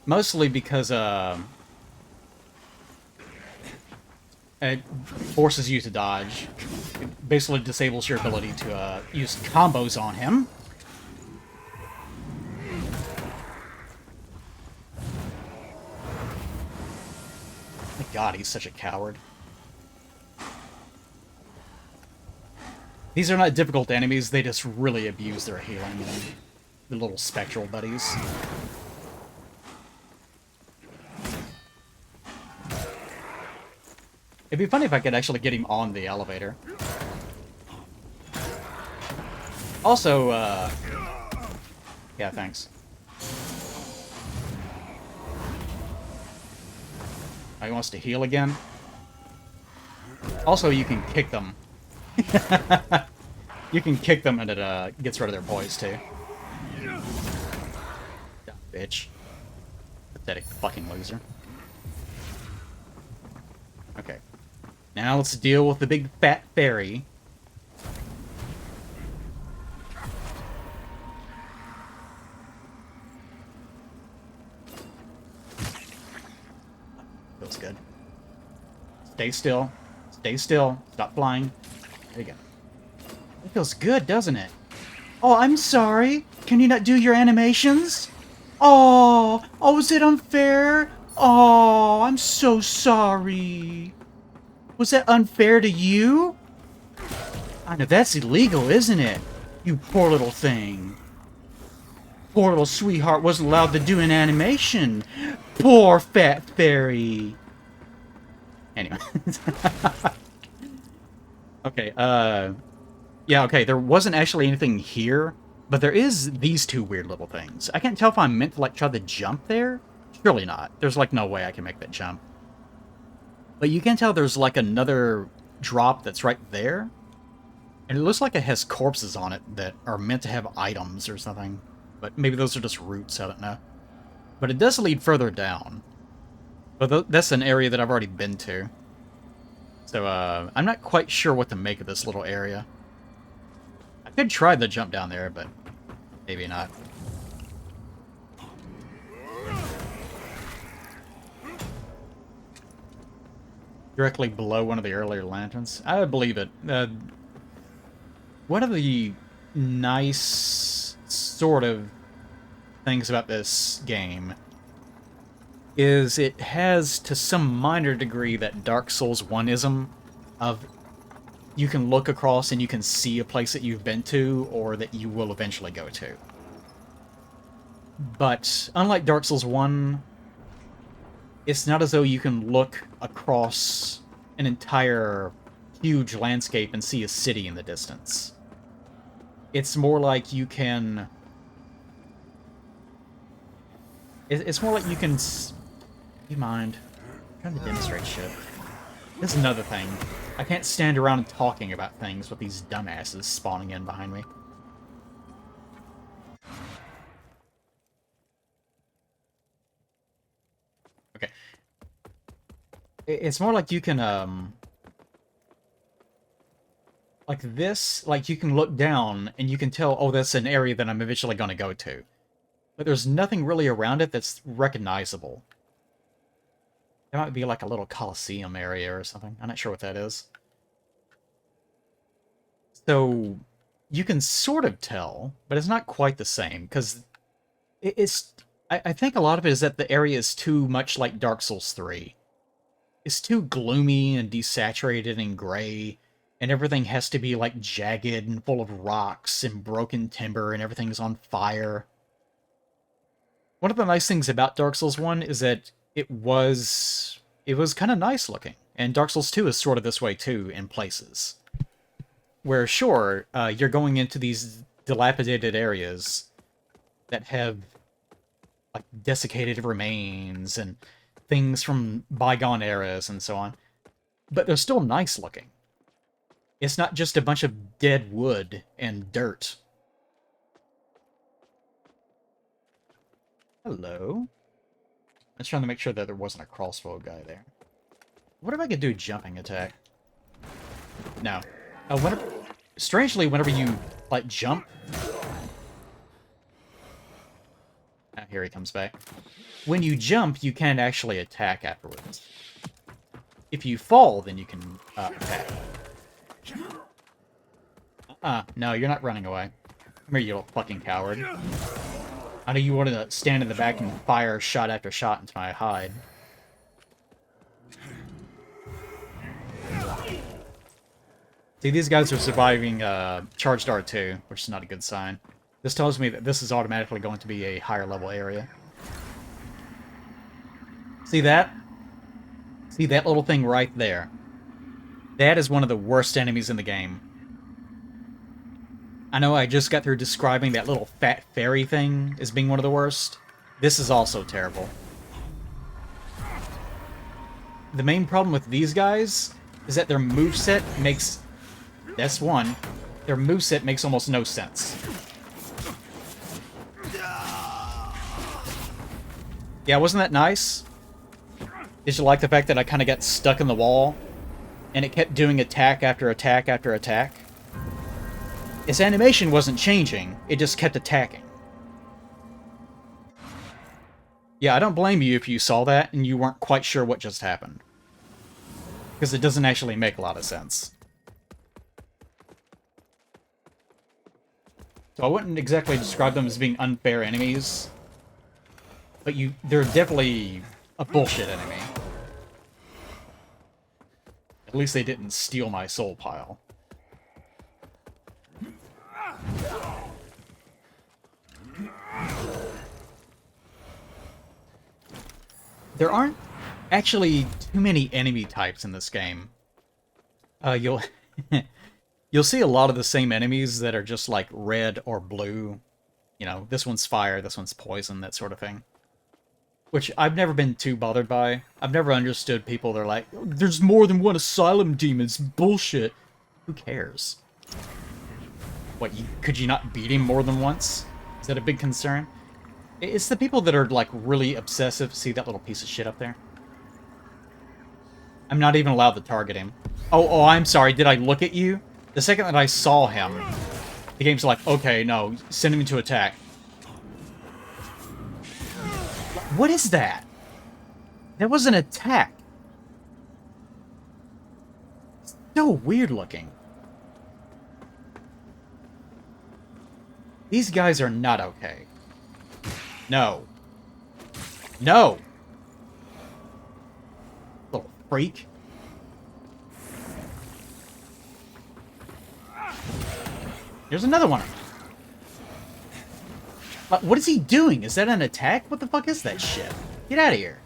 Mostly because, it forces you to dodge. It basically disables your ability to, use combos on him. My god, he's such a coward. These are not difficult enemies, they just really abuse their healing and the little spectral buddies. It'd be funny if I could actually get him on the elevator. Also, yeah, thanks. Oh, he wants to heal again? Also, you can kick them. You can kick them and it gets rid of their poise, too. Dumb bitch. Pathetic fucking loser. Okay. Now let's deal with the big fat fairy. Feels good. Stay still. Stay still. Stop flying. There you go. It feels good, doesn't it? Oh, I'm sorry. Can you not do your animations? Oh, is it unfair? Oh, I'm so sorry. Was that unfair to you? I know, that's illegal, isn't it? You poor little thing. Poor little sweetheart wasn't allowed to do an animation. Poor fat fairy. Anyway. Okay, yeah, okay, there wasn't actually anything here, but there is these two weird little things. I can't tell if I'm meant to, like, try to jump there. Surely not. There's, like, no way I can make that jump. But you can tell there's, like, another drop that's right there. And it looks like it has corpses on it that are meant to have items or something. But maybe those are just roots, I don't know. But it does lead further down. But that's an area that I've already been to. So, I'm not quite sure what to make of this little area. I could try the jump down there, but maybe not. Directly below one of the earlier lanterns. I would believe it. One of the nice sort of things about this game is it has, to some minor degree, that Dark Souls 1-ism of you can look across and you can see a place that you've been to or that you will eventually go to. But unlike Dark Souls 1, it's not as though you can look across an entire huge landscape and see a city in the distance. It's more like you can... It's more like you can... Do you mind? I'm trying to demonstrate shit. This is another thing. I can't stand around talking about things with these dumbasses spawning in behind me. Okay. It's more like you can, like this, like you can look down and you can tell, oh, that's an area that I'm eventually going to go to. But there's nothing really around it that's recognizable. There might be like a little Coliseum area or something. I'm not sure what that is. So you can sort of tell, but it's not quite the same, because it's... I think a lot of it is that the area is too much like Dark Souls 3. It's too gloomy and desaturated and gray, and everything has to be like jagged and full of rocks and broken timber, and everything's on fire. One of the nice things about Dark Souls 1 is that it was kind of nice looking, and Dark Souls 2 is sort of this way too in places. Where, sure, you're going into these dilapidated areas that have, like, desiccated remains and things from bygone eras and so on. But they're still nice looking. It's not just a bunch of dead wood and dirt. Hello. I was trying to make sure that there wasn't a crossbow guy there. What if I could do jumping attack? No. Strangely, whenever you, like, jump... Ah, here he comes back. When you jump, you can't actually attack afterwards. If you fall, then you can attack. No, you're not running away. Come here, you little fucking coward. I know you wanted to stand in the back and fire shot after shot into my hide. See, these guys are surviving Charged R2, which is not a good sign. This tells me that this is automatically going to be a higher level area. See that? See that little thing right there? That is one of the worst enemies in the game. I know I just got through describing that little fat fairy thing as being one of the worst. This is also terrible. The main problem with these guys is that their moveset makes... That's one. Their moveset makes almost no sense. Yeah, wasn't that nice? Did you like the fact that I kind of got stuck in the wall? And it kept doing attack after attack after attack? Its animation wasn't changing, it just kept attacking. Yeah, I don't blame you if you saw that and you weren't quite sure what just happened. Because it doesn't actually make a lot of sense. So I wouldn't exactly describe them as being unfair enemies. But they're definitely a bullshit enemy. At least they didn't steal my soul pile. There aren't actually too many enemy types in this game. You'll you'll see a lot of the same enemies that are just like red or blue. You know, this one's fire, this one's poison, that sort of thing. Which I've never been too bothered by. I've never understood people that are like, there's more than one asylum demon, it's bullshit. Who cares? What, could you not beat him more than once? Is that a big concern? It's the people that are, like, really obsessive. See that little piece of shit up there? I'm not even allowed to target him. Oh, I'm sorry. Did I look at you? The second that I saw him, the game's like, okay, no, send him to attack. What is that? That was an attack. It's so weird looking. These guys are not okay. No. No! Little freak. There's another one. What is he doing? Is that an attack? What the fuck is that shit? Get out of here.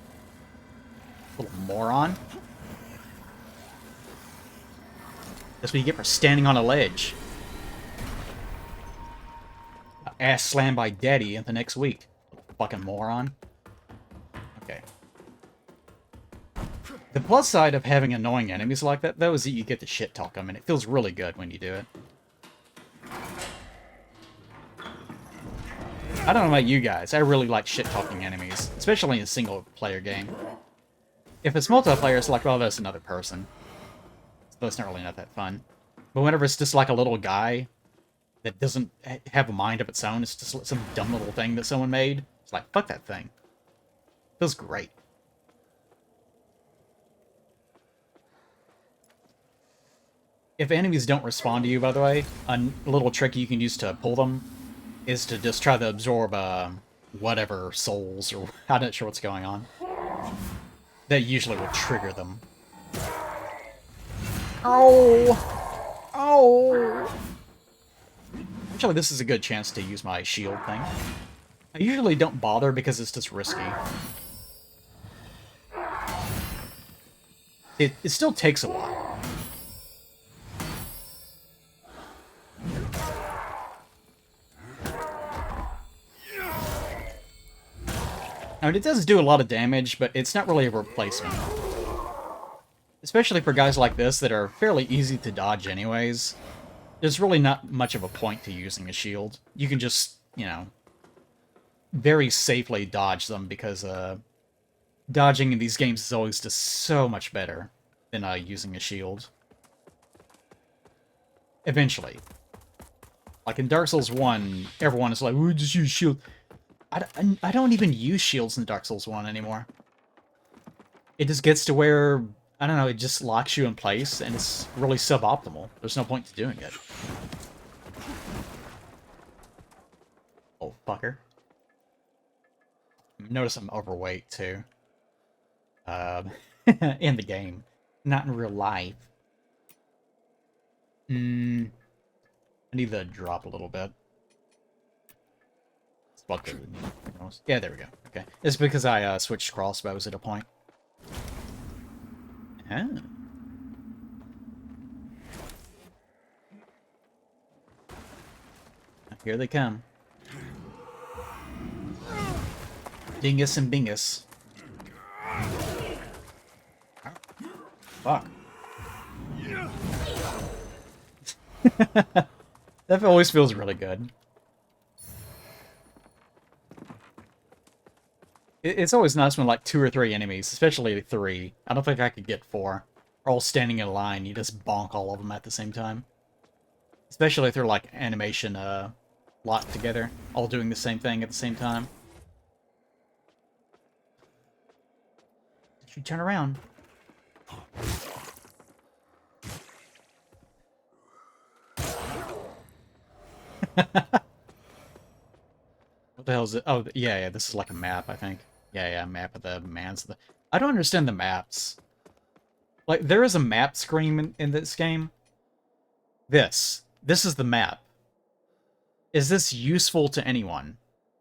Little moron. That's what you get for standing on a ledge. Ass slammed by daddy in the next week. Fucking moron. Okay. The plus side of having annoying enemies like that, though, is that you get to shit talk them, and it feels really good when you do it. I don't know about you guys, I really like shit-talking enemies, especially in a single-player game. If it's multiplayer, it's like, well, there's another person. So it's not really not that fun. But whenever it's just like a little guy that doesn't have a mind of its own, it's just some dumb little thing that someone made, it's like, fuck that thing. It feels great. If enemies don't respond to you, by the way, a little trick you can use to pull them is to just try to absorb whatever souls, or I'm not sure what's going on. That usually will trigger them. Oh! Oh! Actually, this is a good chance to use my shield thing. I usually don't bother because it's just risky. It still takes a while. I mean, it does do a lot of damage, but it's not really a replacement. especially for guys like this that are fairly easy to dodge anyways, there's really not much of a point to using a shield. You can just, you know, very safely dodge them because dodging in these games is always just so much better than using a shield. Eventually. Like in Dark Souls 1, everyone is like, "Ooh, just use shield." I don't even use shields in Dark Souls 1 anymore. It just gets to where, I don't know, it just locks you in place, and it's really suboptimal. There's no point to doing it. Oh, fucker. Notice I'm overweight, too. In the game. Not in real life. I need to drop a little bit. Yeah, there we go. Okay. It's because I switched crossbows at a point. Ah. Here they come. Dingus and Bingus. Fuck. That always feels really good. It's always nice when, like, 2 or 3 enemies, especially 3. I don't think I could get 4. Are all standing in a line, you just bonk all of them at the same time. Especially if they're, like, animation, locked together, all doing the same thing at the same time. Did you turn around? What the hell is it? Oh, yeah, this is like a map, I think. Yeah, map of the Mans. I don't understand the maps. Like, there is a map screen in this game. This is the map. Is this useful to anyone?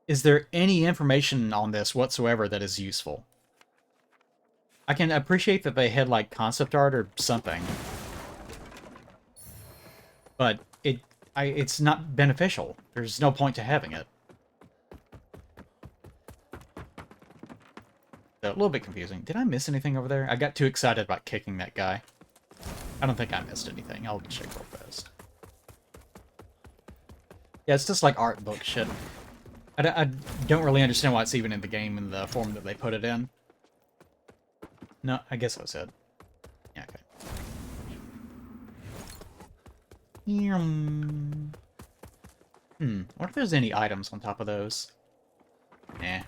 Is there any information on this whatsoever that is useful? I can appreciate that they had, like, concept art or something. But it's not beneficial. There's no point to having it. So, a little bit confusing. Did I miss anything over there? I got too excited about kicking that guy. I don't think I missed anything. I'll check real fast. Yeah, it's just like art book shit. I don't really understand why it's even in the game in the form that they put it in. No, I guess that was it. Yeah, okay. What if there's any items on top of those? Nah.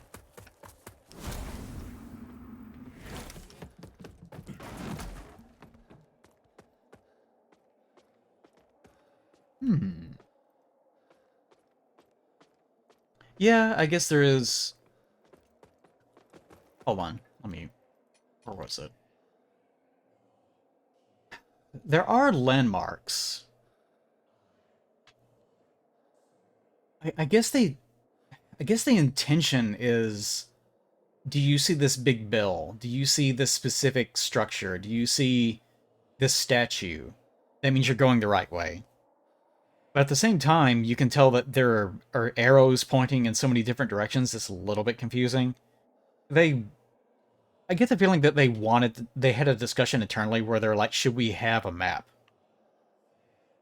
Yeah, I guess there is... Hold on, let me... Where was it? There are landmarks. I guess the intention is... Do you see this big bill? Do you see this specific structure? Do you see this statue? That means you're going the right way. But at the same time, you can tell that there are arrows pointing in so many different directions. It's a little bit confusing. I get the feeling that they had a discussion internally where they're like, should we have a map?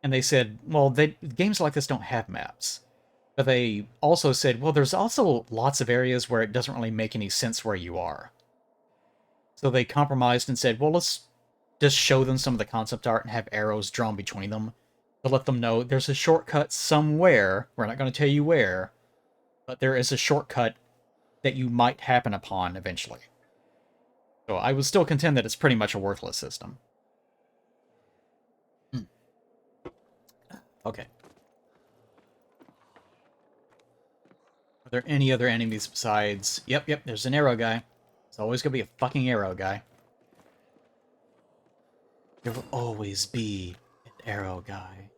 And they said, well, games like this don't have maps. But they also said, well, there's also lots of areas where it doesn't really make any sense where you are. So they compromised and said, well, let's just show them some of the concept art and have arrows drawn between them to let them know there's a shortcut somewhere. We're not going to tell you where, but there is a shortcut that you might happen upon eventually. So I would still contend that it's pretty much a worthless system. Okay. Are there any other enemies besides... Yep, there's an arrow guy. There's always gonna be a fucking arrow guy. There will always be an arrow guy.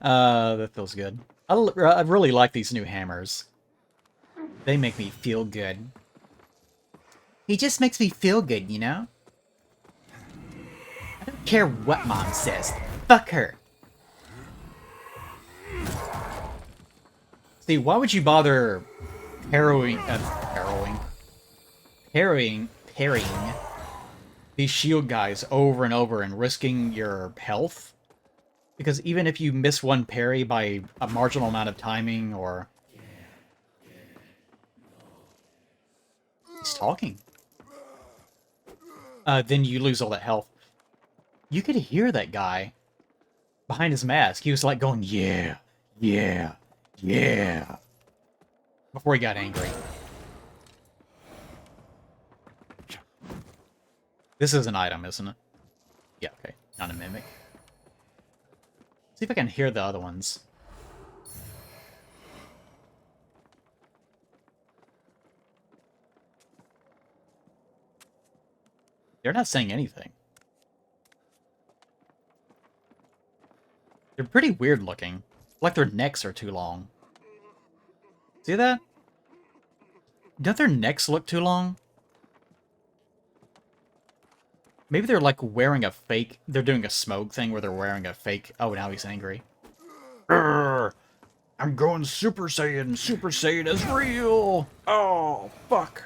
That feels good. I really like these new hammers. They make me feel good. He just makes me feel good, you know? I don't care what Mom says. Fuck her. See, why would you bother parrying these shield guys over and over and risking your health. Because even if you miss one parry by a marginal amount of timing, or... He's talking. Then you lose all that health. You could hear that guy behind his mask. He was like going, yeah, yeah, yeah, before he got angry. This is an item, isn't it? Yeah, okay. Not a mimic. See if I can hear the other ones. They're not saying anything. They're pretty weird looking. Like their necks are too long. See that? Don't their necks look too long? Maybe they're like wearing a fake... They're doing a smoke thing where they're wearing a fake... Oh, now he's angry. Urgh, I'm going Super Saiyan. Super Saiyan is real. Oh, fuck.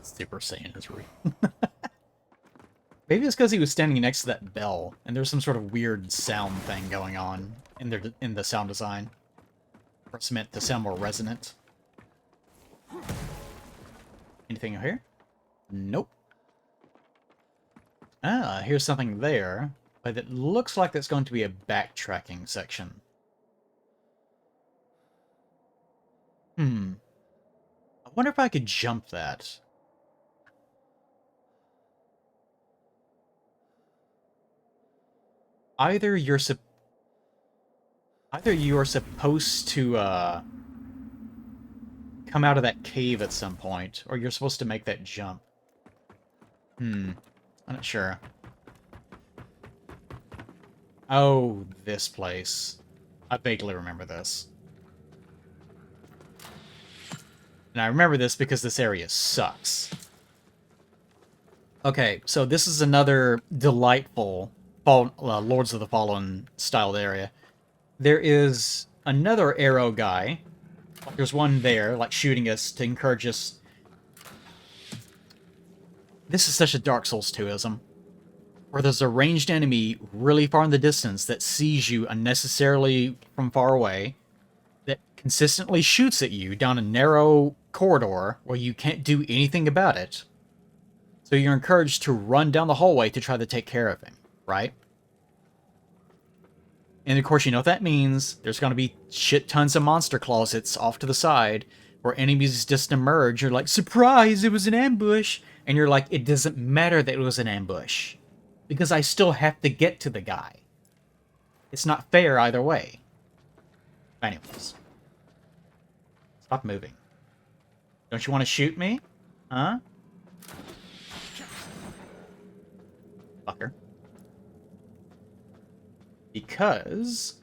Super Saiyan is real. Maybe it's because he was standing next to that bell, and there's some sort of weird sound thing going on in the sound design. Or it's meant to sound more resonant. Anything here? Nope. Ah, here's something there, but it looks like that's going to be a backtracking section. I wonder if I could jump that. Either you're supposed to come out of that cave at some point, or you're supposed to make that jump. I'm not sure. Oh, this place. I vaguely remember this. And I remember this because this area sucks. Okay, so this is another delightful Lords of the Fallen styled area. There is another arrow guy. There's one there, like shooting us to encourage us. This is such a Dark Souls 2-ism. Where there's a ranged enemy really far in the distance that sees you unnecessarily from far away, that consistently shoots at you down a narrow corridor where you can't do anything about it. So you're encouraged to run down the hallway to try to take care of him, right? And of course, you know what that means. There's going to be shit tons of monster closets off to the side where enemies just emerge. You're like, surprise, it was an ambush. And you're like, it doesn't matter that it was an ambush, because I still have to get to the guy. It's not fair either way. Anyways. Stop moving. Don't you want to shoot me? Huh? Fucker. Because...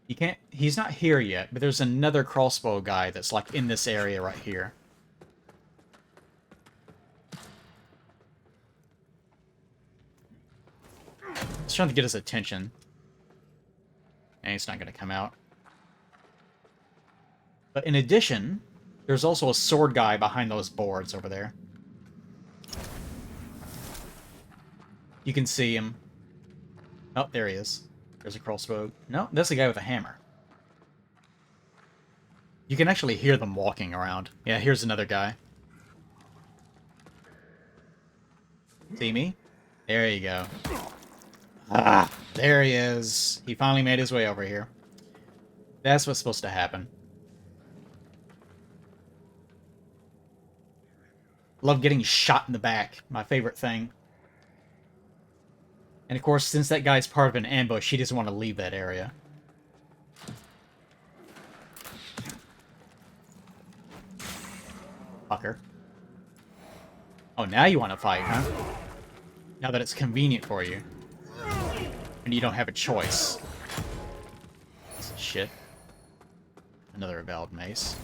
you can't... he's not here yet, but there's another crossbow guy that's like in this area right here. He's trying to get his attention. And he's not going to come out. But in addition, there's also a sword guy behind those boards over there. You can see him. Oh, there he is. There's a crossbow. No, that's a guy with a hammer. You can actually hear them walking around. Yeah, here's another guy. See me? There you go. Ah, there he is. He finally made his way over here. That's what's supposed to happen. Love getting shot in the back. My favorite thing. And of course, since that guy's part of an ambush, he doesn't want to leave that area. Fucker. Oh, now you want to fight, huh? Now that it's convenient for you. And you don't have a choice. Shit. Another valid mace.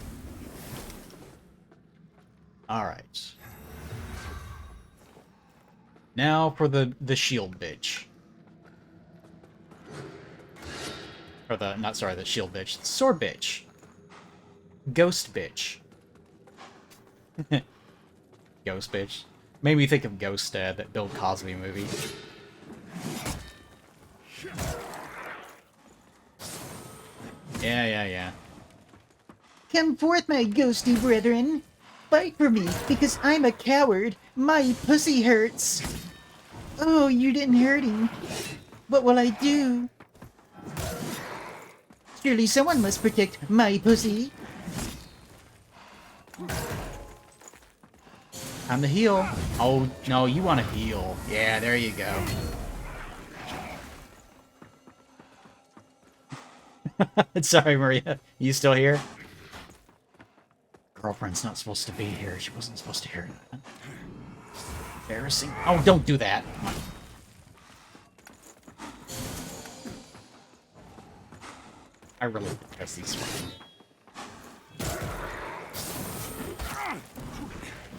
Alright. Now for the shield bitch. Or the, not sorry, the shield bitch. Sword bitch. Ghost bitch. Ghost bitch. Made me think of Ghost Dad, that Bill Cosby movie. Yeah. Come forth, my ghosty brethren. Fight for me, because I'm a coward. My pussy hurts. Oh, you didn't hurt him. What will I do? Surely someone must protect my pussy. Time to heal. Oh, no, you want to heal. Yeah, there you go. Sorry, Maria. You still here? Girlfriend's not supposed to be here. She wasn't supposed to hear that. Embarrassing. Oh, don't do that. I really detest these fucking...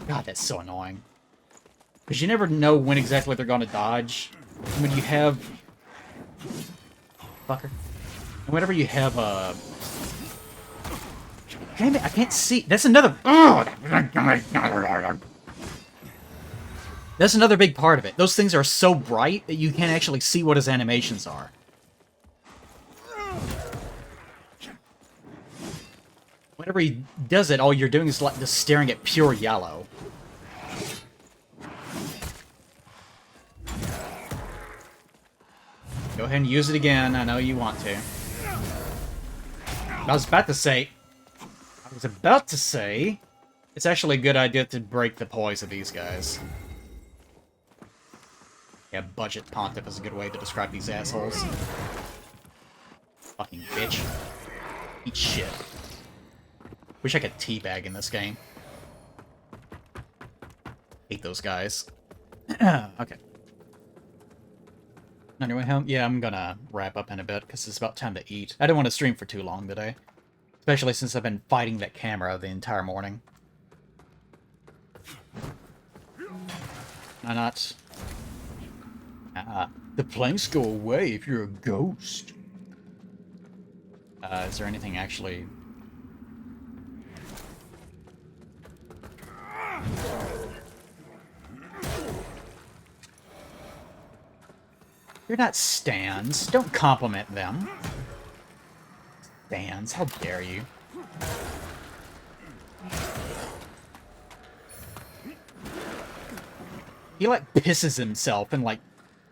God, that's so annoying. Because you never know when exactly they're going to dodge. And when you have... Fucker. And whenever you have a... Damn it, I can't see. That's another... That's another big part of it. Those things are so bright that you can't actually see what his animations are. Whenever he does it, all you're doing is like just staring at pure yellow. Go ahead and use it again. I know you want to. I was about to say, it's actually a good idea to break the poise of these guys. Yeah, budget pontiff is a good way to describe these assholes. Fucking bitch. Eat shit. Wish I could teabag in this game. Hate those guys. Okay. Anyway, yeah, I'm gonna wrap up in a bit, because it's about time to eat. I didn't want to stream for too long today. Especially since I've been fighting that camera the entire morning. Why not? The planks go away if you're a ghost. Is there anything actually... You're not stands. Don't compliment them. Stands, how dare you. He, like, pisses himself and, like,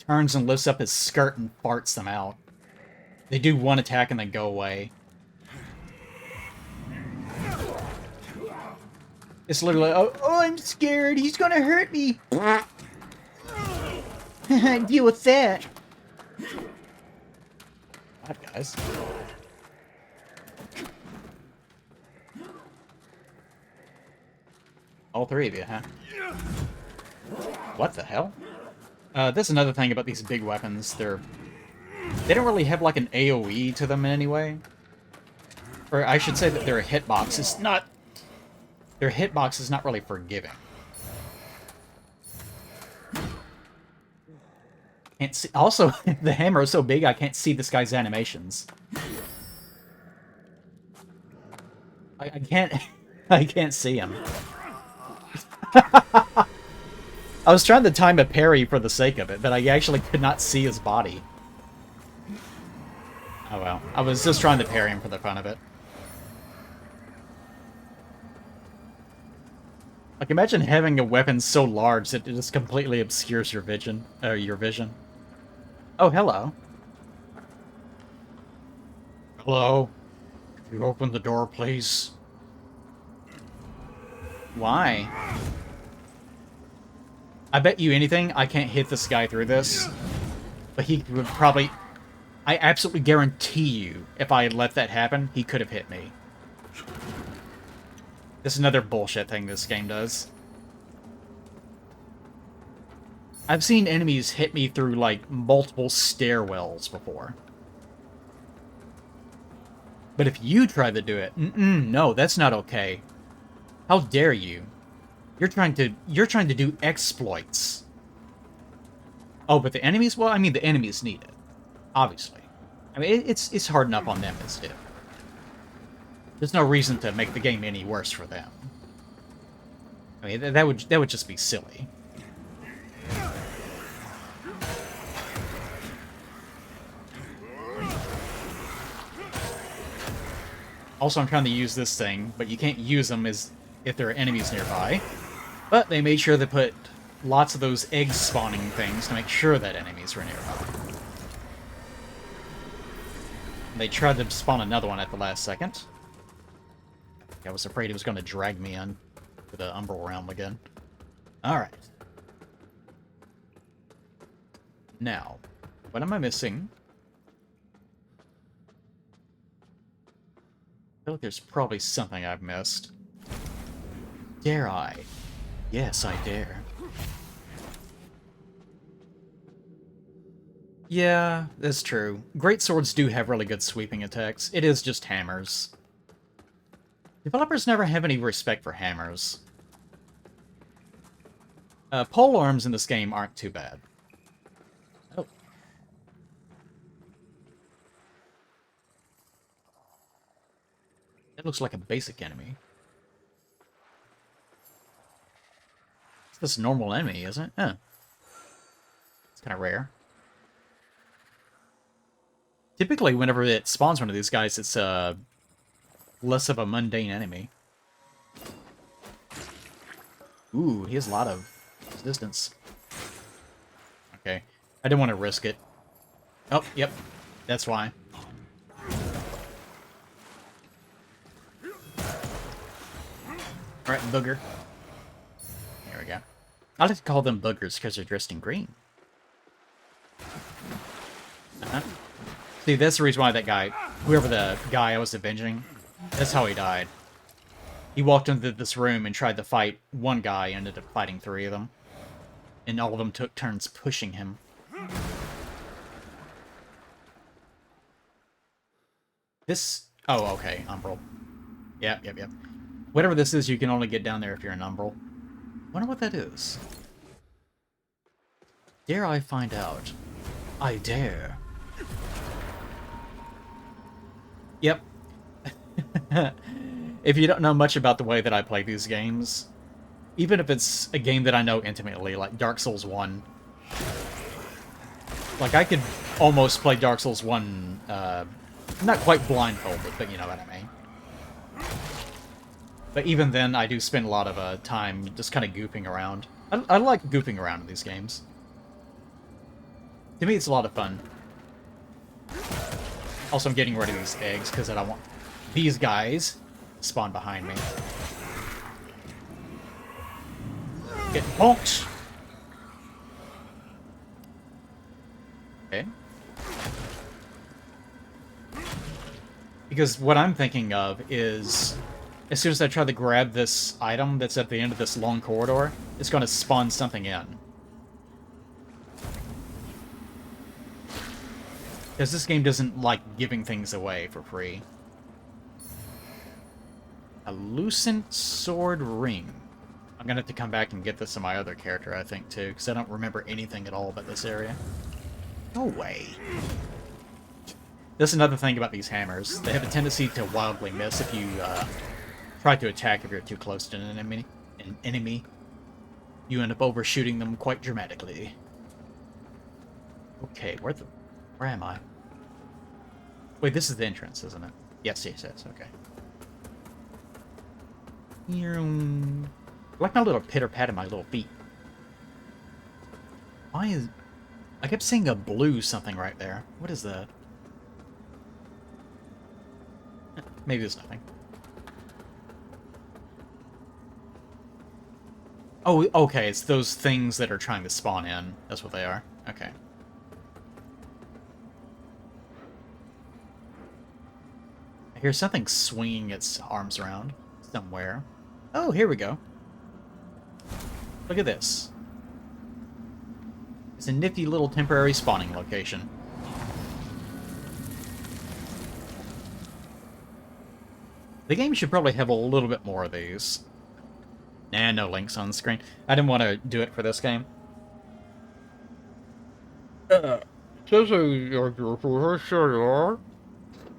turns and lifts up his skirt and farts them out. They do one attack and then go away. It's literally, oh, I'm scared. He's gonna hurt me. Deal with that. God, guys. All three of you, huh? What the hell? That's another thing about these big weapons. They don't really have like an AoE to them in any way. Or I should say that their hitbox is not... Their hitbox is not really forgiving. Can't see. Also, the hammer is so big I can't see this guy's animations. I can't... I can't see him. I was trying to time a parry for the sake of it, but I actually could not see his body. Oh well. I was just trying to parry him for the fun of it. Like, imagine having a weapon so large that it just completely obscures your vision. Oh, hello. Hello? Could you open the door, please? Why? I bet you anything I can't hit this guy through this. But he would probably... I absolutely guarantee you, if I had let that happen, he could have hit me. This is another bullshit thing this game does. I've seen enemies hit me through, like, multiple stairwells before. But if you try to do it, no, that's not okay. How dare you? You're trying to do exploits. Oh, but the enemies? Well, I mean, the enemies need it. Obviously. I mean, it's hard enough on them as it. There's no reason to make the game any worse for them. I mean, that would just be silly. Also, I'm trying to use this thing, but you can't use them as if there are enemies nearby. But they made sure they put lots of those egg spawning things to make sure that enemies were nearby. They tried to spawn another one at the last second. I was afraid he was going to drag me in to the Umbral Realm again. Alright. Now, what am I missing? I feel like there's probably something I've missed. Dare I? Yes, I dare. Yeah, that's true. Great swords do have really good sweeping attacks. It is just hammers. Developers never have any respect for hammers. Pole arms in this game aren't too bad. Oh. That looks like a basic enemy. It's this normal enemy, isn't it? Huh. It's kind of rare. Typically, whenever it spawns one of these guys, it's less of a mundane enemy. Ooh, he has a lot of resistance. Okay. I didn't want to risk it. Oh, yep. That's why. Alright, booger. There we go. I like to call them boogers because they're dressed in green. See, that's the reason why that guy, whoever the guy I was avenging, that's how he died. He walked into this room and tried to fight one guy, and ended up fighting 3 of them. And all of them took turns pushing him. This... Oh, okay, Umbral. Yep. Whatever this is, you can only get down there if you're an Umbral. Wonder what that is. Dare I find out? I dare. Yep. If you don't know much about the way that I play these games, even if it's a game that I know intimately, like Dark Souls 1, like I could almost play Dark Souls 1, not quite blindfolded, but you know what I mean. But even then, I do spend a lot of time just kind of goofing around. I like goofing around in these games. To me, it's a lot of fun. Also, I'm getting rid of these eggs because I don't want these guys to spawn behind me. Get bonked! Okay. Because what I'm thinking of is, as soon as I try to grab this item that's at the end of this long corridor, it's going to spawn something in. Because this game doesn't like giving things away for free. A Lucent Sword Ring. I'm going to have to come back and get this on my other character, I think, too, because I don't remember anything at all about this area. No way. That's another thing about these hammers. They have a tendency to wildly miss if you try to attack if you're too close to an enemy. You end up overshooting them quite dramatically. Okay, where am I? Wait, this is the entrance, isn't it? Yes, okay. I like my little pitter-pat in my little feet. Why is... I kept seeing a blue something right there. What is that? Maybe there's nothing. Oh, okay, it's those things that are trying to spawn in. That's what they are. Okay. I hear something swinging its arms around somewhere. Oh, here we go. Look at this. It's a nifty little temporary spawning location. The game should probably have a little bit more of these. Nah, no links on the screen. I didn't want to do it for this game.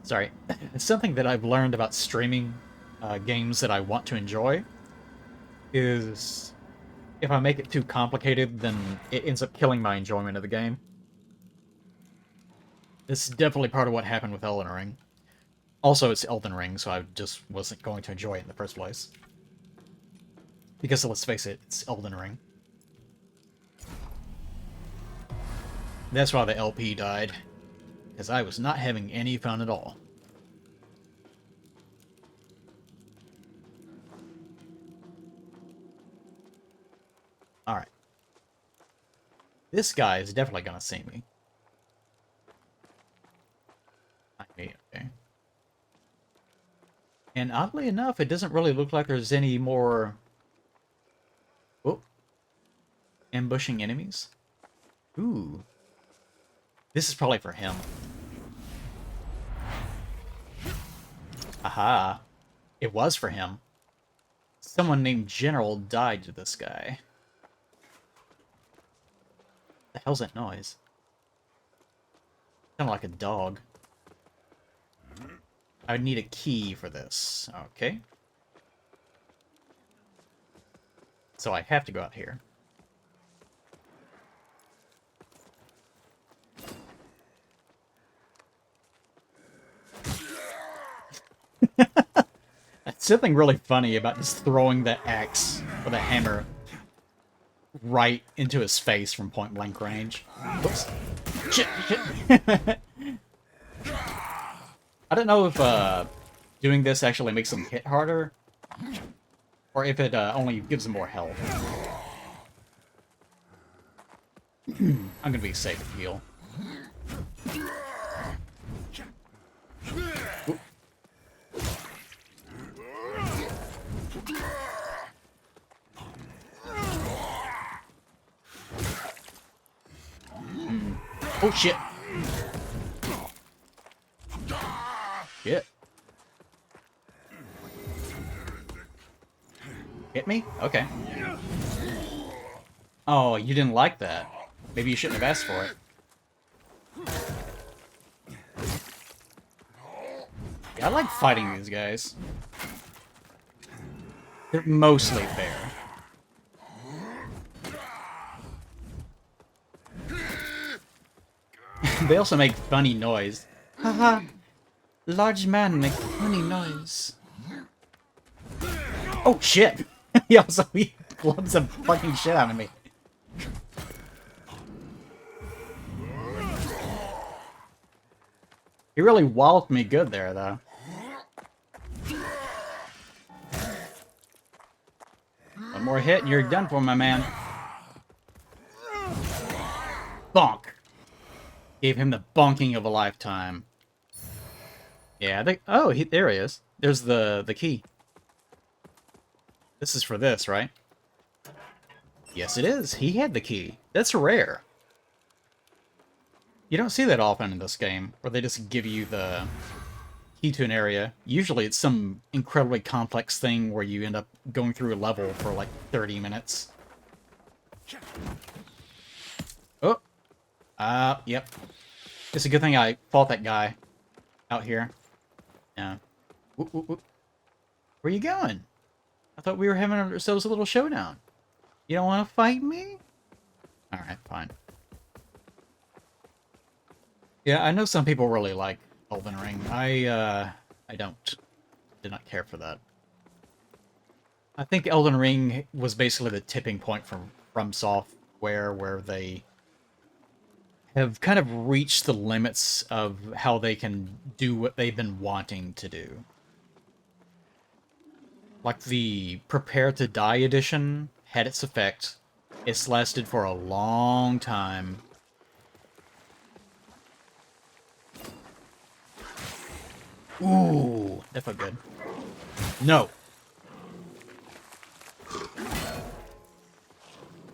Sorry. Something that I've learned about streaming games that I want to enjoy is if I make it too complicated, then it ends up killing my enjoyment of the game. This is definitely part of what happened with Elden Ring. Also, it's Elden Ring, so I just wasn't going to enjoy it in the first place. Because, let's face it, it's Elden Ring. That's why the LP died. Because I was not having any fun at all. Alright. This guy is definitely gonna see me. Okay. And oddly enough, it doesn't really look like there's any more... Oh. Ambushing enemies? Ooh. This is probably for him. Aha. It was for him. Someone named General died to this guy. What the hell's that noise? Kind of like a dog. I would need a key for this. Okay. So I have to go out here. That's something really funny about just throwing the axe or the hammer right into his face from point blank range. Whoops. Shit, shit. I don't know if doing this actually makes him hit harder, or if it only gives him more health. I'm gonna be safe and heal. Oop. Oh shit! Shit. Hit me? Okay. Oh, you didn't like that. Maybe you shouldn't have asked for it. Yeah, I like fighting these guys. They're mostly fair. They also make funny noise. Haha. Large man make funny noise. Oh shit! He also clubs the fucking shit out of me. He really walloped me good there, though. One more hit and you're done for, my man. Bonk. Gave him the bonking of a lifetime. Yeah, there he is. There's the key. This is for this, right? Yes, it is. He had the key. That's rare. You don't see that often in this game, where they just give you the key to an area. Usually it's some incredibly complex thing where you end up going through a level for like 30 minutes. Oh! Yep. It's a good thing I fought that guy out here. Yeah. Whoop, whoop, whoop. Where you going? I thought we were having ourselves a little showdown. You don't want to fight me? Alright, fine. Yeah, I know some people really like Elden Ring. I don't. Did not care for that. I think Elden Ring was basically the tipping point from Software, where they have kind of reached the limits of how they can do what they've been wanting to do. Like the Prepare to Die edition had its effect. It's lasted for a long time. Ooh, that felt good. No.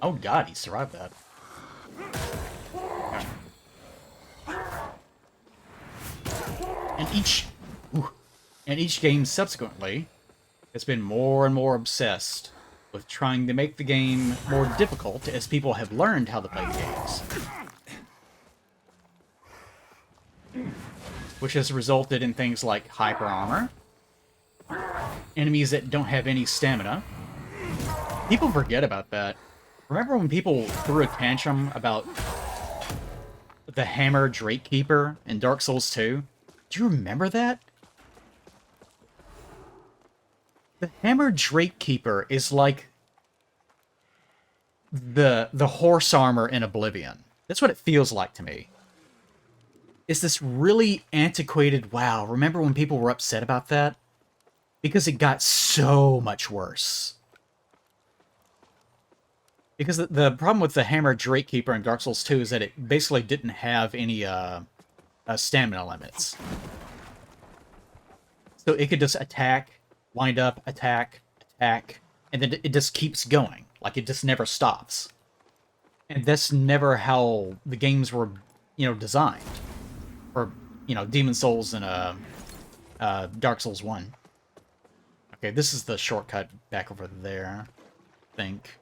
Oh god, he survived that. And each game subsequently has been more and more obsessed with trying to make the game more difficult as people have learned how to play games. which has resulted in things like hyper armor, enemies that don't have any stamina. People forget about that. Remember when people threw a tantrum about the Hammer Drake Keeper in Dark Souls 2? Do you remember that? The Hammer Drake Keeper is like the horse armor in Oblivion. That's what it feels like to me. It's this really antiquated, wow, remember when people were upset about that? Because it got so much worse. Because the problem with the Hammer Drake Keeper in Dark Souls 2 is that it basically didn't have any stamina limits. So it could just attack, wind up, attack, attack, and then it just keeps going. Like, it just never stops. And that's never how the games were, designed. Or, Demon Souls and Dark Souls 1. Okay, this is the shortcut back over there, I think.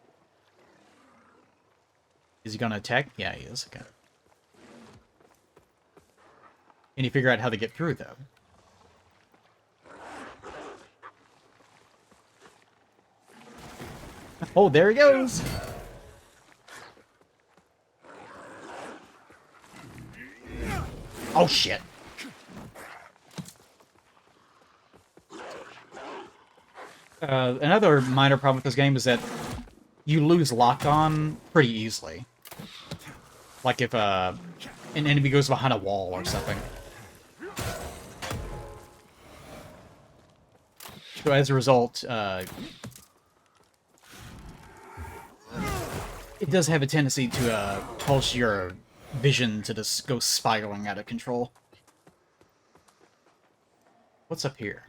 Is he gonna attack? Yeah, he is. Okay. Can you figure out how to get through, though? Oh, there he goes! Oh, shit. Another minor problem with this game is that you lose lock-on pretty easily. Like if an enemy goes behind a wall or something. So as a result, it does have a tendency to cause your vision to just go spiraling out of control. What's up here?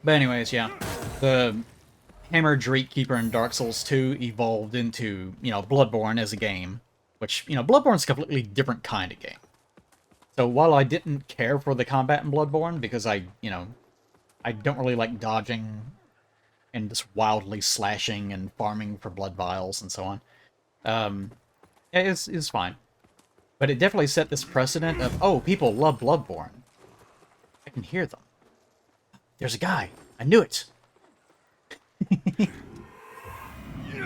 But anyways, yeah. The Hammer Drake Keeper in Dark Souls 2 evolved into, Bloodborne as a game. Which, Bloodborne's a completely different kind of game. So while I didn't care for the combat in Bloodborne, because I don't really like dodging and just wildly slashing and farming for blood vials and so on. It's fine. But it definitely set this precedent of, oh, people love Bloodborne. I can hear them. There's a guy. I knew it.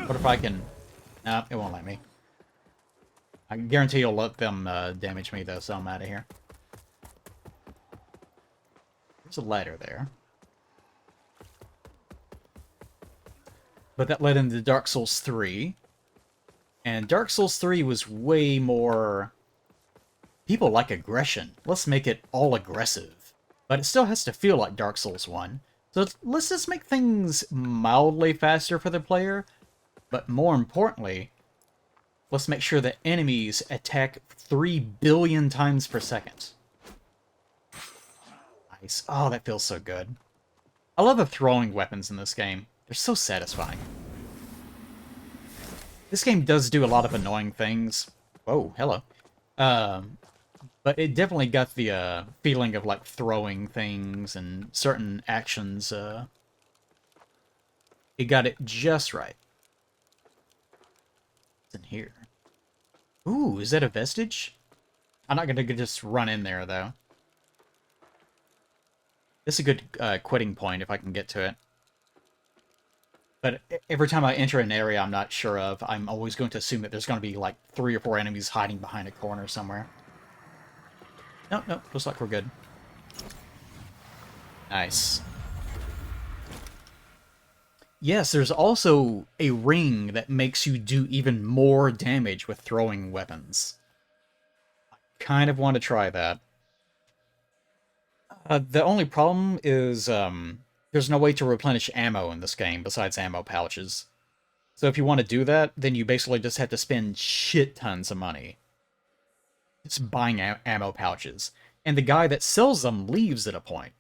What if I can... No, it won't let me. I guarantee you'll let them damage me, though, so I'm out of here. There's a ladder there. But that led into Dark Souls 3. And Dark Souls 3 was way more... People like aggression. Let's make it all aggressive. But it still has to feel like Dark Souls 1. So let's just make things mildly faster for the player. But more importantly, let's make sure that enemies attack 3 billion times per second. Nice. Oh, that feels so good. I love the throwing weapons in this game. They're so satisfying. This game does do a lot of annoying things. Whoa, hello. But it definitely got the feeling of, like, throwing things and certain actions. It got it just right. What's in here? Ooh, is that a vestige? I'm not gonna just run in there, though. This is a good quitting point if I can get to it. But every time I enter an area I'm not sure of, I'm always going to assume that there's going to be, like, 3 or 4 enemies hiding behind a corner somewhere. Nope, looks like we're good. Nice. Yes, there's also a ring that makes you do even more damage with throwing weapons. I kind of want to try that. The only problem is there's no way to replenish ammo in this game besides ammo pouches. So if you want to do that, then you basically just have to spend shit tons of money. Just buying ammo pouches. And the guy that sells them leaves at a point.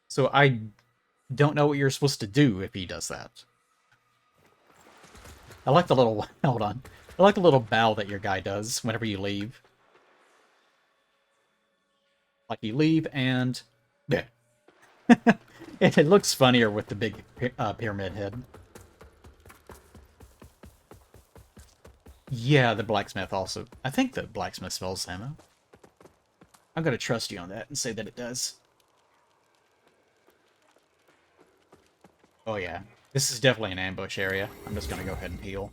So I don't know what you're supposed to do if he does that. I like the little... Hold on. I like the little bow that your guy does whenever you leave. Like you leave and... Yeah. It looks funnier with the big pyramid head. Yeah, the blacksmith also. I think the blacksmith smells ammo. I'm gonna trust you on that and say that it does. Oh yeah. This is definitely an ambush area. I'm just gonna go ahead and heal.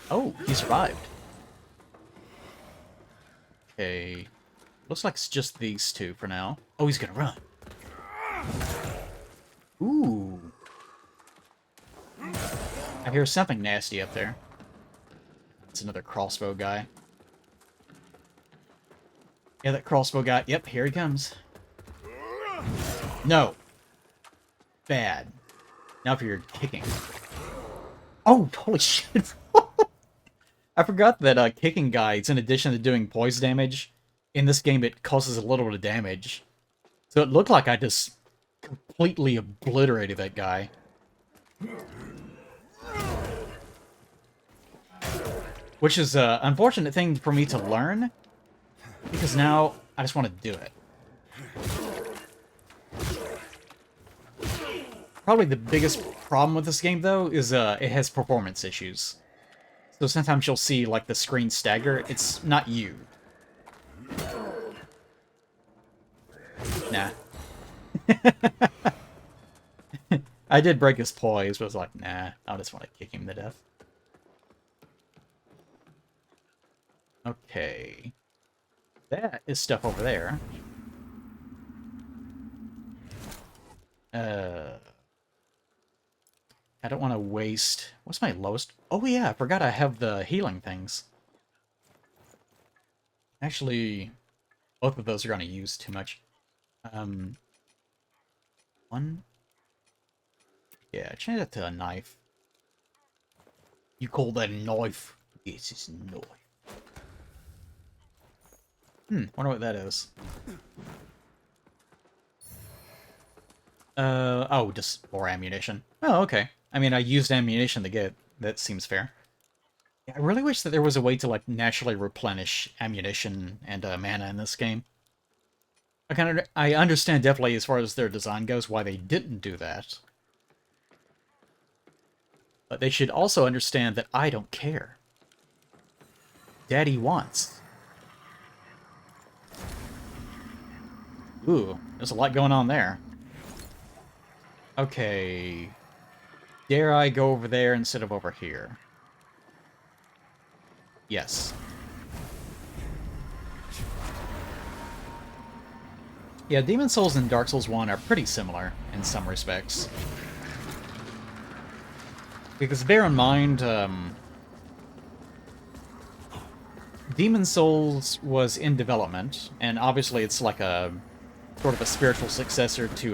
Oh, he survived. Okay. Looks like it's just these two for now. Oh, he's gonna run. Ooh. I hear something nasty up there. It's another crossbow guy. Yeah, that crossbow guy. Yep, here he comes. No. Bad. Now for your kicking. Oh, holy shit. I forgot that kicking guides, in addition to doing poise damage, in this game it causes a little bit of damage. So it looked like I just completely obliterated that guy. Which is an unfortunate thing for me to learn, because now I just want to do it. Probably the biggest problem with this game, though, is it has performance issues. So sometimes you'll see, like, the screen stagger. It's not you. Nah. I did break his poise, but I was like, nah, I just want to kick him to death. Okay. That is stuff over there. I don't want to waste... What's my lowest? Oh yeah, I forgot I have the healing things. Actually, both of those are going to use too much. One? Yeah, change that to a knife. You call that a knife? Yes, it's a knife. Wonder what that is. Oh, just more ammunition. Oh, okay. I mean, I used ammunition to get... That seems fair. Yeah, I really wish that there was a way to, like, naturally replenish ammunition and mana in this game. I understand definitely, as far as their design goes, why they didn't do that. But they should also understand that I don't care. Daddy wants. Ooh, there's a lot going on there. Okay. Dare I go over there instead of over here? Yes. Yeah, Demon Souls and Dark Souls 1 are pretty similar in some respects. Because bear in mind, Demon Souls was in development, and obviously it's like a sort of a spiritual successor to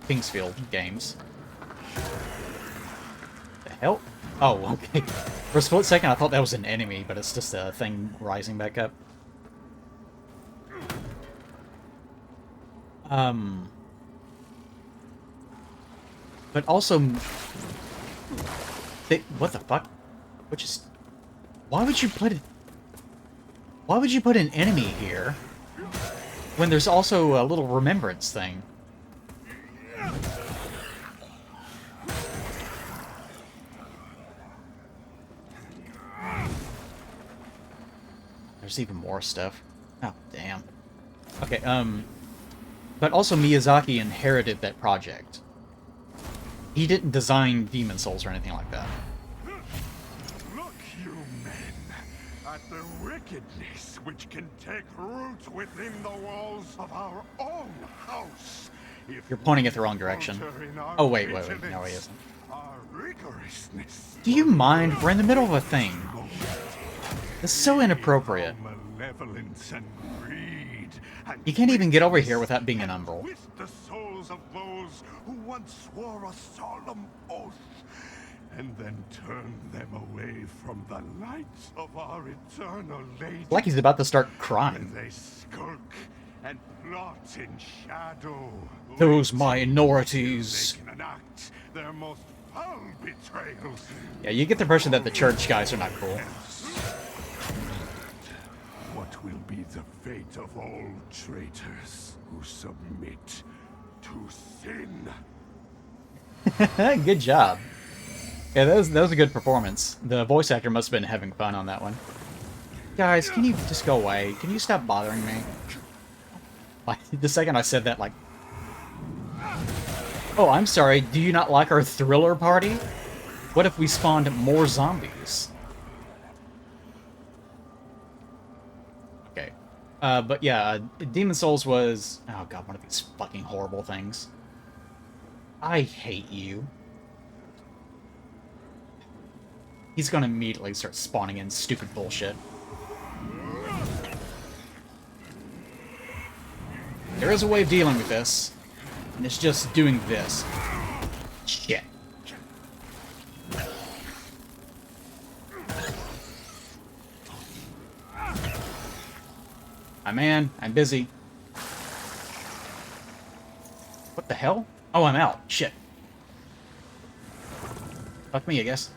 Kingsfield games. The hell? Oh, okay. For a split second I thought that was an enemy, but it's just a thing rising back up. But also... what the fuck? Why would you put it... Why would you put an enemy here when there's also a little remembrance thing? There's even more stuff. Oh, damn. Okay, but also Miyazaki inherited that project. He didn't design Demon Souls or anything like that. Look, you men, at the wickedness which can take root within the walls of our own house. If You're pointing it the wrong direction. Oh, wait, no, he isn't. Our rigorousness. Do you mind? We're in the middle of a thing. It's so inappropriate. Malevolence and greed and You can't even get over here without being an umbral. with the souls of those who once swore a solemn oath, and then turned them away from the light of our eternal Lady. Like he's about to start And crying. they skulk and plot in shadow. Those waiting minorities. till they can enact their most foul betrayals. Yeah, you get the impression that the church guys are not cool. What will be the fate of all traitors who submit to sin? Good job. Yeah, that was a good performance. The voice actor must have been having fun on that one. Guys, can you just go away? Can you stop bothering me? Like, the second I said that, like... Oh, I'm sorry, do you not like our thriller party? What if we spawned more zombies? Okay. But yeah, Demon Souls was... Oh god, one of these fucking horrible things. I hate you. He's gonna immediately start spawning in stupid bullshit. There is a way of dealing with this, and it's just doing this. Shit. My man, I'm busy. What the hell? Oh, I'm out. Shit. Fuck me, I guess.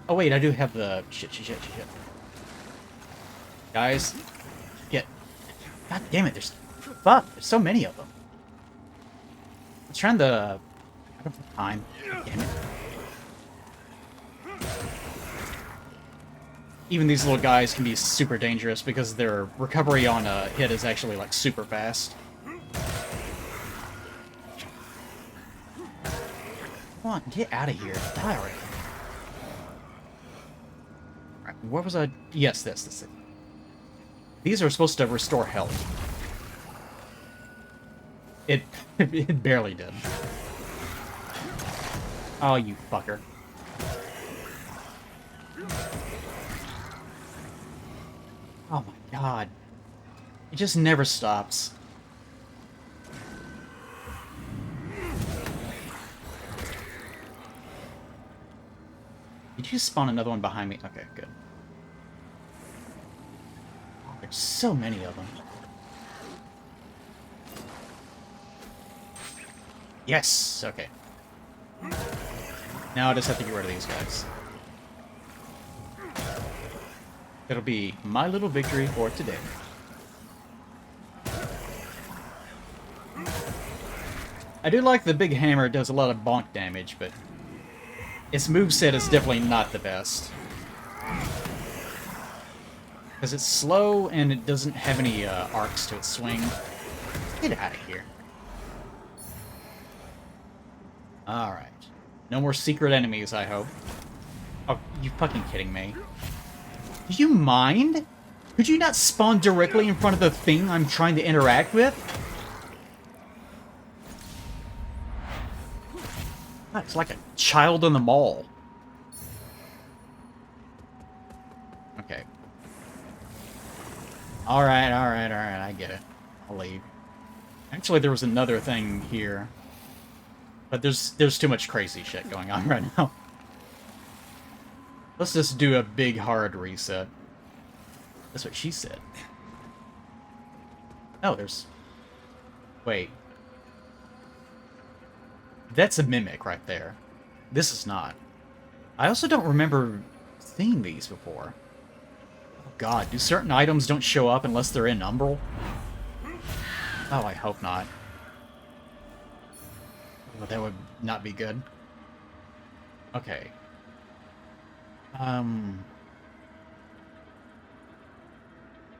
Oh wait, I do have the... Shit. Guys, get... God damn it, there's... Fuck, there's so many of them. I'm trying to... I don't have time. God damn it. Even these little guys can be super dangerous because their recovery on a hit is actually, like, super fast. Come on, get out of here. Die already. Right, where was I? Yes, this is it. These are supposed to restore health. It barely did. Oh, you fucker. Oh my god. It just never stops. Did you spawn another one behind me? Okay, good. Oh, there's so many of them. Yes! Okay. Now I just have to get rid of these guys. That'll be my little victory for today. I do like the big hammer, it does a lot of bonk damage, but its moveset is definitely not the best. Because it's slow and it doesn't have any arcs to its swing. Get out of here. Alright. No more secret enemies, I hope. Oh, you fucking kidding me? Do you mind? Could you not spawn directly in front of the thing I'm trying to interact with? God, it's like a child in the mall. Okay. Alright, I get it. I'll leave. Actually, there was another thing here. But there's too much crazy shit going on right now. Let's just do a big hard reset. That's what she said. Oh, there's... Wait. That's a mimic right there. This is not. I also don't remember seeing these before. Oh god, do certain items don't show up unless they're in Umbral? Oh, I hope not. Well, that would not be good. Okay.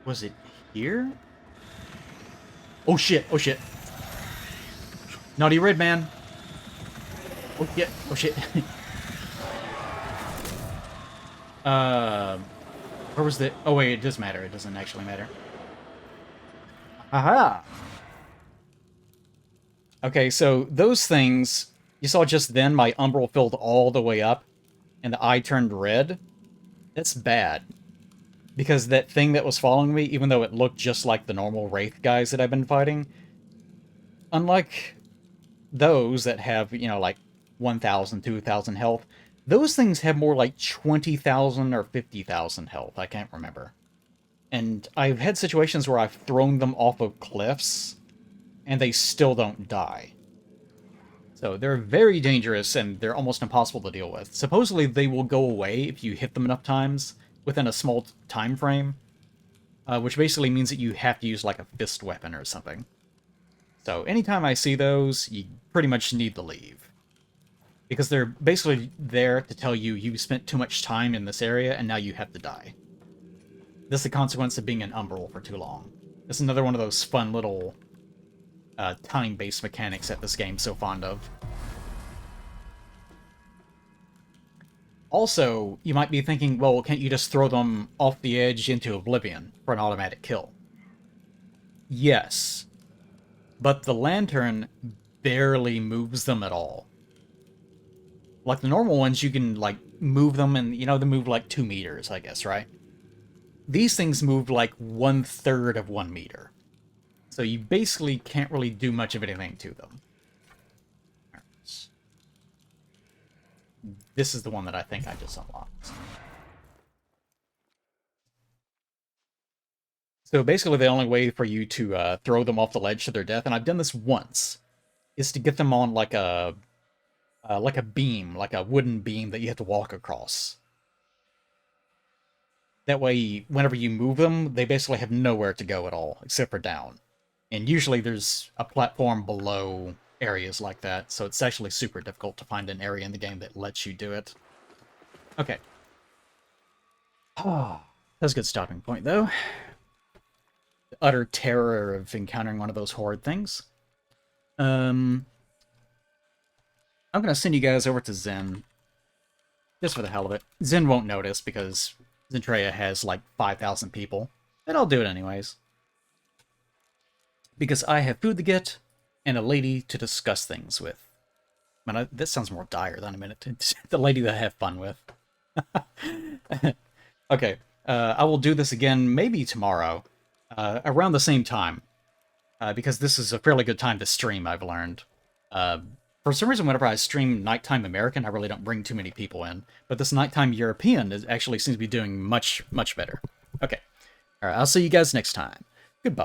Was it here? Oh shit, oh shit. Naughty red man. Oh shit, oh shit. Where was the... Oh wait, it does matter. It doesn't actually matter. Aha! Okay, so those things... You saw just then my umbral filled all the way up, and the eye turned red. That's bad. Because that thing that was following me, even though it looked just like the normal Wraith guys that I've been fighting, unlike those that have, you know, like 1,000, 2,000 health, those things have more like 20,000 or 50,000 health. I can't remember. And I've had situations where I've thrown them off of cliffs, and they still don't die. So they're very dangerous, and they're almost impossible to deal with. Supposedly they will go away if you hit them enough times within a small time frame, which basically means that you have to use like a fist weapon or something. So anytime I see those, you pretty much need to leave. Because they're basically there to tell you you spent too much time in this area and now you have to die. This is the consequence of being in Umbral for too long. It's another one of those fun little time-based mechanics that this game's so fond of. Also, you might be thinking, well, can't you just throw them off the edge into oblivion for an automatic kill? Yes, but the lantern barely moves them at all. Like the normal ones, you can like move them, and you know they move like 2 meters, I guess, right? These things move like 1/3 of 1 meter, so you basically can't really do much of anything to them. This is the one that I think I just unlocked. So basically the only way for you to throw them off the ledge to their death, and I've done this once, is to get them on like a beam, like a wooden beam that you have to walk across. That way, whenever you move them, they basically have nowhere to go at all, except for down. And usually there's a platform below areas like that, so it's actually super difficult to find an area in the game that lets you do it. Okay. That's a good stopping point, though. The utter terror of encountering one of those horrid things. I'm gonna send you guys over to Zen. Just for the hell of it. Zen won't notice, because Zentreya has like 5,000 people. But I'll do it anyways. Because I have food to get, and a lady to discuss things with. Man, this sounds more dire than a minute. The lady that I have fun with. Okay, I will do this again maybe tomorrow, around the same time, because this is a fairly good time to stream, I've learned. For some reason, whenever I stream Nighttime American, I really don't bring too many people in, but this Nighttime European actually seems to be doing much, much better. Okay, alright, I'll see you guys next time.